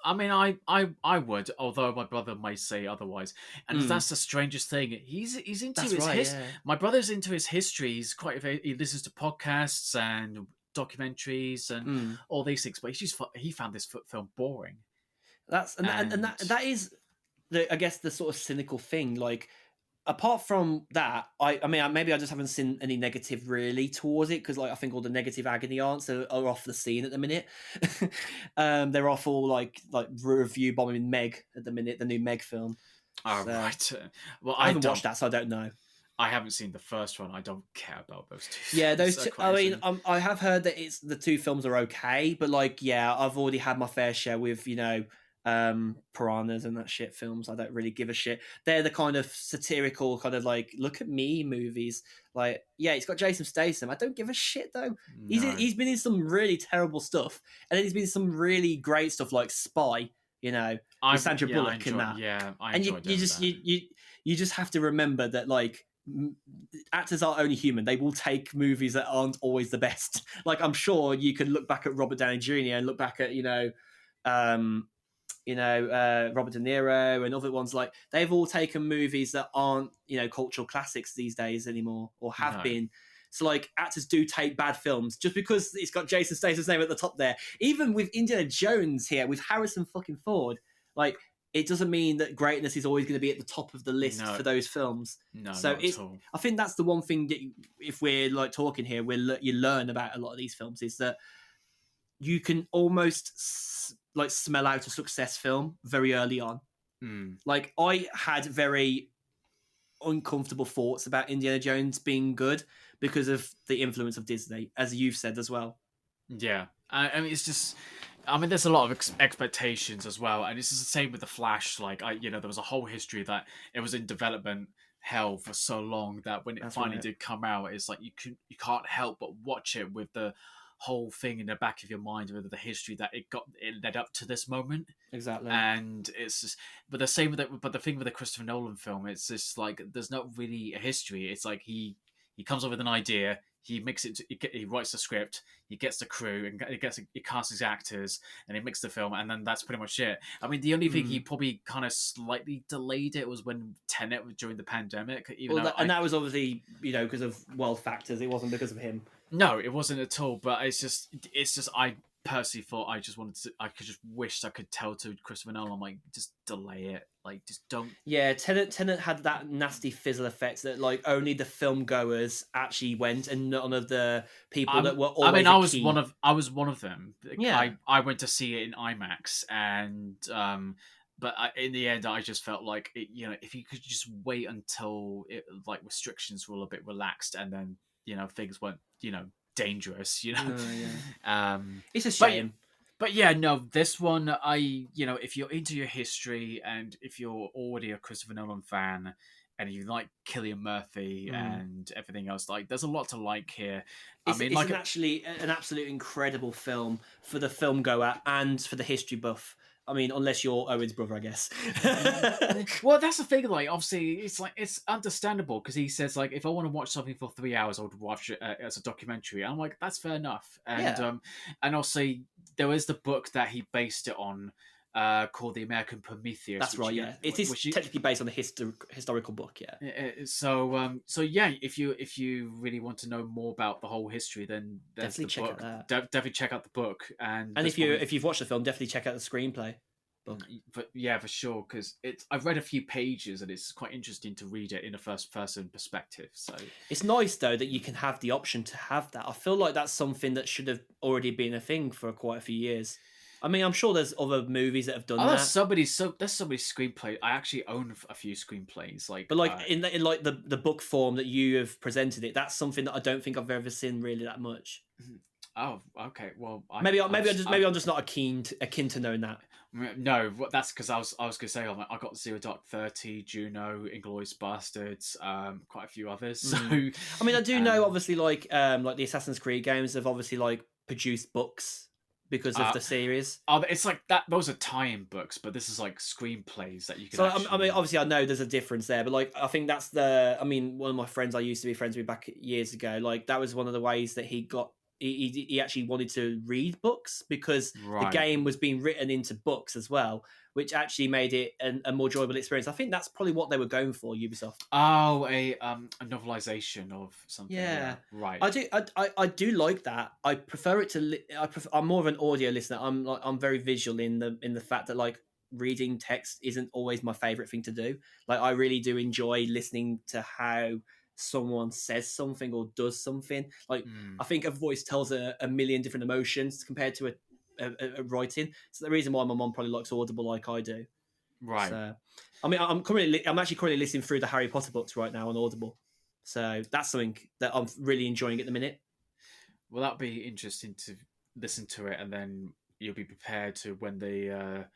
I mean, I would, although my brother might say otherwise, and that's the strangest thing. He's into his history. Yeah. My brother's into his history. He's he listens to podcasts and documentaries and all these things, but he found this film boring. That's and that is I guess the sort of cynical thing. Like, apart from that, I mean, maybe I just haven't seen any negative really towards it, because like I think all the negative agony aunts are off the scene at the minute. They're off all like review bombing Meg at the minute, the new Meg film. Oh, so, right. Well, I haven't watched that, so I don't know. I haven't seen the first one. I don't care about those two. Yeah, those two. I mean, I have heard that the two films are okay, but like, yeah, I've already had my fair share with Piranhas and that shit films. I don't really give a shit. They're the kind of satirical, kind of like, look at me movies. Like, yeah, it's got Jason Statham. I don't give a shit though. No. He's been in some really terrible stuff, and then he's been in some really great stuff like Spy. With Sandra Bullock in that. Yeah, I enjoyed you just have to remember that like actors are only human. They will take movies that aren't always the best. Like, I'm sure you can look back at Robert Downey Jr. and look back at Robert De Niro and other ones. Like, they've all taken movies that aren't cultural classics these days anymore, or have been. So like, actors do take bad films just because it's got Jason Statham's name at the top there. Even with Indiana Jones here, with Harrison fucking Ford, like, it doesn't mean that greatness is always going to be at the top of the list for those films. No, so not at all. I think that's the one thing that, if we're like talking here, you learn about a lot of these films, is that you can almost like smell out a success film very early on. Like, I had very uncomfortable thoughts about Indiana Jones being good because of the influence of Disney, as you've said as well. Yeah, I mean, it's just, there's a lot of expectations as well, and it's just the same with The Flash. Like, there was a whole history that it was in development hell for so long that when it finally did come out, it's like you can't help but watch it with the whole thing in the back of your mind, with the history that it led up to this moment. Exactly. And it's just, but the same with it. But the thing with the Christopher Nolan film, it's just like there's not really a history. It's like he comes up with an idea. He makes it. He writes the script. He gets the crew, and he casts his actors, and he makes the film, and then that's pretty much it. I mean, the only thing he probably kind of slightly delayed it was when Tenet was during the pandemic. That was obviously because of world factors. It wasn't because of him. No, it wasn't at all. But it's just I personally thought I just wished I could tell to Christopher Nolan, like, just delay it. Like, just don't. Yeah, Tenet had that nasty fizzle effect that like only the film goers actually went, and none of the people that were always. I was one of them. Yeah, I went to see it in IMAX, and but in the end, I just felt like if you could just wait until restrictions were a little bit relaxed, and then things weren't dangerous. It's a shame. But yeah, no, this one, if you're into your history, and if you're already a Christopher Nolan fan, and you like Cillian Murphy and everything else, like, there's a lot to like here. It's actually an absolute incredible film for the film goer and for the history buff. I mean, unless you're Owen's brother, I guess. Well, that's the thing. Like, obviously, it's understandable, because he says, like, if I want to watch something for 3 hours, I would watch it as a documentary. And I'm like, that's fair enough. And and also, there is the book that he based it on, called The American Prometheus. That's right. Yeah, it is technically based on a historical book. Yeah. So yeah, if you really want to know more about the whole history, then there's definitely the book. Check out that. Definitely check out the book, and if you've watched the film, definitely check out the screenplay. But yeah, for sure, because I've read a few pages, and it's quite interesting to read it in a first person perspective. So it's nice though that you can have the option to have that. I feel like that's something that should have already been a thing for quite a few years. I mean, I'm sure there's other movies that have done that. There's somebody's screenplay. I actually own a few screenplays, but in like the book form that you have presented it, that's something that I don't think I've ever seen really that much. Oh, okay. Well, I'm just not akin to knowing that. No, that's because I was gonna say, I got 0 Dark 30, Juno, Inglourious Bastards, quite a few others. So I mean, I do know obviously like the Assassin's Creed games have obviously like produced books because of the series. It's like that. Those are tie-in books, but this is like screenplays that you can. So I mean, obviously, I know there's a difference there, but like, I think one of my friends I used to be friends with back years ago, like that was one of the ways that he got he actually wanted to read books because the Right. game was being written into books as well, which actually made it a more enjoyable experience. I think that's probably what they were going for, Ubisoft. Oh, a novelization of something. Yeah. Right. I do like that. I prefer it to. I'm more of an audio listener. I'm very visual in the fact that like reading text isn't always my favorite thing to do. Like I really do enjoy listening to how someone says something or does something. Like I think a voice tells a million different emotions compared to a writing. So the reason why my mom probably likes Audible like I do. Right. So, I mean, I'm actually currently listening through the Harry Potter books right now on Audible. So that's something that I'm really enjoying at the minute. Well, that'd be interesting to listen to it, and then you'll be prepared to when the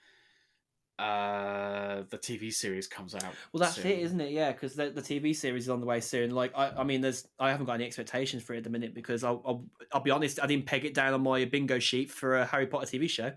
TV series comes out. Well, that's soon. it, isn't it? Yeah, because the TV series is on the way soon. Like, I mean, I haven't got any expectations for it at the minute because I'll be honest, I didn't peg it down on my bingo sheet for a Harry Potter TV show.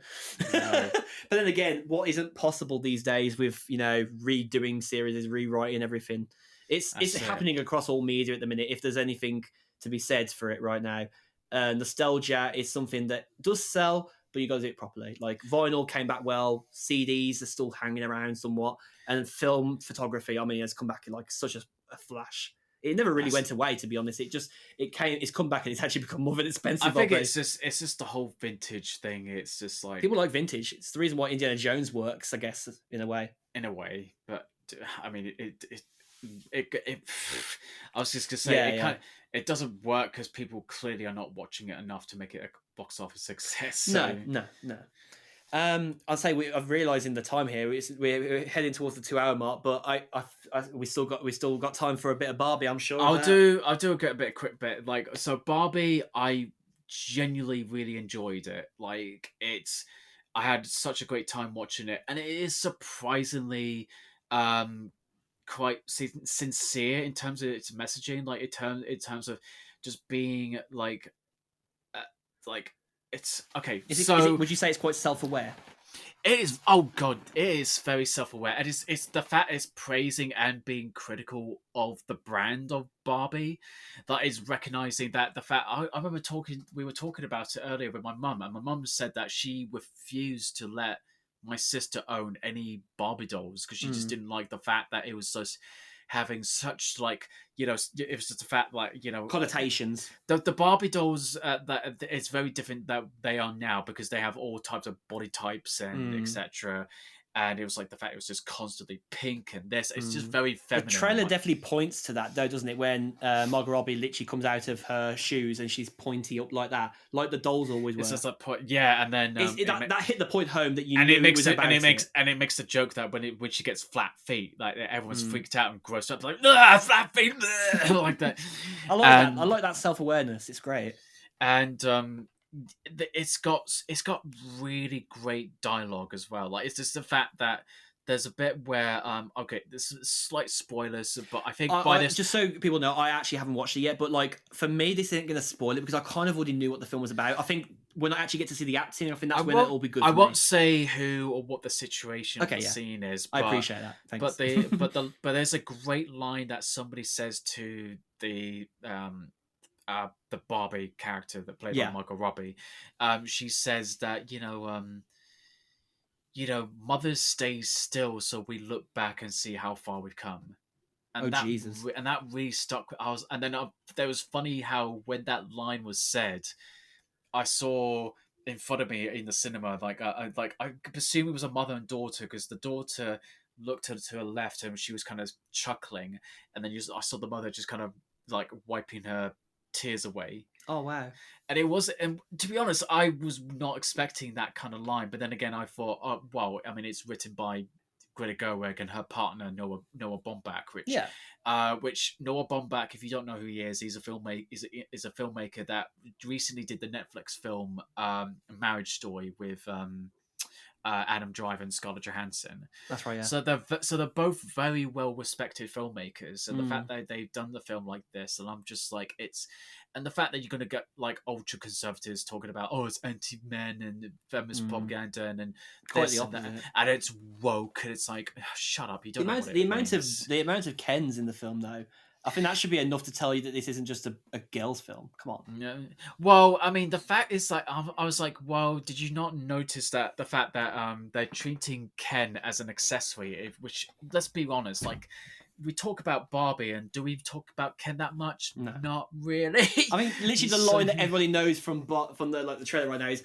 No. But then again, what isn't possible these days with redoing series, rewriting everything? It's happening across all media at the minute. If there's anything to be said for it right now, nostalgia is something that does sell, but you got to do it properly. Like vinyl came back well, CDs are still hanging around somewhat, and film photography, I mean, has come back in like such a flash. It never really went away, to be honest. It's come back and it's actually become more of an expensive. I think it's just the whole vintage thing. It's just like people like vintage. It's the reason why Indiana Jones works, I guess, in a way. But I mean, it I was just gonna say it doesn't work because people clearly are not watching it enough to make it a box office success. So. No. I'd say I've realised in the time here we're heading towards the 2 hour mark, but we still got time for a bit of Barbie. I'm sure. I'll do a quick bit. Like so, Barbie, I genuinely really enjoyed it. Like I had such a great time watching it, and it is surprisingly quite sincere in terms of its messaging. Like in terms of just being like it's okay. Would you say it's quite self-aware? It is. Oh god, it is very self-aware, and it's the fact it's praising and being critical of the brand of Barbie, that is recognizing that the fact. I remember we were talking about it earlier with my mum, and my mum said that she refused to let my sister own any Barbie dolls because she just didn't like the fact that it was so having such like it was just the fact like connotations. The Barbie dolls that it's very different that they are now because they have all types of body types and etc. And it was like the fact it was just constantly pink and this. It's just very feminine. The trailer definitely points to that, though, doesn't it? When Margot Robbie literally comes out of her shoes and she's pointy up like that, like the dolls always were. It's just that point, yeah. And then that hit the point home that you and knew it makes it was about and it makes the joke that when she gets flat feet, like everyone's freaked out and grossed up, like flat feet, like that. I like that. I like that self-awareness. It's great. And it's got really great dialogue as well. Like it's just the fact that there's a bit where okay, this is slight spoilers, but I think just so people know, I actually haven't watched it yet, but like for me this isn't going to spoil it because I kind of already knew what the film was about. I think when I actually get to see the acting, I think that's when it'll be good. I won't say who or what the situation of the scene is. But, I appreciate that. Thanks. But there's a great line that somebody says to the Barbie character that played by Margot Robbie. She says that mothers stay still so we look back and see how far we've come. And Jesus! And that really stuck. There was funny how when that line was said, I saw in front of me in the cinema I presume it was a mother and daughter because the daughter looked to her left and she was kind of chuckling, and then I saw the mother just kind of like wiping her tears away. Oh wow! And it was, and to be honest, I was not expecting that kind of line. But then again, I thought, oh well, I mean, it's written by Greta Gerwig and her partner Noah Baumbach, which Noah Baumbach, if you don't know who he is, he's a filmmaker. Is a filmmaker that recently did the Netflix film Marriage Story with Adam Driver and Scarlett Johansson. That's right. Yeah. So they're both very well respected filmmakers, and the fact that they've done the film like this, and I'm just like and the fact that you're going to get like ultra conservatives talking about it's anti-men and feminist propaganda and this and that, and it's woke, and it's like shut up, you don't know what it means. The amount of Kens in the film though. I think that should be enough to tell you that this isn't just a girls' film. Come on. Yeah. Well, I mean, the fact is, like, I was like, well, did you not notice that the fact that they're treating Ken as an accessory? Which, let's be honest, like, we talk about Barbie, and do we talk about Ken that much? No. Not really. I mean, literally, the line that everybody knows from the trailer right now is,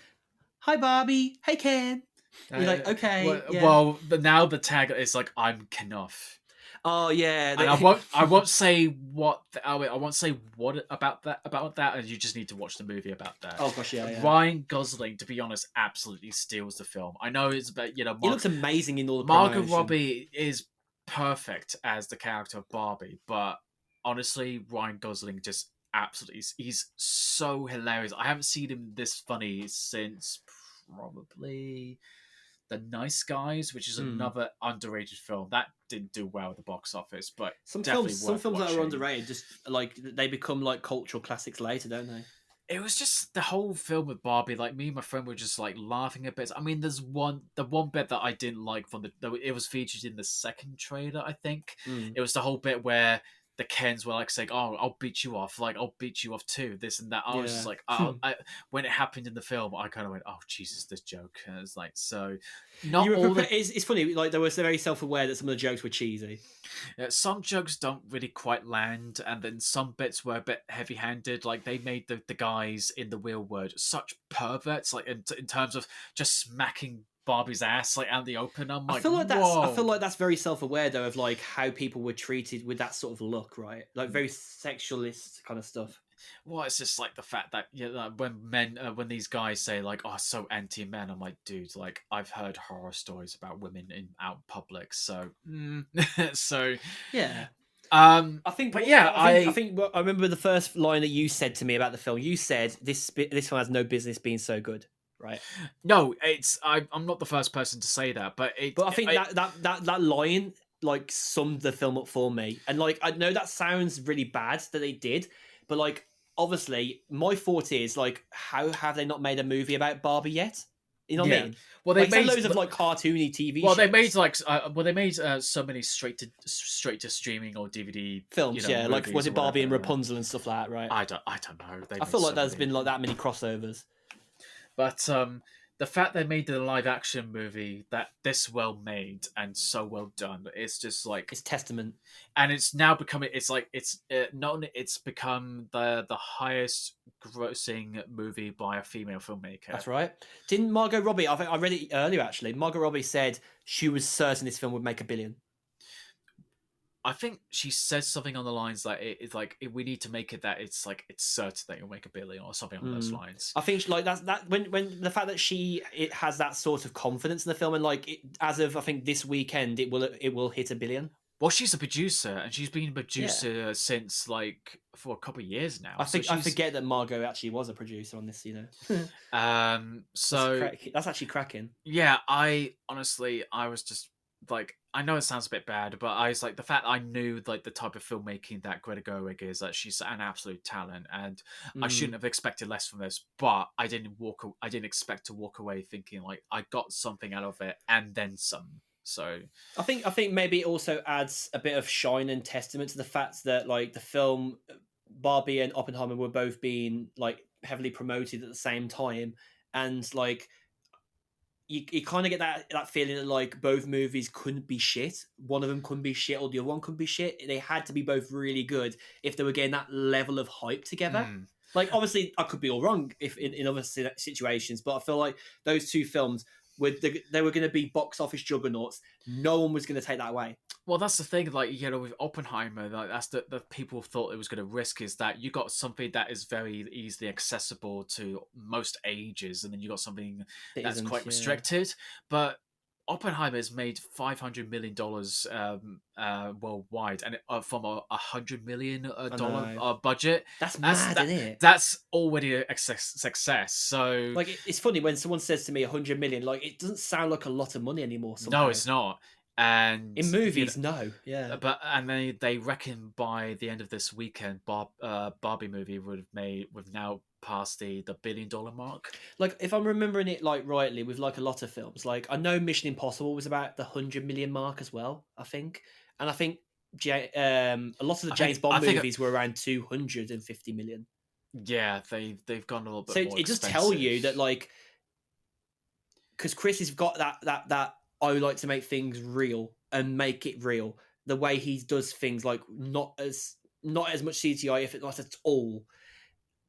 "Hi Barbie, hey Ken." You're like, okay, Well, yeah. well, now the tag is like, I'm Kenough. Oh yeah, And I won't say what. I won't say what about that. And you just need to watch the movie about that. Oh gosh, yeah. Ryan Gosling, to be honest, absolutely steals the film. I know it's about he looks amazing in all the Margot promotion. Robbie is perfect as the character of Barbie, but honestly, Ryan Gosling just absolutely he's so hilarious. I haven't seen him this funny since probably The Nice Guys, which is another underrated film that didn't do well at the box office, but some definitely films worth that are watching. underrated just like they become like cultural classics later, don't they? It was just the whole film with Barbie. Like, me and my friend were just like laughing a bit. I mean, the one bit that I didn't like it was featured in the second trailer. I think it was the whole bit where the Kens were like saying, "Oh, I'll beat you off. Like, I'll beat you off too." This and that. I was just like, when it happened in the film, I kind of went, "Oh Jesus, this joke." And it's like, so not all. It's funny. Like, they were very self-aware that some of the jokes were cheesy. Some jokes don't really quite land, and then some bits were a bit heavy-handed. Like, they made the guys in the real world such perverts, like in terms of just smacking Barbie's ass like out in the open. I'm like, I feel like that's very self-aware though of like how people were treated with that sort of look, right? Like very sexualist kind of stuff. Well, it's just like the fact that when these guys say like, "Oh, so anti-men," I'm like, dude, like I've heard horror stories about women out in public, so so yeah. I think, but yeah, I think I remember the first line that you said to me about the film. You said this one has no business being so good, right? No, I'm not the first person to say that, but I think that line like summed the film up for me, and like I know that sounds really bad that they did, but like obviously my thought is like, how have they not made a movie about Barbie yet? You know what I mean? Well, they made loads of like cartoony TV. Well, shows. they made so many straight to streaming or DVD films. Like was it Barbie and Rapunzel and stuff like that, right? I don't know. I feel like there's been like that many crossovers. But the fact they made the live action movie that this well made and so well done, it's just like it's testament. And it's now becoming it's become the highest grossing movie by a female filmmaker. That's right. Didn't Margot Robbie? I read it earlier actually. Margot Robbie said she was certain this film would make $1 billion. I think she says something on the lines like it's like we need to make it that it's like it's certain that you'll make $1 billion or something on those lines. I think like that when the fact that it has that sort of confidence in the film, and like as of I think this weekend it will hit $1 billion. Well, she's a producer, and she's been a producer since like for a couple of years now. I forget that Margot actually was a producer on this. So that's actually cracking. Yeah, I was just like, I know it sounds a bit bad, but I was like, the fact I knew like the type of filmmaking that Greta Gerwig is, that she's an absolute talent, and I shouldn't have expected less from this. But I didn't expect to walk away thinking like I got something out of it and then some. So I think maybe it also adds a bit of shine and testament to the fact that like the film Barbie and Oppenheimer were both being like heavily promoted at the same time, and like you kind of get that feeling that like both movies couldn't be shit. One of them couldn't be shit, or the other one couldn't be shit. They had to be both really good if they were getting that level of hype together. Like obviously I could be all wrong if in other situations, but I feel like those two films they were going to be box office juggernauts. No one was going to take that away. Well, that's the thing. Like, with Oppenheimer, like, that's the people thought it was going to risk, is that you got something that is very easily accessible to most ages, and then you got something that's quite restricted. But Oppenheimer has made $500 million worldwide, and from a $100 million budget. That's mad, isn't it? That's already a success. So, like, it's funny when someone says to me $100 million, like it doesn't sound like a lot of money anymore. Somehow. No, it's not. And in movies, no, they reckon by the end of this weekend, Barbie movie would now passed the $1 billion mark. Like, if I'm remembering it like rightly, with like a lot of films, like I know Mission Impossible was about the 100 million mark as well, I think, and I think a lot of the James Bond movies were around 250 million. Yeah, they've gone a little bit So more it does expensive. tell you that, like, because Chris has got that I like to make things real and make it real. The way he does things, like not as much CGI, if it not at all,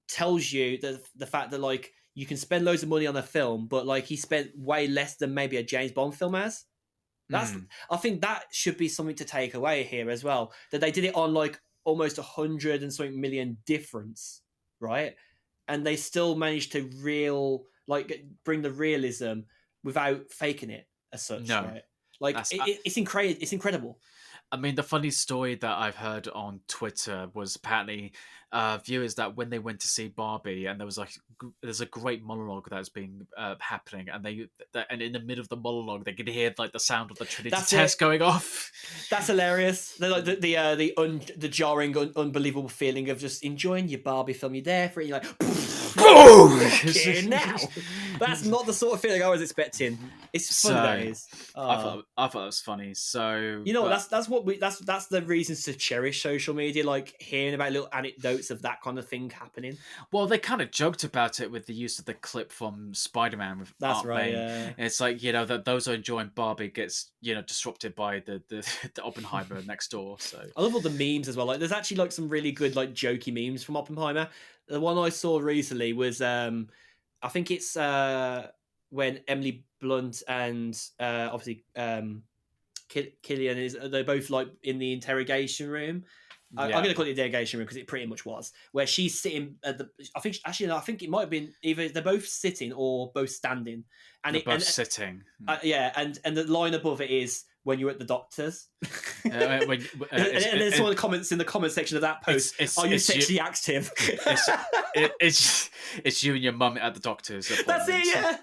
tells you the fact that, like, you can spend loads of money on a film, but like he spent way less than maybe a James Bond film has. I think that should be something to take away here as well. That they did it on like almost 100 and something million difference, right? And they still managed to bring the realism without faking it as such, No, right? Like it's incredible. I mean, the funny story that I've heard on Twitter was apparently viewers that when they went to see Barbie, and there's a great monologue that's been happening, and and in the middle of the monologue they could hear like the sound of the Trinity test going off. That's hilarious. They're like the jarring, unbelievable feeling of just enjoying your Barbie film. You're there for it. You're like, boom! Now, that's not the sort of feeling I was expecting. It's funny, that is. I thought it was funny. So you know, that's the reasons to cherish social media, like hearing about little anecdotes of that kind of thing happening. Well, they kind of joked about it with the use of the clip from Spider-Man with Aunt May. Yeah. It's like, you know, that those who are enjoying Barbie gets, you know, disrupted by the Oppenheimer next door. So I love all the memes as well. Like, there's actually like some really good like jokey memes from Oppenheimer. The one I saw recently was I think it's when Emily Blunt and obviously Killian they're both like in the interrogation room. I'm going to call it the interrogation room because it pretty much was, where she's sitting at the. I think it might have been either they're both sitting or both standing, and they're both sitting. Yeah, and the line above it is when you're at the doctor's. And then some of the comments in the comment section of that post, are you sexually active? It's you and your mum at the doctor's appointment. That's it, yeah.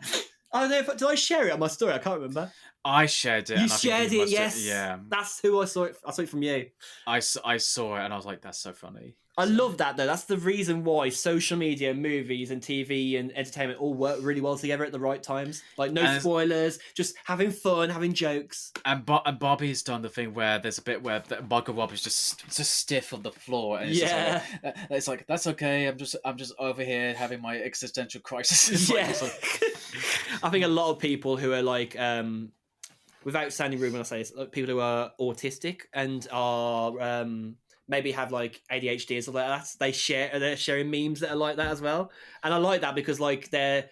I don't know if did I share it on my story? I can't remember. I shared it. You shared it, yes. Yeah, that's who I saw it. I saw it from you. I saw it, and I was like, "That's so funny." I love that though. That's the reason why social media, movies, and TV and entertainment all work really well together at the right times. Like no spoilers, just having fun, having jokes. And Barbie's done the thing where there's a bit where Margot Robbie's just stiff on the floor, and it's like that's okay. I'm just over here having my existential crisis. I think a lot of people who are like. Without sounding rude when I say this, like people who are autistic and are maybe have like ADHD or something like that, they're sharing memes that are like that as well. And I like that because like they're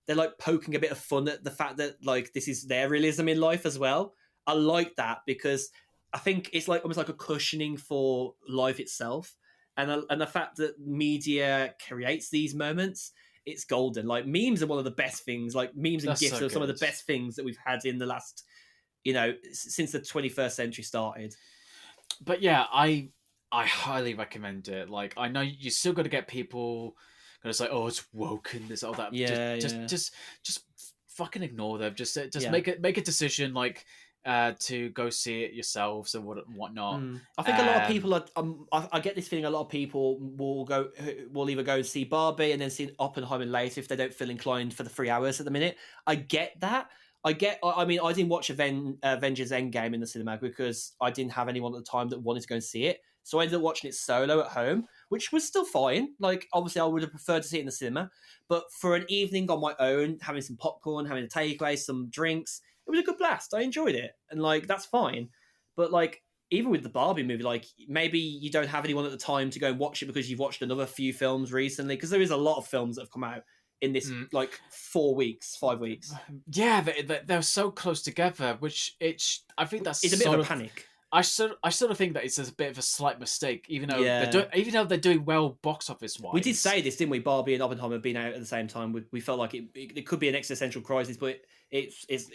like poking a bit of fun at the fact that like this is their realism in life as well. I like that because I think it's like almost like a cushioning for life itself, and the fact that media creates these moments. It's golden. Like memes are one of the best things. Like memes and GIFs are some of the best things that we've had in the last, you know, since the 21st century started. But yeah, I highly recommend it. Like, I know you still got to get people going to say, "Oh, it's woke and this all that." Yeah, just fucking ignore them. Just make a decision. Like. To go see it yourselves and whatnot. I think a lot of people are. I get this feeling a lot of people will either go and see Barbie and then see Oppenheimer later if they don't feel inclined for the 3 hours at the minute. I get that. I mean, I didn't watch Avengers Endgame in the cinema because I didn't have anyone at the time that wanted to go and see it. So I ended up watching it solo at home, which was still fine. Like, obviously, I would have preferred to see it in the cinema. But for an evening on my own, having some popcorn, having a takeaway, some drinks, it was a good blast. I enjoyed it. And, like, that's fine. But, like, even with the Barbie movie, like, maybe you don't have anyone at the time to go and watch it because you've watched another few films recently. Because there is a lot of films that have come out in this, like, 5 weeks. Yeah, they're so close together, which I think that's it's a bit of a panic. I sort of think that it's a bit of a slight mistake, even though they're doing well box office wise. We did say this, didn't we? Barbie and Oppenheimer being out at the same time. We felt like it could be an existential crisis, but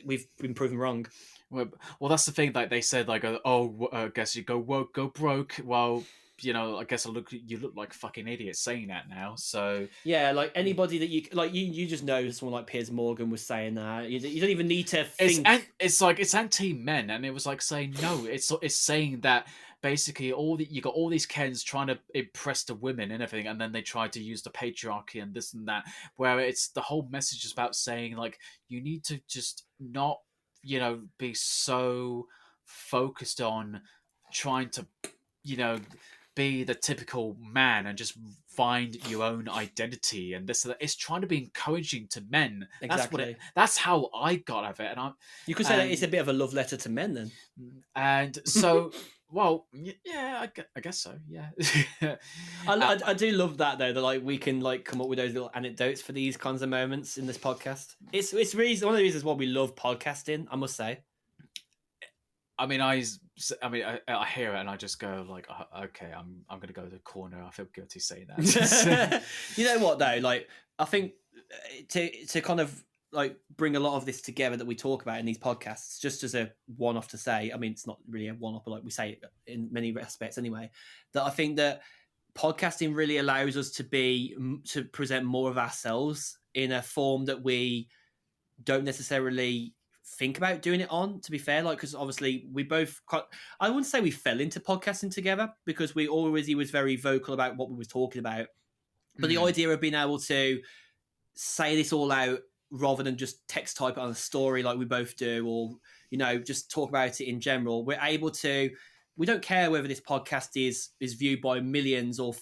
we've been proven wrong. Well, that's the thing. Like they said, like, I guess you go woke, go broke. Well, you know, I guess you look like a fucking idiot saying that now. So yeah, like anybody that you just know someone like Piers Morgan was saying that. You don't even need to think. It's anti-men, and it was like saying no. It's saying that basically you got all these Kens trying to impress the women and everything, and then they try to use the patriarchy and this and that. Where it's the whole message is about saying like you need to just not, you know, be so focused on trying to, be the typical man and just find your own identity and this. It's trying to be encouraging to men. Exactly. That's how I got out of it, You could say that it's a bit of a love letter to men, then. And so, well, yeah, I guess so. Yeah. I do love that though. That like we can like come up with those little anecdotes for these kinds of moments in this podcast. It's really one of the reasons why we love podcasting, I must say. I mean, I hear it and I just go like, okay, I'm going to go to the corner. I feel guilty saying that. You know what though? Like, I think to kind of like bring a lot of this together that we talk about in these podcasts, just as a one-off to say, I mean, it's not really a one-off, but like we say it in many aspects anyway, that I think that podcasting really allows us to present more of ourselves in a form that we don't necessarily think about doing it on, to be fair, like, because obviously we both, I wouldn't say we fell into podcasting together because he was very vocal about what we were talking about, but the idea of being able to say this all out rather than just text type it on a story like we both do, or just talk about it in general, we're able to, we don't care whether this podcast is viewed by millions or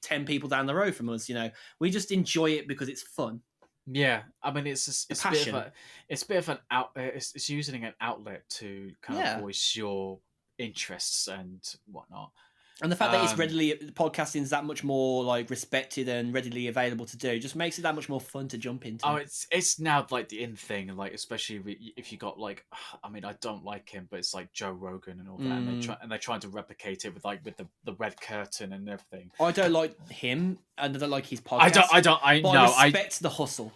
10 people down the road from us. We just enjoy it because it's fun. Yeah, I mean, it's a bit of an it's using an outlet to kind of voice your interests and whatnot. And the fact that podcasting is that much more like respected and readily available to do just makes it that much more fun to jump into. Oh, it's now like the in thing, like especially if you got like, I mean, I don't like him, but it's like Joe Rogan and all that, and they're trying to replicate it with the red curtain and everything. I don't like him, and I don't like his podcast. I respect the hustle.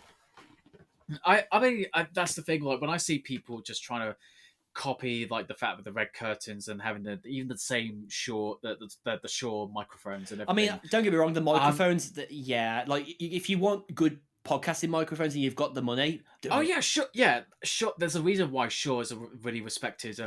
I mean, that's the thing. Like when I see people just trying to copy like the fact with the red curtains and having even the same Shure the Shure microphones and everything. I mean, don't get me wrong, the microphones like if you want good podcasting microphones and you've got the money, yeah, sure. There's a reason why Shure is a really respected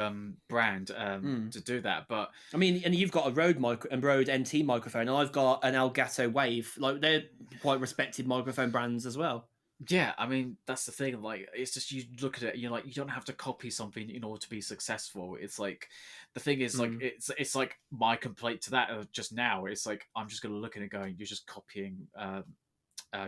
brand to do that. But I mean, and you've got a Rode NT microphone, and I've got an Elgato Wave. Like they're quite respected microphone brands as well. Yeah, I mean, that's the thing. Like, it's just you look at it, you're like, you don't have to copy something in order to be successful. It's like, the thing is, like, it's like my complaint to that just now. It's like, I'm just going to look at it going, you're just copying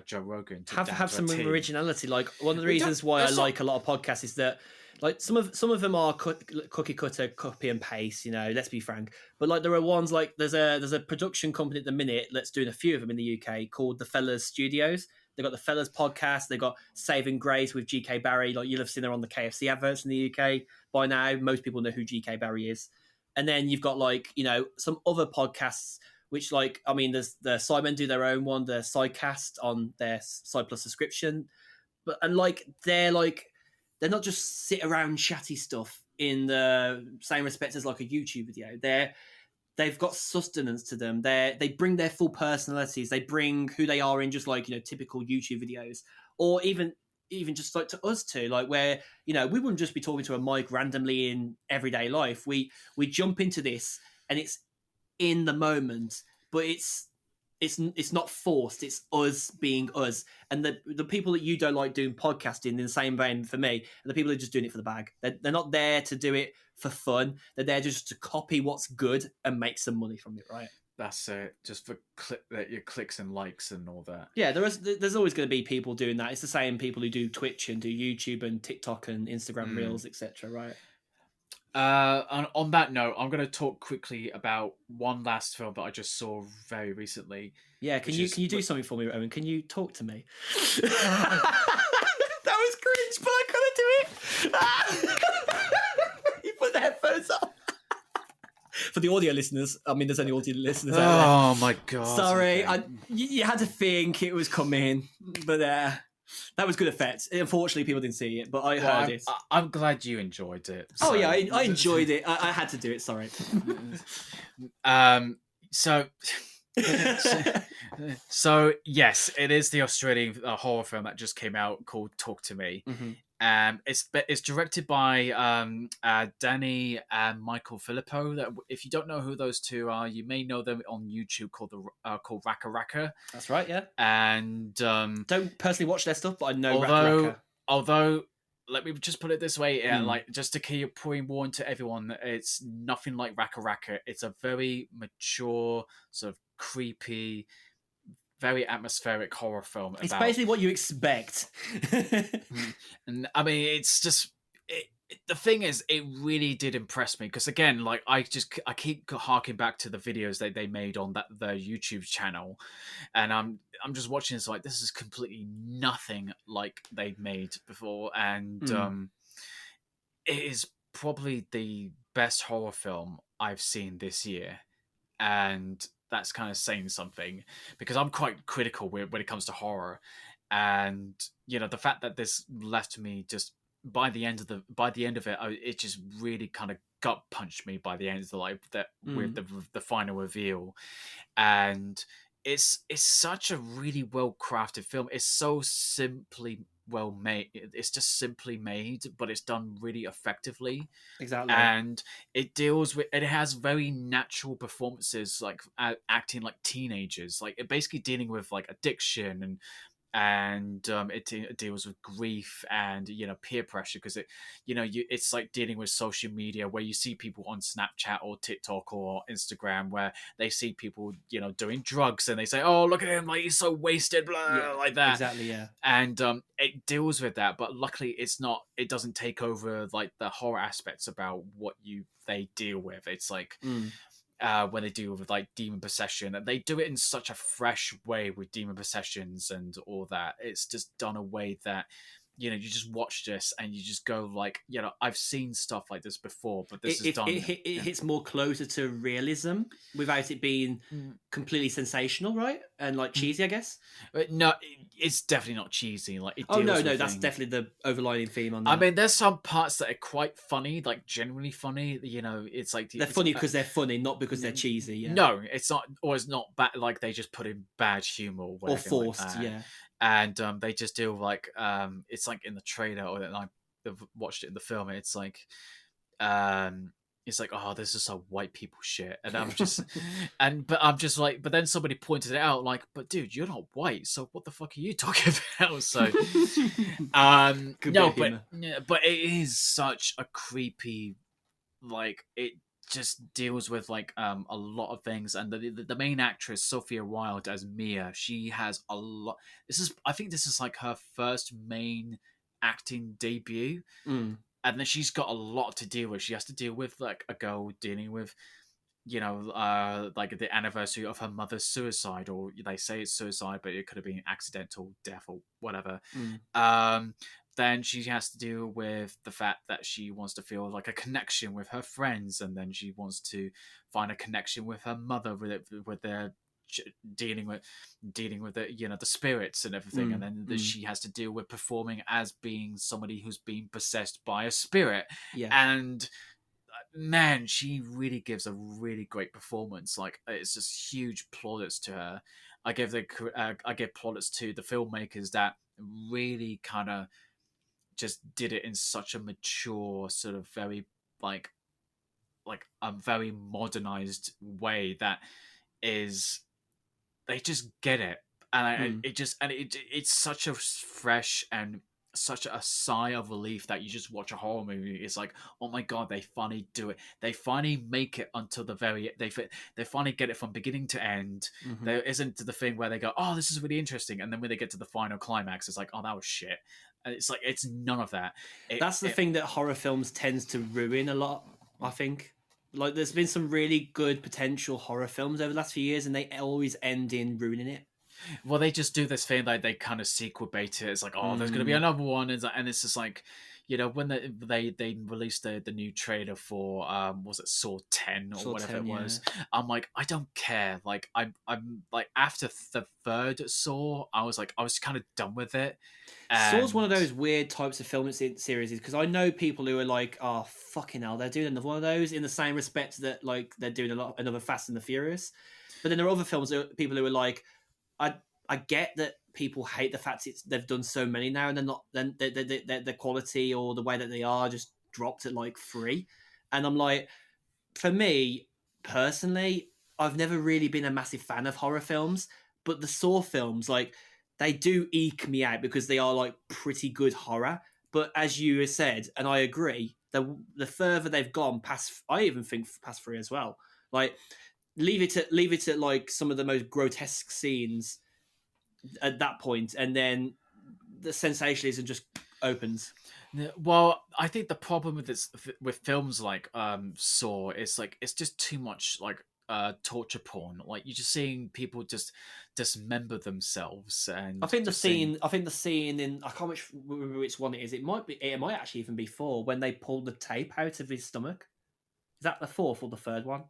Joe Rogan. Have some originality. Like, one of the reasons why I like a lot of podcasts is that, like, some of them are cookie cutter, copy and paste, let's be frank. But, like, there are ones, like, there's a production company at the minute that's doing a few of them in the UK called The Fellas Studios. They've got the Fellas podcast. They've got Saving Grace with GK Barry. Like, you'll have seen her on the KFC adverts in the UK by now. Most people know who GK Barry is. And then you've got, like, some other podcasts, which, like, I mean, there's the Sidemen do their own one, the Sidecast on their Side Plus subscription. And they're not just sit around chatty stuff in the same respect as like a YouTube video. They've got sustenance to them. They bring their full personalities. They bring who they are in just like, typical YouTube videos, or even just like to us too, like where, we wouldn't just be talking to a mic randomly in everyday life. We jump into this and it's in the moment, but it's not forced. It's us being us. And the people that you don't like doing podcasting in the same vein for me are the people who are just doing it for the bag. They're not there to do it for fun. They're there just to copy what's good and make some money from it, right? That's it. Just for your clicks and likes and all that. Yeah, there's always going to be people doing that. It's the same people who do Twitch and do YouTube and TikTok and Instagram Reels, etc. Right? And on that note, I'm going to talk quickly about one last film that I just saw very recently. Yeah, can you do something for me, Owen? Can you talk to me? That was cringe, but I couldn't do it. You put the headphones on. For the audio listeners, I mean, there's only audio listeners out there. Oh my god! Sorry, okay. You had to think it was coming, but that was good effect. Unfortunately, people didn't see it, but I heard it. I'm glad you enjoyed it. So. Oh yeah, I enjoyed it. I had to do it. Sorry. So yes, it is the Australian horror film that just came out called Talk to Me. Mm-hmm. It's directed by Danny and Michael Filippo. That if you don't know who those two are, you may know them on YouTube called Raka Raka. That's right, yeah. And don't personally watch their stuff, but I know although Raka Raka. Although let me just put it this way, Mm. like just to keep pre-warned to everyone, it's nothing like Raka Raka. It's a very mature, sort of creepy, very atmospheric horror film It's about. basically what you expect. And I mean, it's just the thing is, it really did impress me because again, like I keep harking back to the videos that they made on their YouTube channel, and I'm just watching this like this is completely nothing like they've made before, and Mm. it is probably the best horror film I've seen this year, and that's kind of saying something because I'm quite critical when it comes to horror, and the fact that this left me just by the end of it, it just really kind of gut punched me by the end of the life that with Mm. the final reveal, and it's such a really well crafted film. It's so simply well made. It's just simply made, but it's done really effectively, Exactly. and it has very natural performances like acting like teenagers, like it basically dealing with like addiction and it deals with grief and peer pressure because it's like dealing with social media where you see people on Snapchat or TikTok or Instagram where they see people doing drugs and they say, oh, look at him, like he's so wasted, blah, Yeah. like that. Exactly. Yeah. And it deals with that, but luckily it doesn't take over like the horror aspects about what they deal with. It's like Mm. when they deal with like demon possession, and they do it in such a fresh way with demon possessions and all that. It's just done a way that you just watch this and you just go like, I've seen stuff like this before, but this is done. It hits more closer to realism without it being completely sensational, right? And like cheesy, I guess. But no, it's definitely not cheesy. Like it Oh deals no, with that's things. definitely the overlying theme on I that. mean, there's some parts that are quite funny, like genuinely funny. It's like They're funny because they're funny, not because they're cheesy. Yeah. No, it's not, or it's not bad. Like they just put in bad humor or Or whatever like forced. that. Yeah. And they just do like it's like in the trailer or I've watched it in the film. And um, it's like, oh, this is so white people shit, and I'm just but I'm just like, but then somebody pointed it out, like, but dude, you're not white, so what the fuck are you talking about? So Good no, bit of humor. but it is such a creepy, like it just deals with like a lot of things, and the main actress Sophia Wilde as Mia, she has a lot. I think this is like her first main acting debut, Mm. and then she's got a lot to deal with. She has to deal with like a girl dealing with like the anniversary of her mother's suicide, or they say it's suicide, but it could have been accidental death or whatever. Mm. Then she has to deal with the fact that she wants to feel like a connection with her friends, and then she wants to find a connection with her mother with their dealing with the the spirits and everything, and then she has to deal with performing as being somebody who's been possessed by a spirit. Yeah. And man, she really gives a really great performance. Like it's just huge plaudits to her. I give plaudits to the filmmakers that really kind of just did it in such a mature, sort of very like a very modernized way that is they just get it, and it's such a fresh and such a sigh of relief that you just watch a horror movie. It's like, oh my god, they finally do it. They finally make it until the very they finally get it from beginning to end. Mm-hmm. There isn't the thing where they go, oh, this is really interesting, and then when they get to the final climax, it's like, oh, that was shit. And it's like it's none of that. That's the thing that horror films tends to ruin a lot, I think. Like, there's been some really good potential horror films over the last few years, and they always end in ruining it. Well, they just do this thing like they kind of sequel bait it. It's like, oh, there's going to be another one, and it's just like, when they released the new trailer for was it Saw 10 or Saw whatever 10, it was, yeah. I'm like, I don't care. Like I'm like, after the third Saw, I was kind of done with it. Saw's one of those weird types of film series because I know people who are like, oh fucking hell, they're doing another one of those in the same respect that like they're doing another Fast and the Furious. But then there are other films people who are like, I get that people hate the fact they've done so many now, and they're not, then the quality or the way that they are just dropped at like 3. And I'm like, for me personally, I've never really been a massive fan of horror films, but the Saw films, like, they do eke me out because they are like pretty good horror, But as you said, and I agree, the further they've gone past, I even think past 3 as well. Like leave it at like some of the most grotesque scenes at that point, and then the sensationalism just opens. Well, I think the problem with this with films like Saw is like it's just too much like torture porn. Like you're just seeing people just dismember themselves, and I think the just seeing... scene in, I can't remember which one it is. It might actually even be 4 when they pull the tape out of his stomach. Is that the 4th or the 3rd one?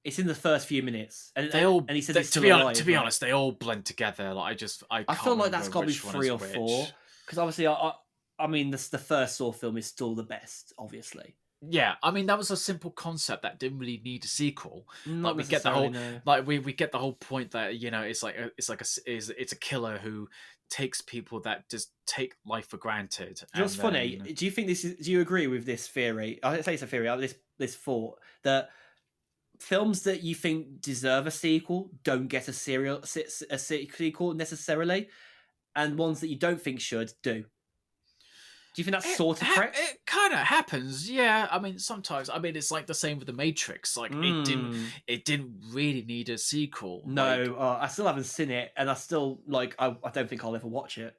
It's in the first few minutes, and They all, and he says he's to still be alive. honest, they all blend together. Like I I can't feel like that's remember got to be which one 3 is or 4 which. because obviously, I mean, the first Saw film is still the best, obviously. Yeah, I mean that was a simple concept that didn't really need a sequel. Not Like we get the necessarily, whole, no. like we get the whole point that it's a killer who takes people that just take life for granted. You know what's funny? Do you think this is? Do you agree with this theory? I say it's a theory. This thought that films that you think deserve a sequel don't get a sequel necessarily, and ones that you don't think should do. Do you think that's sort of correct? It kind of happens, yeah. I mean, sometimes. I mean, it's like the same with the Matrix. Like it didn't really need a sequel. No, I still haven't seen it, and I still I don't think I'll ever watch it.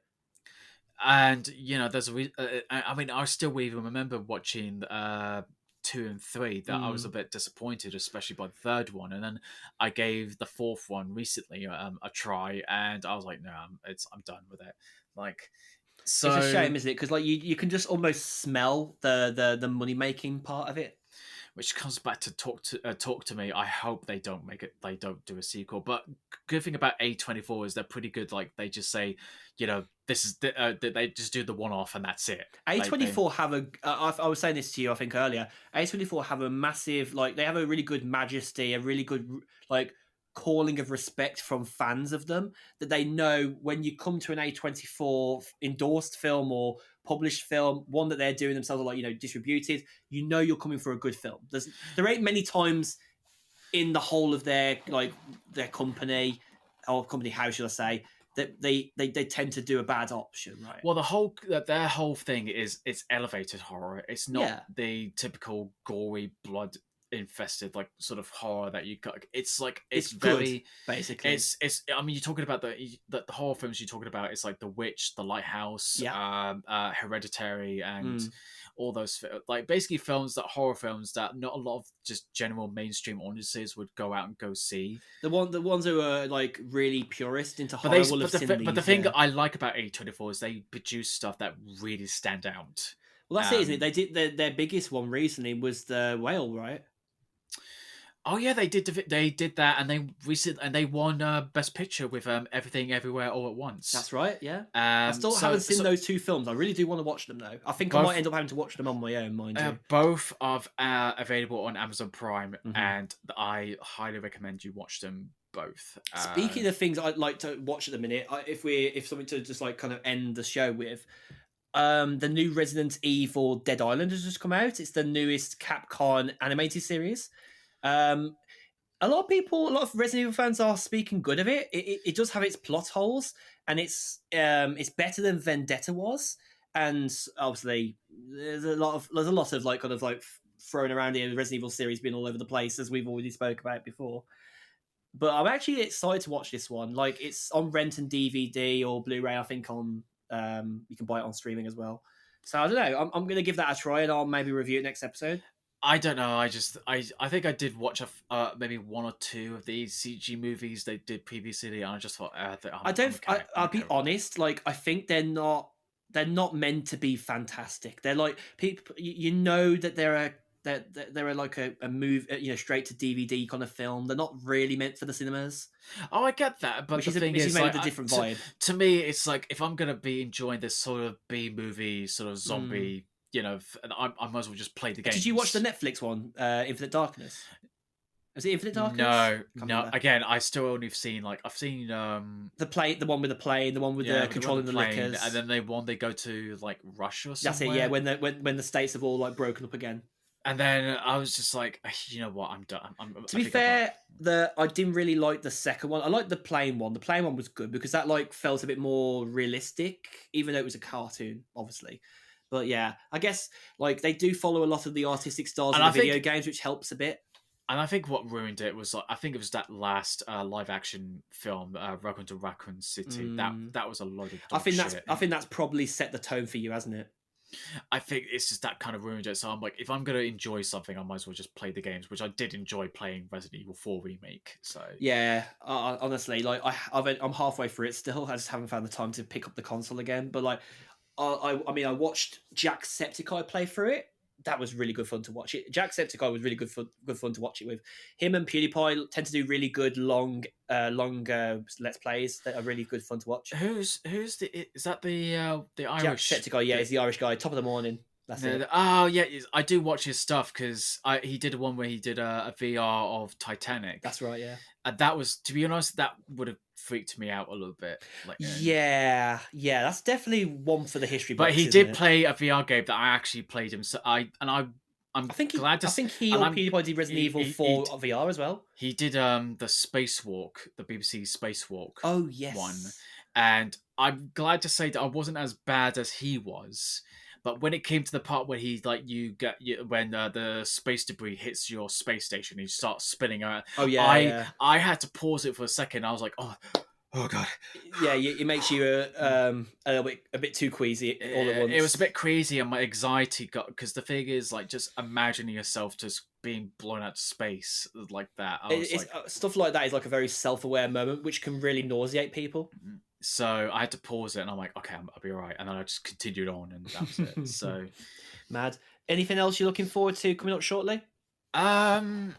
And you know, there's I mean, I still even remember watching 2 and 3 that I was a bit disappointed, especially by the third one. And then I gave the 4th one recently a try, and I was like, no, I'm done with it. Like, so it's a shame, isn't it? Because like you can just almost smell the money making part of it. Which comes back to talk to me. I hope they don't they don't do a sequel. But good thing about A24 is they're pretty good. Like they just say, you know, this is they just do the one off and that's it. A24 have a. I was saying this to you, I think earlier. A24 have a massive they have a really good majesty, a really good calling of respect from fans of them, that they know when you come to an A24 endorsed film or published film, one that they're doing themselves, distributed, you're coming for a good film. There ain't many times in the whole of their company or company house, should I say, that they tend to do a bad option, right? Well, their whole thing is it's elevated horror. It's not the typical gory blood infested sort of horror that you got. It's very good, basically. It's I mean, you're talking about the horror films you're talking about. It's like The Witch, The Lighthouse, Hereditary, and all those basically horror films that not a lot of just general mainstream audiences would go out and go see. The ones who are really purist into horror will have seen these. But the thing I like about A24 is they produce stuff that really stand out. Well, that's it, isn't it? They did their biggest one recently was The Whale, right? Oh yeah, they did that, and they won Best Picture with Everything Everywhere All at Once. That's right, yeah. I still haven't seen those two films. I really do want to watch them though. I think I might end up having to watch them on my own, mind you. Both are available on Amazon Prime, and I highly recommend you watch them both. Speaking of things I'd like to watch at the minute, if something to just kind of end the show with. The new Resident Evil Dead Island has just come out. It's the newest Capcom animated series. A lot of Resident Evil fans are speaking good of it. It does have its plot holes, and it's better than Vendetta was. And obviously, there's a lot of thrown around here. The Resident Evil series being all over the place, as we've already spoke about before. But I'm actually excited to watch this one. It's on rent and DVD or Blu-ray. I think on you can buy it on streaming as well. So I don't know. I'm going to give that a try, and I'll maybe review it next episode. I don't know. I think I did watch maybe 1 or 2 of these CG movies they did previously, and I just thought I'll be honest. I think they're not meant to be fantastic. They're people. That they're like a move, straight to DVD kind of film. They're not really meant for the cinemas. Oh, I get that, but the thing is, a different vibe. To me, it's if I'm gonna be enjoying this sort of B movie, sort of zombie. I might as well just play the game. Did you watch the Netflix one, Infinite Darkness? Was it Infinite Darkness? No. Again, I still only seen I've seen the one with the plane, the one with the controlling the liquors, and then they go to Russia or somewhere. That's it. Yeah, when the states have all broken up again. And then I was just like, you know what, I'm done. To be fair, I didn't really like the second one. I liked the plane one. The plane one was good because that like felt a bit more realistic, even though it was a cartoon, obviously. But yeah, I guess like they do follow a lot of the artistic styles And of I the video think- games, which helps a bit. And I think what ruined it was like, I think it was that last live action film, Welcome to Raccoon City. That was a load of dog shit. I think that's probably set the tone for you, hasn't it? I think it's just that kind of ruined it. So I'm like, if I'm gonna enjoy something, I might as well just play the games, which I did enjoy playing Resident Evil 4 remake. So Yeah, honestly, like I'm halfway through it still. I just haven't found the time to pick up the console again. But like, I mean, I watched Jacksepticeye play through it. That was really good fun to watch it. Jacksepticeye was really good fun to watch it with. Him and PewDiePie tend to do really good long let's plays that are really good fun to watch. who's is that the Irish Jacksepticeye? Yeah, he's the Irish guy. Top of the morning. That's it. Oh yeah, I do watch his stuff because he did one where he did a VR of Titanic. That's right. Yeah. And that was, to be honest, that would have freaked me out a little bit. Like, yeah, that's definitely one for the history. But books, he isn't did it? play a VR game that I actually played him. So I'm glad to. I think he or PewDiePie did Resident Evil 4 VR as well. He did the Spacewalk, the BBC Spacewalk. Oh yes. One, and I'm glad to say that I wasn't as bad as he was. But when it came to the part where he like when the space debris hits your space station, you start spinning around. Oh yeah, I had to pause it for a second. I was like, oh god. Yeah, it makes you a bit too queasy all at once. It was a bit crazy, and my anxiety got, because the thing is, like, just imagining yourself just being blown out to space like that. Stuff like that is like a very self-aware moment, which can really nauseate people. So I had to pause it, and I'm like, okay, I'll be all right. And then I just continued on, and that was it. So mad. Anything else you're looking forward to coming up shortly? Let me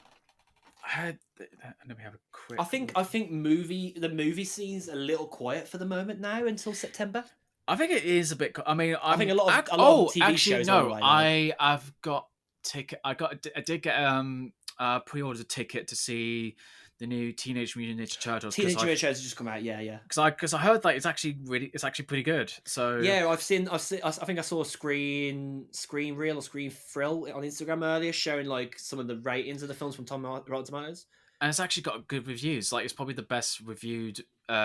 have a quick. I think the movie scene's a little quiet for the moment now until September. I think it is a bit. I mean, I think a lot of TV shows. No, I've got ticket. I did get pre-ordered a ticket to see the new Teenage Mutant Ninja Turtles. Teenage Mutant Turtles just come out, yeah. Because I heard that it's actually pretty good. So yeah, I think I saw a screen reel or screen frill on Instagram earlier showing like some of the ratings of the films from Rotten Tomatoes. And it's actually got good reviews. Like, it's probably the best reviewed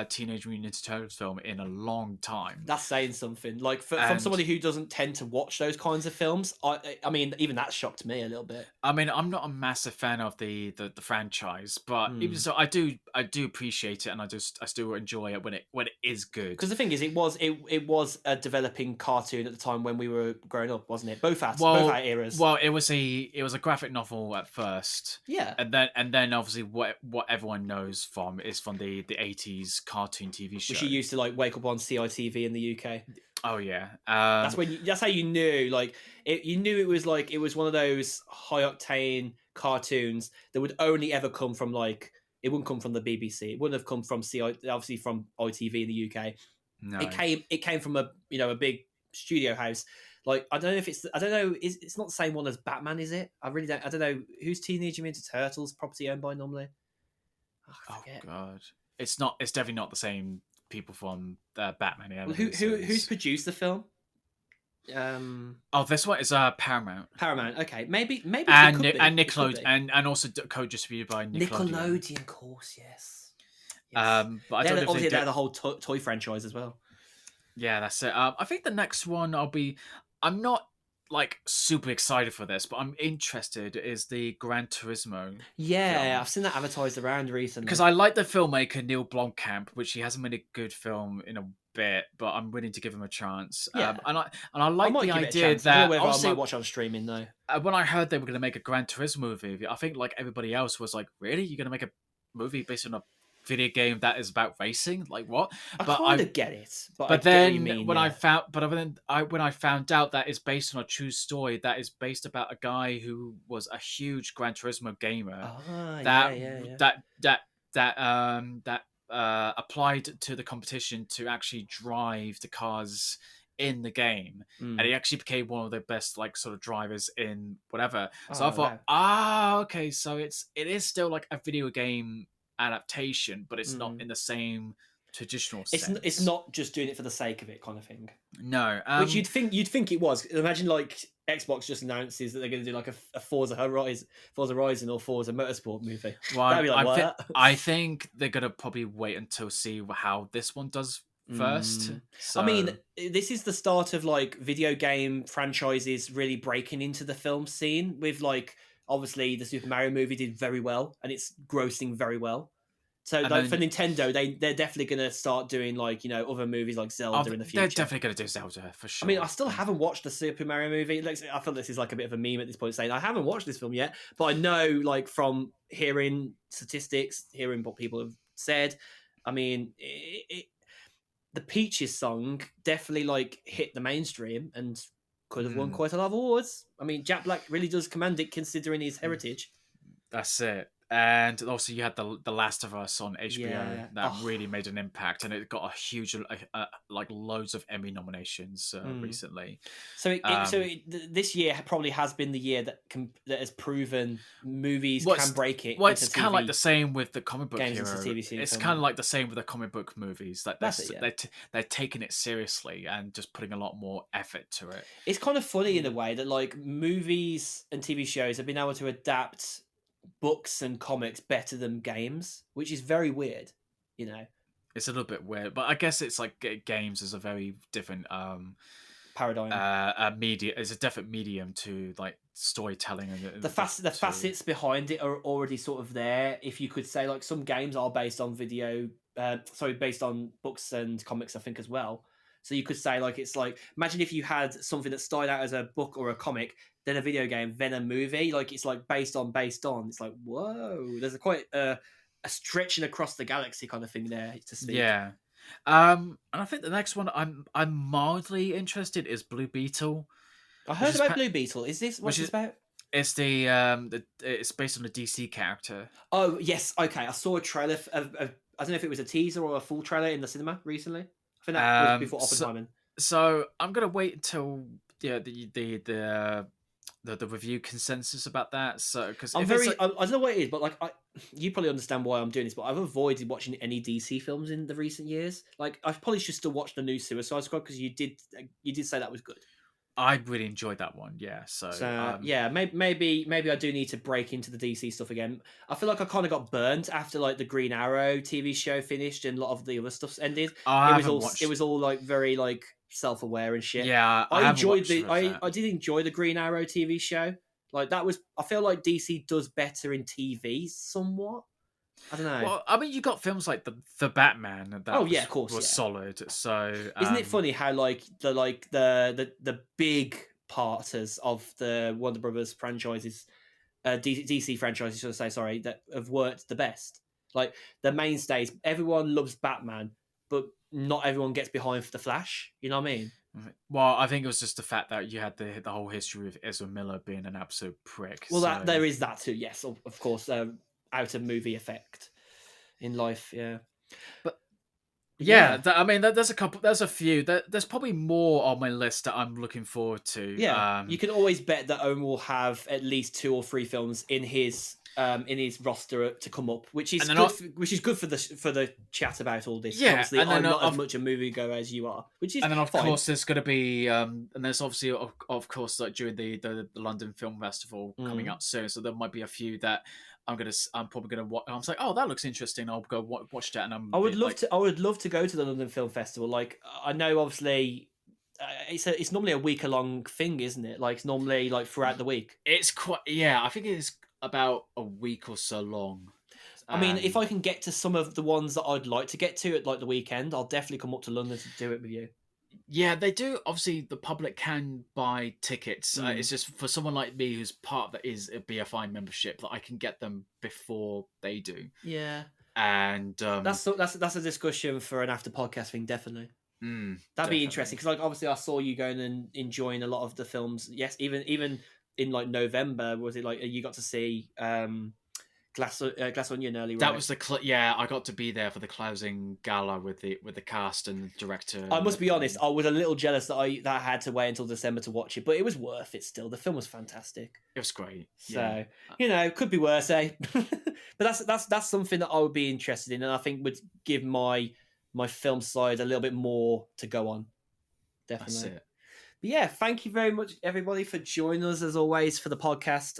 Teenage Mutant Ninja Turtles film in a long time. That's saying something. Like, from somebody who doesn't tend to watch those kinds of films, I mean, even that shocked me a little bit. I mean, I'm not a massive fan of the franchise, but even so, I do appreciate it, and I still enjoy it when it is good. Because the thing is, it was a developing cartoon at the time when we were growing up, wasn't it? Both our eras. Well, it was a graphic novel at first, yeah, and then obviously what everyone knows from the 80s cartoon TV show, which you used to like wake up on CITV in the UK. Oh yeah, that's how you knew. Like you knew it was one of those high octane cartoons that would only ever come from like, it wouldn't come from the BBC. It wouldn't have come from obviously from ITV in the UK. No, it came from a big studio house. Like I don't know. It's not the same one as Batman, is it? I don't know who's Teenage Mutant Turtles property owned by normally. Oh god, it's not. It's definitely not the same people from Batman. Well, who's produced the film? This one is Paramount. Paramount, okay, maybe and Nickelodeon, and also co-distributed by Nickelodeon. Of course, yes. But I don't know if they're the whole toy franchise as well. Yeah, that's it. I think the next one I'm not like super excited for this, but I'm interested, is the Gran Turismo. Yeah, film. I've seen that advertised around recently. Because I like the filmmaker Neil Blomkamp, which he hasn't made a good film in a bit, but I'm willing to give him a chance. Yeah, and I like the idea that I might watch on streaming though. When I heard they were going to make a Gran Turismo movie, I think like everybody else was like, "Really, you're going to make a movie based on a video game that is about racing? Like what?" I kind of get it, but then when I found out that it's based on a true story, that is based about a guy who was a huge Gran Turismo gamer that applied to the competition to actually drive the cars in the game, and he actually became one of the best like sort of drivers in whatever. So I thought, okay, so it is still like a video game adaptation, but it's not in the same traditional sense. It's not just doing it for the sake of it kind of thing. No, which you'd think it was. Imagine like Xbox just announces that they're going to do like a Forza Horizon or Forza Motorsport movie. Well, That'd be like, what? I think they're gonna probably wait until see how this one does first. So I mean, this is the start of like video game franchises really breaking into the film scene with like obviously the Super Mario movie did very well and it's grossing very well. So like, for Nintendo, they're definitely going to start doing like, you know, other movies like Zelda in the future. They're definitely going to do Zelda for sure. I mean, I still haven't watched the Super Mario movie. I feel this is like a bit of a meme at this point saying I haven't watched this film yet, but I know like from hearing statistics, hearing what people have said, I mean, the Peaches song definitely like hit the mainstream and could have won quite a lot of awards. I mean, Jack Black really does command it considering his heritage. That's it. And also you had the Last of Us on HBO that really made an impact, and it got a huge like loads of Emmy nominations recently. So this year probably has been the year that has proven movies can break it. Well, it's kind of like the same with the comic book hero. It's kind of like the same with the comic book movies. Like they're taking it seriously and just putting a lot more effort to it. It's kind of funny in a way that like movies and TV shows have been able to adapt books and comics better than games, which is very weird, you know. It's a little bit weird, but I guess it's like games is a very different paradigm. Media is a different medium to like storytelling, and the facets behind it are already sort of there. If you could say, like, some games are based on based on books and comics, I think, as well. So you could say, like, it's like, imagine if you had something that started out as a book or a comic, then a video game, then a movie. Like, it's like based on. It's like, whoa, there's quite a stretching across the galaxy kind of thing there to speak. Yeah. And I think the next one I'm mildly interested is Blue Beetle. I heard about Blue Beetle. Is this what's this about? It's the it's based on a DC character. Oh yes, okay. I saw a trailer. I don't know if it was a teaser or a full trailer in the cinema recently. I think that was before Oppenheimer. So I'm gonna wait until the review consensus about that. So because I don't know what it is, but like you probably understand why I'm doing this. But I've avoided watching any DC films in the recent years. Like I probably should still watch the new Suicide Squad because you did say that was good. I really enjoyed that one, yeah. So yeah, maybe I do need to break into the DC stuff again. I feel like I kind of got burnt after like the Green Arrow TV show finished and a lot of the other stuff ended. It was all like very like self-aware and shit. Yeah, I did enjoy the Green Arrow TV show. Like that was, I feel like DC does better in TV somewhat. I don't know. Well, I mean, you got films like the Batman, and that of course, was solid. So isn't it funny how like the big parters of the Warner Brothers franchises, DC franchises, should I say? Sorry, that have worked the best. Like the mainstays, everyone loves Batman, but not everyone gets behind for the Flash. You know what I mean? Well, I think it was just the fact that you had the whole history of Ezra Miller being an absolute prick. Well, there is that too. Yes, of course. Out of movie effect in life, yeah. But I mean, there's a couple. There's a few. There's probably more on my list that I'm looking forward to. Yeah, you can always bet that Owen will have at least 2 or 3 films in his roster to come up, which is good for the chat about all this. Yeah, obviously, I'm not as much a moviegoer as you are, which is. And then of fine. course there's going to be and there's obviously of course like during the London Film Festival coming up soon, so there might be a few that I'm probably gonna watch. I'm like, oh, that looks interesting. I'll go watch that. And I would love to go to the London Film Festival. Like I know, obviously, it's normally a week-long thing, isn't it? Like it's normally like throughout the week. It's quite I think it's about a week or so long. I mean, if I can get to some of the ones that I'd like to get to at like the weekend, I'll definitely come up to London to do it with you. Yeah, they do. Obviously, the public can buy tickets. It's just for someone like me who's part that is a BFI membership that I can get them before they do. Yeah, and that's a discussion for an after podcast thing, definitely. That'd be interesting because, like, obviously, I saw you going and enjoying a lot of the films. Yes, even in like November, was it like you got to see Glass Onion early? That was I got to be there for the closing gala with the cast and the director. I must be honest, I was a little jealous that I had to wait until December to watch it, but it was worth it still. The film was fantastic. It was great. So could be worse, eh? But that's something that I would be interested in, and I think would give my film side a little bit more to go on. Definitely. That's it. But yeah, thank you very much, everybody, for joining us as always for the podcast.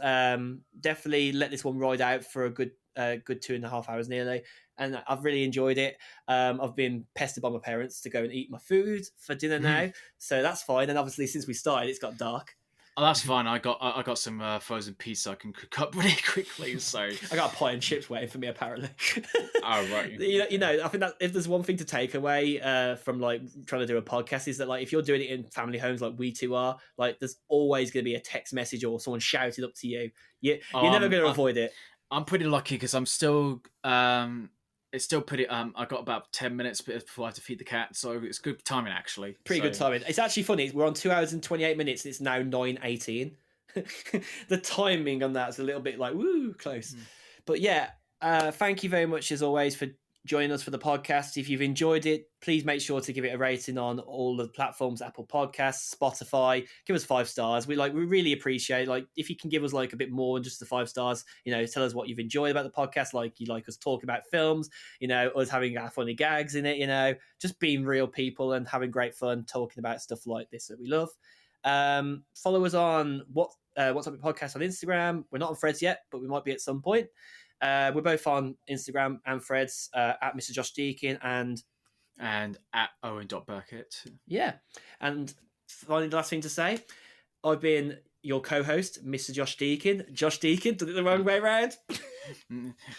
Definitely let this one ride out for a good 2.5 hours nearly, and I've really enjoyed it. I've been pestered by my parents to go and eat my food for dinner now, so that's fine. And obviously, since we started, it's got dark. Oh, that's fine. I got some frozen pizza I can cook up really quickly. So I got a pie and chips waiting for me, apparently. Oh, right. You know, I think that if there's one thing to take away from like trying to do a podcast is that like if you're doing it in family homes like we two are, like there's always going to be a text message or someone shouted up to you. You're never going to avoid it. I'm pretty lucky because I'm still it's still pretty. I got about 10 minutes before I have to feed the cat, so it's good timing actually. Pretty good timing. It's actually funny. We're on 2 hours and 28 minutes. It's now 9:18. The timing on that's a little bit like woo close, but yeah. Thank you very much as always for joining us for the podcast. If you've enjoyed it, please make sure to give it a rating on all the platforms, Apple Podcasts, Spotify. Give us 5 stars. We really appreciate if you can give us like a bit more than just the 5 stars. You know, tell us what you've enjoyed about the podcast. Like you like us talking about films. You know, us having our funny gags in it. You know, just being real people and having great fun talking about stuff like this that we love. Follow us on What's Up With Podcast on Instagram. We're not on Threads yet, but we might be at some point. We're both on Instagram and Threads at Mr. Josh Deakin and at Owen.Burkett. Yeah. And finally, the last thing to say, I've been your co-host, Mr. Josh Deakin. Josh Deakin, did it the wrong way around.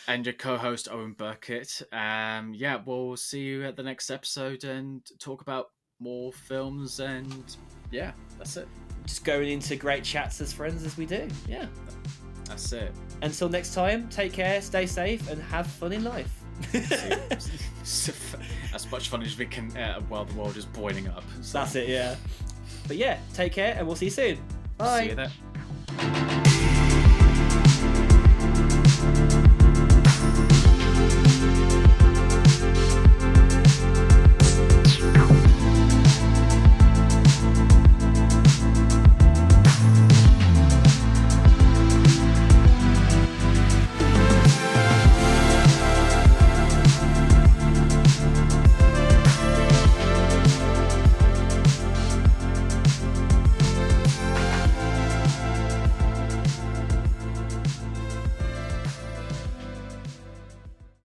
And your co-host, Owen Burkett. Yeah, we'll see you at the next episode and talk about more films, and yeah, that's it. Just going into great chats as friends as we do. Yeah. That's it. Until next time, take care, stay safe, and have fun in life. As much fun as we can while the world is boiling up. So. That's it, yeah. But yeah, take care, and we'll see you soon. Bye. See you there.